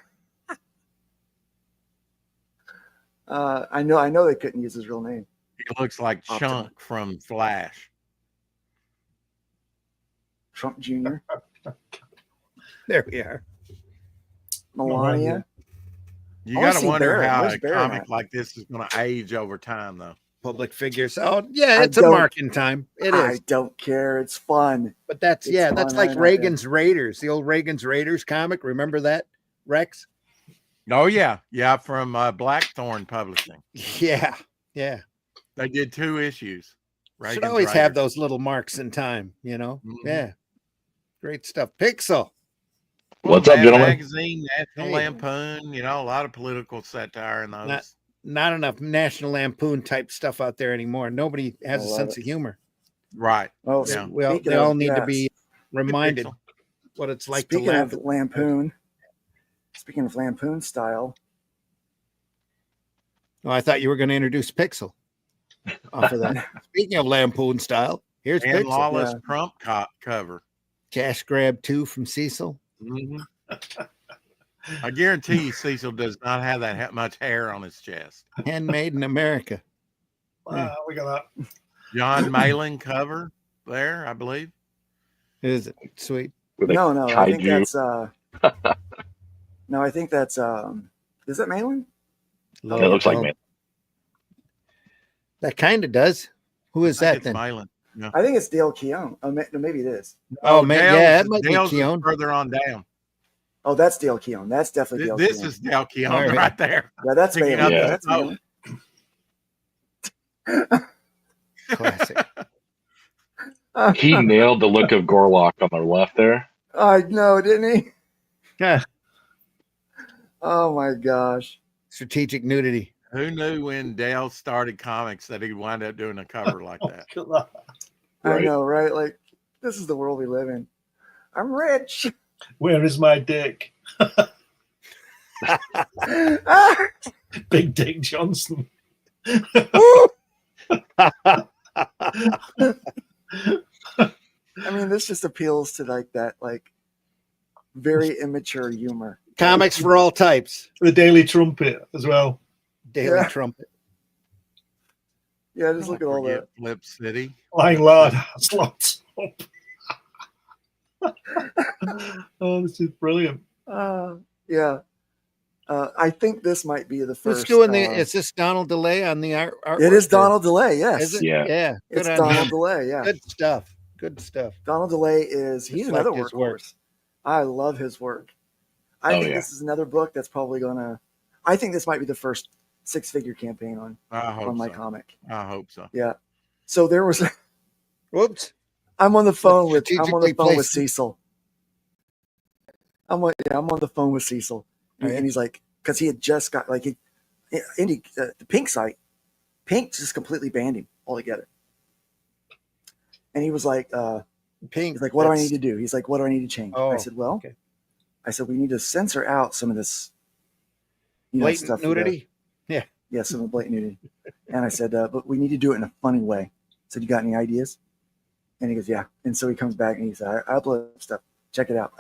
I know they couldn't use his real name. He looks like Optimus. Chunk from Flash. Trump Jr. There we are. Melania. You I wanna got to see wonder Barron. how Where's a Barron comic at? like this is going to age over time, though. Public figures. Oh yeah, I it's a don't- marking time. It I is. don't care. It's fun. But that's It's that's fun. like I know, Reagan's Raiders, the old Reagan's Raiders comic. Remember that, Rex? Oh, yeah. Yeah, from Blackthorn Publishing. Yeah, yeah. They did 2 issues. Should Reagan's always have Raiders. those little marks in time, you know. Mhm. Yeah, great stuff. Pixel. What's up, Mad gentlemen? Magazine, National Hey. Lampoon, a lot of political satire in those. Not enough National Lampoon type stuff out there anymore. Nobody has I a love sense it. of humor. Right. Oh, Yeah. Well, speaking they all of- need to yes. be reminded Pixel. what it's like Speaking to laugh. of Lampoon. Speaking of Lampoon style. Oh, I thought you were going to introduce Pixel off of that. Speaking of Lampoon style, here's And Pixel. Lawless Yeah. Trump cover. Cash grab 2 from Cecil. Mhm. I guarantee you Cecil does not have that much hair on his chest. Handmade in America. Wow, look at that. John Malin cover there, I believe. Is it sweet? With a No, I think kaiju. that's no, I think that's is it Malin? Yeah, it looks like man. That kind of does. Who is I think that it's then? Malin. Yeah. I think it's Dale Keown. Oh, maybe it is. Oh, man, Dale's- yeah, that might be Dale's is Keown. further on down. Oh, that's Dale Keown. That's definitely Dale This Keown. is Dale Keown All right. right there. Yeah, that's Picking Malin. up Yeah, the that's smoke. Malin. Classic. He nailed the look of Gorlock on the left there. I know, didn't he? Yeah. Oh my gosh. Strategic nudity. Who knew when Dale started comics that he'd wind up doing a cover like that? Look at that. I Right. know, right? Like, this is the world we live in. I'm rich. Where is my dick? Ah! Big Dick Johnson. I mean, this just appeals to like that, like very immature humor. Comics for all types. The Daily Trumpet as well. Daily Yeah. Trumpet. Yeah, just look at all Forget that. Flip City. Lying lad has locked up. Oh, this is brilliant. Yeah. I think this might be the first. Who's doing the? uh, Is this Donald DeLay on the art? it is artwork there? Donald DeLay. Yes, Is it? Yeah. Yeah. Good it's on Donald him. DeLay. Yeah, Good stuff. Good stuff. Donald DeLay is he's Reflect another his work. workhorse. I love his work. I Oh, think yeah. this is another book that's probably gonna. I think this might be the first 6-figure campaign on I hope my so. comic. I hope so. Yeah. So there was. Whoops. I'm on the phone with. I'm on Strategically the phone with placed. Cecil. I'm on the phone with Cecil, Oh, yeah? and he's like, because he had just got like the Pink site, Pink just completely banned him altogether, and he was like, Pink. he's like, what do I that's- need to do? He's like, what do I need to change? Oh, I said, well, okay. I said we need to censor out some of this, Blatant stuff. nudity. Yeah. Yeah, some blatant nudity. And I said, but we need to do it in a funny way. I said, you got any ideas? And he goes, yeah. And so he comes back and he said, I upload stuff. Check it out.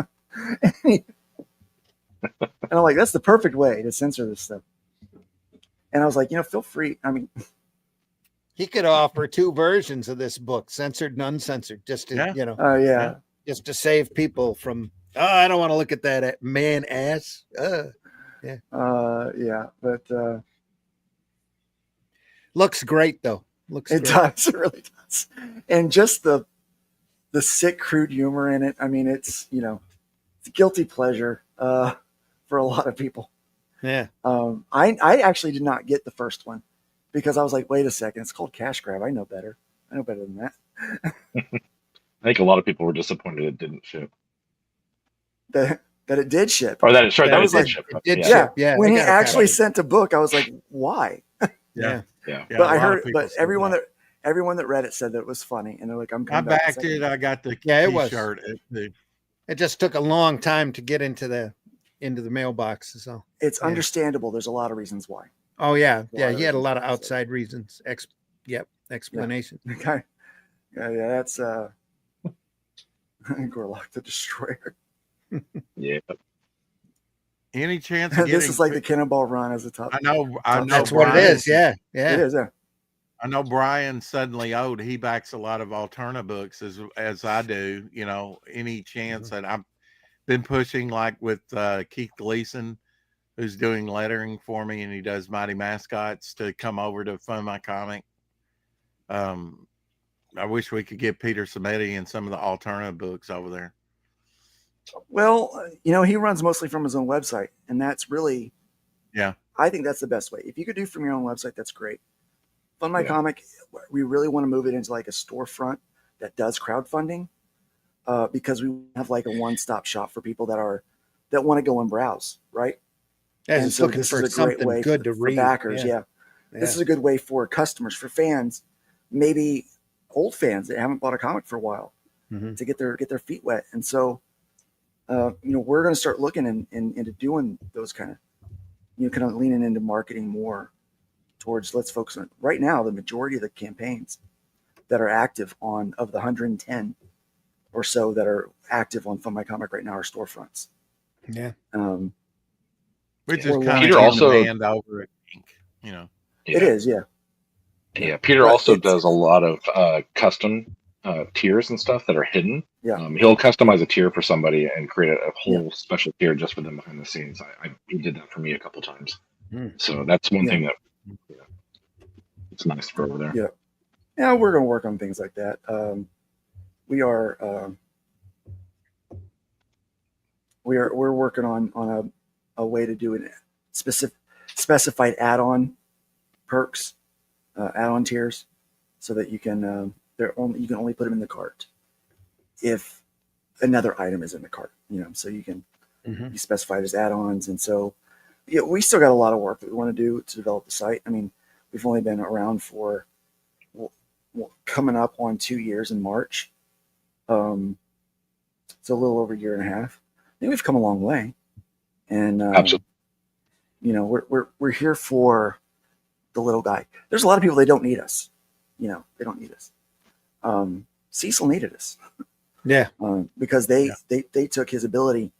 And I'm like, that's the perfect way to censor this stuff. And I was like, feel free. I mean, he could offer 2 versions of this book, censored and uncensored, just to, yeah. just to save people from, I don't want to look at that man ass. Yeah. Yeah. But looks great though. It does. It really does. And just the sick, crude humor in it. I mean, it's a guilty pleasure for a lot of people. Yeah. I actually did not get the first one because I was like, wait a second, it's called Cash Grab. I know better than that. I think a lot of people were disappointed it didn't ship. That it did ship. Or that it did ship. It did ship. Yeah. When he actually sent a book, I was like, why? Yeah. But I heard, but everyone that read it said that it was funny, and they're like, "I'm coming back." I backed it. I got the T-shirt. It just took a long time to get into the mailbox. So it's understandable. There's a lot of reasons why. Oh yeah, he had a lot of outside reasons. Explanation. Okay. Yeah, that's Gorlock the Destroyer. Yeah. Any chance of this is like the Cannonball Run as a top. I know. That's Brian, what it is. Yeah. It is. Yeah. I know Brian Suddenly Owed. He backs a lot of Alterna books as I do. Any chance that I've been pushing, like with Keith Gleason, who's doing lettering for me, and he does Mighty Mascots, to come over to Fund My Comic. I wish we could get Peter Samedi and some of the Alterna books over there. Well, he runs mostly from his own website, and that's really, I think that's the best way. If you could do from your own website, that's great. Fund My Comic, we really want to move it into like a storefront that does crowdfunding, because we have like a one-stop shop for people that want to go and browse, right? And so looking for something good to read. For backers, This is a good way for customers, for fans, maybe old fans that haven't bought a comic for a while, to get their feet wet. And so, we're going to start looking into doing those kind of leaning into marketing more towards, let's focus on right now. The majority of the campaigns that are active of the 110 or so that are active on Fund My Comic right now are storefronts. Yeah. Which is kind Peter of also demand over it, It is, yeah. Yeah, Peter also does a lot of custom tiers and stuff that are hidden. Yeah. He'll customize a tier for somebody and create a whole special tier just for them behind the scenes. He did that for me a couple times. So that's one thing that it's nice for over there. Yeah, we're going to work on things like that. We're working on a way to do it specified add-on perks, add-on tiers, so that you can you can only put them in the cart if another item is in the cart. So you can be specified as add-ons, and so we still got a lot of work that we want to do to develop the site. I mean, we've only been around for coming up on 2 years in March. It's a little over a year and a half. I think we've come a long way, and absolutely. We're here for the little guy. There's a lot of people, they don't need us. They don't need us. Cecil needed us. Yeah. Because they took his ability.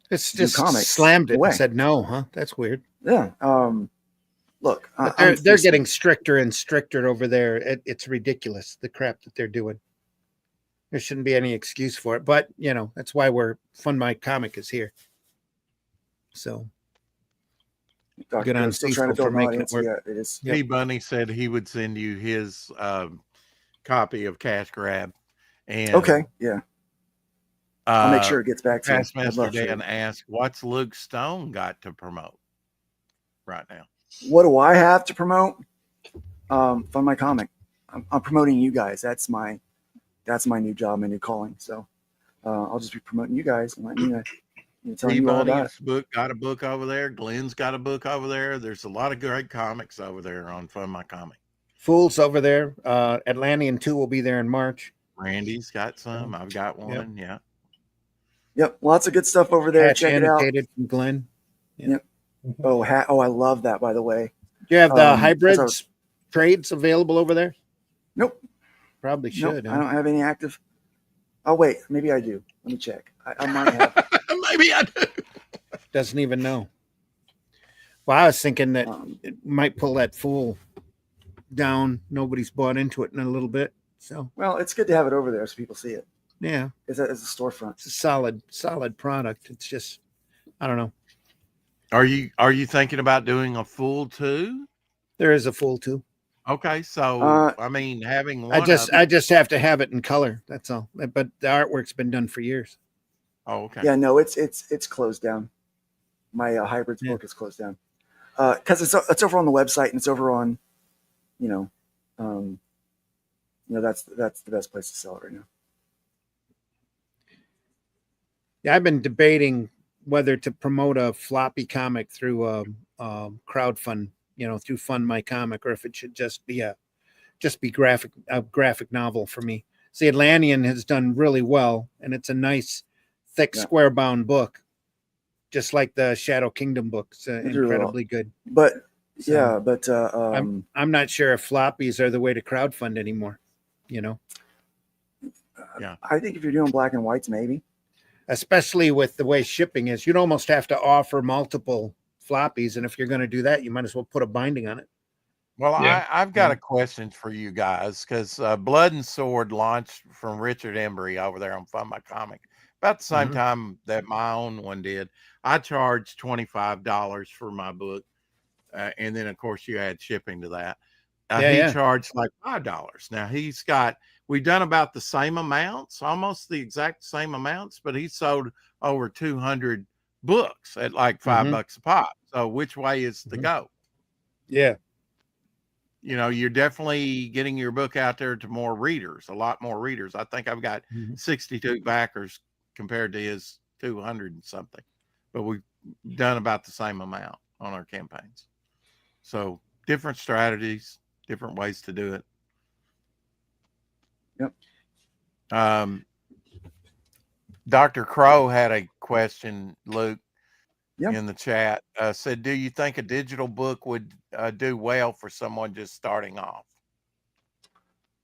It's to do just comics slammed it away. and said no, huh? That's weird. Yeah. Look, they're getting stricter and stricter over there. It's ridiculous, the crap that they're doing. There shouldn't be any excuse for it, but that's why Fund My Comic is here. So good on Cecil for making it work. Yeah, it is. P. Bunny said he would send you his copy of Cash Grab. And okay, yeah. I'll make sure it gets back to you. Taskmaster Dan asked, "What's Luke Stone got to promote right now?" What do I have to promote? Fund My Comic. I'm promoting you guys. That's my new job, my new calling. So I'll just be promoting you guys and letting telling you all about it. Got a book over there. Glenn's got a book over there. There's a lot of great comics over there on Fund My Comic. Fool's over there. Atlantean 2 will be there in March. Randy's got some. I've got one. Yep. Lots of good stuff over there. Hatch Check it out. From Glenn. Yep. Oh, I love that, by the way. Do you have the That's our- hybrids trades available over there? Nope. Probably Nope, should. I don't have any active. Oh wait, maybe I do. Let me check. I might have. Maybe I do. Doesn't even know. Well, I was thinking that it might pull that Fool down. Nobody's bought into it in a little bit. So Well, it's good to have it over there so people see it. yeah, As a storefront. it's a solid product. It's just, I don't know. Are you thinking about doing a Fool too? There is a Fool too. Okay, so I mean, having one. I just have to have it in color. That's all. But the artwork's been done for years. Oh, okay. Yeah, no, it's closed down. My hybrids book is closed down because it's over on the website and it's over on, that's the best place to sell it right now. Yeah, I've been debating whether to promote a floppy comic through crowdfund, through Fund My Comic, or if it should just be a graphic novel for me. See, Atlantean has done really well, and it's a nice, thick, square bound book, just like the Shadow Kingdom books. Incredibly good. But So, I'm not sure if floppies are the way to crowdfund anymore. Yeah, I think if you're doing black and whites, maybe. Especially with the way shipping is, you'd almost have to offer multiple floppies, and if you're going to do that, you might as well put a binding on it. Well, I've got a question for you guys because Blood and Sword launched from Richard Embry over there on Fund My Comic about the same time that my own one did. I charged $25 for my book, and then of course you add shipping to that. He charged like $5. Now we've done about the same amounts, almost the exact same amounts, but he sold over 200 books at like $5 a pop. So which way is to go? Yeah. You're definitely getting your book out there to more readers, a lot more readers. I think I've got 62 backers compared to his 200 and something, but we've done about the same amount on our campaigns. So different strategies, different ways to do it. Yep. Dr. Crow had a question, Luke, in the chat. Said, do you think a digital book would do well for someone just starting off?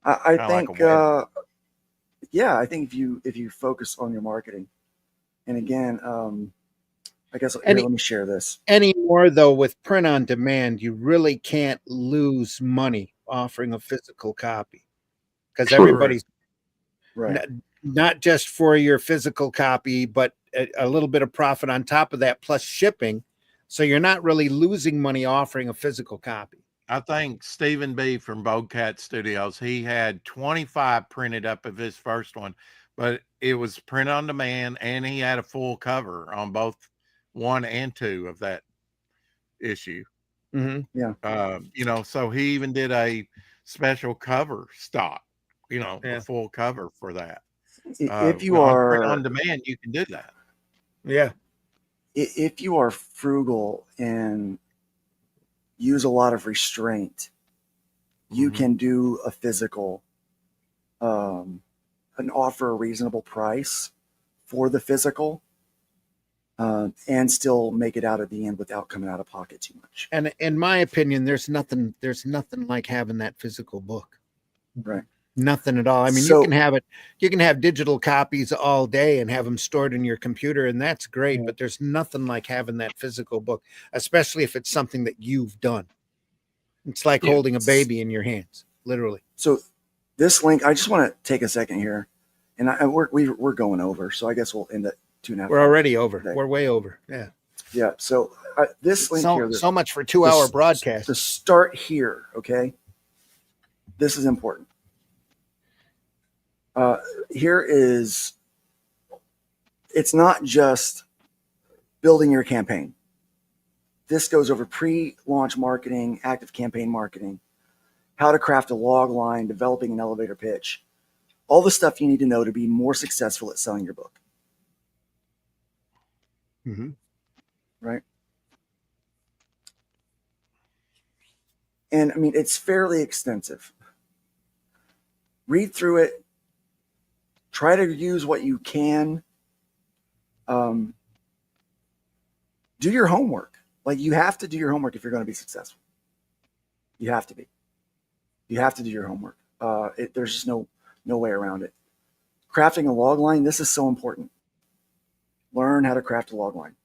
I think, I think if you focus on your marketing, and again, I guess let me share this. Anymore though, with print on demand, you really can't lose money offering a physical copy because everybody's not just for your physical copy, but a little bit of profit on top of that plus shipping. So you're not really losing money offering a physical copy. I think Stephen B from Bobcat Studios, he had 25 printed up of his first one, but it was print on demand and he had a full cover on both 1 and 2 of that issue. Yeah. So he even did a special cover stock, a full cover for that. If you are print on demand, you can do that. Yeah. If you are frugal and use a lot of restraint, you can do a physical, and offer a reasonable price for the physical, and still make it out at the end without coming out of pocket too much. And in my opinion, there's nothing like having that physical book. Right. Nothing at all. I mean, you can have digital copies all day and have them stored in your computer, and that's great, but there's nothing like having that physical book, especially if it's something that you've done. It's like holding a baby in your hands, literally. So this link, I just want to take a second here, and we're going over, so I guess we'll end at 2.5. We're already over. We're way over. Yeah. Yeah. So this link here. So much for 2-hour broadcast. To start here, okay? This is important. Here is, it's not just building your campaign. This goes over pre-launch marketing, active campaign marketing, how to craft a log line, developing an elevator pitch, all the stuff you need to know to be more successful at selling your book. Right? And I mean, it's fairly extensive. Read through it. Try to use what you can. Do your homework. Like, you have to do your homework if you're going to be successful. You have to be. You have to do your homework. There's just no way around it. Crafting a log line, this is so important. Learn how to craft a log line.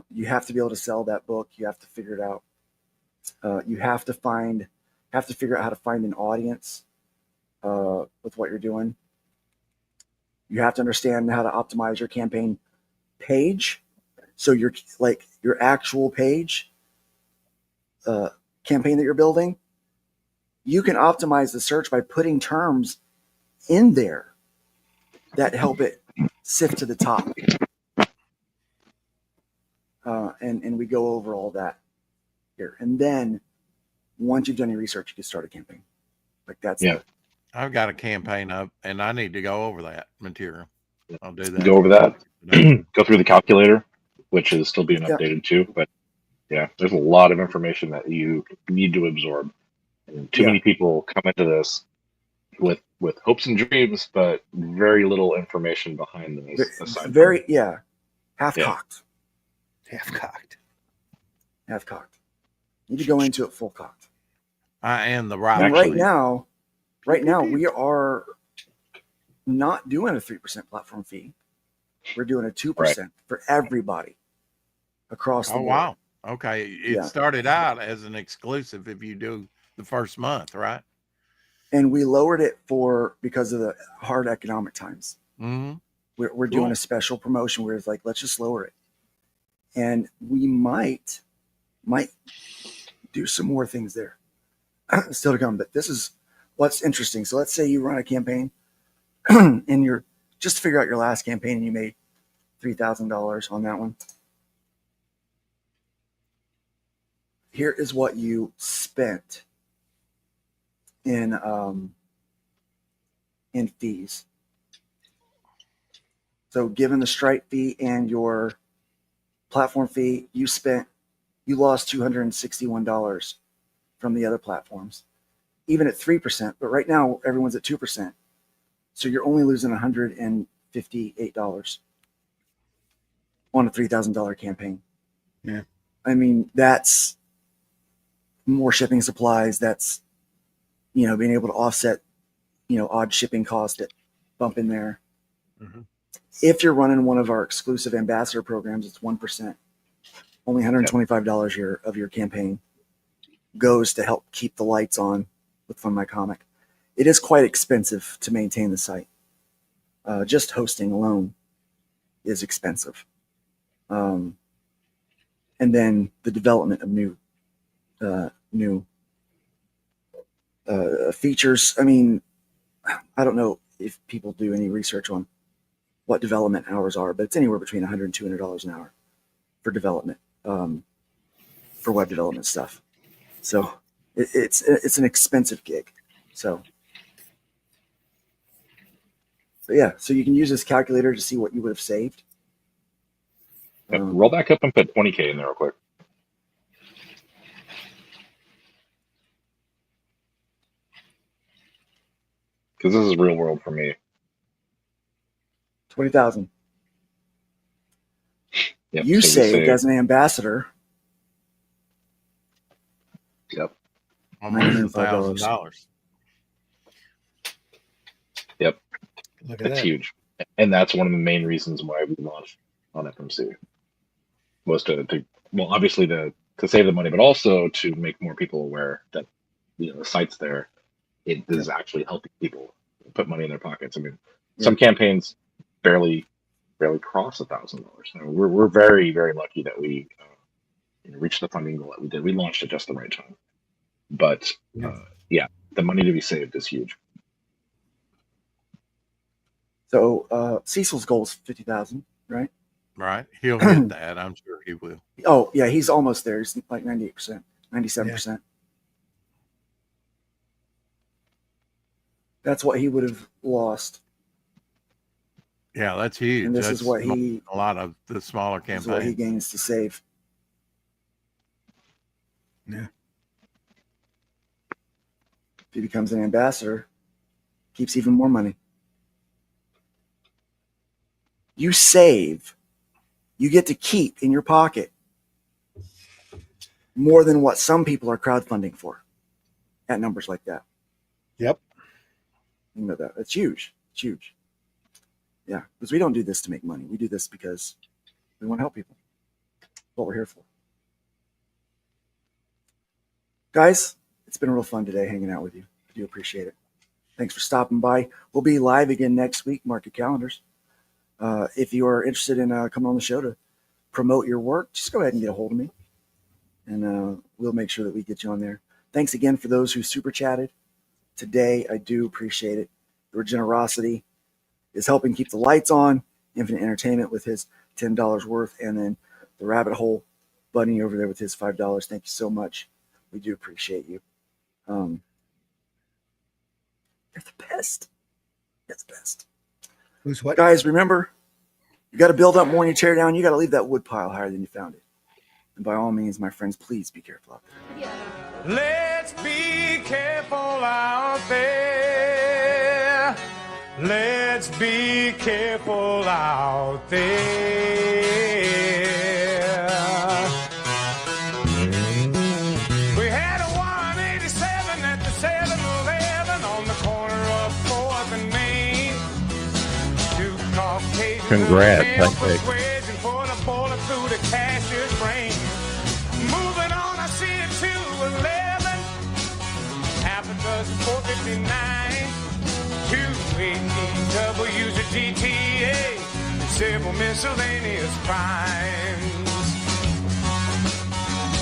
You have to be able to sell that book. You have to figure it out. You have to figure out how to find an audience with what you're doing. You have to understand how to optimize your campaign page. So your actual page campaign that you're building, you can optimize the search by putting terms in there that help it sift to the top. And we go over all that here. And then once you've done your research, you can start a campaign. Like that's Yeah. I've got a campaign up, and I need to go over that material. I'll do that. Go over that. Go through the calculator, which is still being updated too. But yeah, there's a lot of information that you need to absorb. And too many people come into this with hopes and dreams, but very little information behind those. Aside very from, half-cocked. Half-cocked. You need to go into it full cocked. I am the right. And right now, we are not doing a 3% platform fee. We're doing a 2% for everybody across the board. Wow. Okay. It started out as an exclusive if you do the first month, right? And we lowered it because of the hard economic times. Mm-hmm. We're doing a special promotion where it's like, let's just lower it. And we might do some more things there still to come. But this is what's interesting. So let's say you run a campaign and you're just to figure out your last campaign and you made $3,000 on that one. Here is what you spent in fees. So given the Stripe fee and your platform fee, you lost $261 from the other platforms, even at 3%. But right now, everyone's at 2%. So you're only losing $158 on a $3,000 campaign. Yeah. I mean, that's more shipping supplies. That's, being able to offset, odd shipping costs that bump in there. Mm-hmm. If you're running one of our exclusive ambassador programs, it's 1%. Only $125 of your campaign goes to help keep the lights on with Fund My Comic. It is quite expensive to maintain the site. Just hosting alone is expensive. And then the development of new features. I mean, I don't know if people do any research on what development hours are, but it's anywhere between $100 and $200 an hour for development, for web development stuff. So it's an expensive gig. So yeah, so you can use this calculator to see what you would have saved. Roll back up and put 20K in there real quick. Because this is real world for me. 20,000. Yep, you saved as an ambassador. Yep. Almost $1,000. Yep. Look at That's that. huge. And that's one of the main reasons why we launched on FMC. Was obviously to save the money, but also to make more people aware that the site's there. It is actually helping people put money in their pockets. I mean, some campaigns barely cross $1,000. We're very, very lucky that we reached the funding goal that we did. We launched at just the right time. But the money to be saved is huge. So Cecil's goal is 50,000, right? Right. He'll hit that. I'm sure he will. Oh yeah, he's almost there. He's like 98%, 97%. That's what he would have lost. Yeah, that's huge. And this that's is what a lot of the smaller campaigns. This is what he gains to save. Yeah. If he becomes an ambassador, keeps even more money. You save, you get to keep in your pocket more than what some people are crowdfunding for at numbers like that. Yep. You know that. It's huge. It's huge. Yeah, because we don't do this to make money. We do this because we want to help people. That's what we're here for. Guys, it's been real fun today hanging out with you. I do appreciate it. Thanks for stopping by. We'll be live again next week. Mark your calendars. If you are interested in coming on the show to promote your work, just go ahead and get a hold of me, and we'll make sure that we get you on there. Thanks again for those who super chatted today. I do appreciate it. Your generosity is helping keep the lights on. Infinite Entertainment with his $10 worth, and then the Rabbit Hole Bunny over there with his $5. Thank you so much. We do appreciate you. You're the best. You're the best. Who's what? Guys, remember, you got to build up more than you tear down. You got to leave that wood pile higher than you found it. And by all means, my friends, please be careful out there. Let's be careful out there. Let's be careful out there. We had a 187 at the 7-Eleven on the corner of 4th and Main. Two Caucasians Congrats, persuasion for the bullet through the cashier's brain. Moving on, I see it 211, half a dozen 459, 2 ADWs a GTA, several miscellaneous crimes.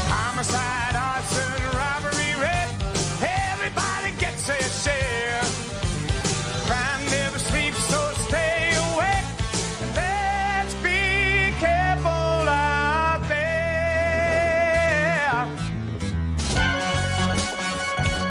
Homicide.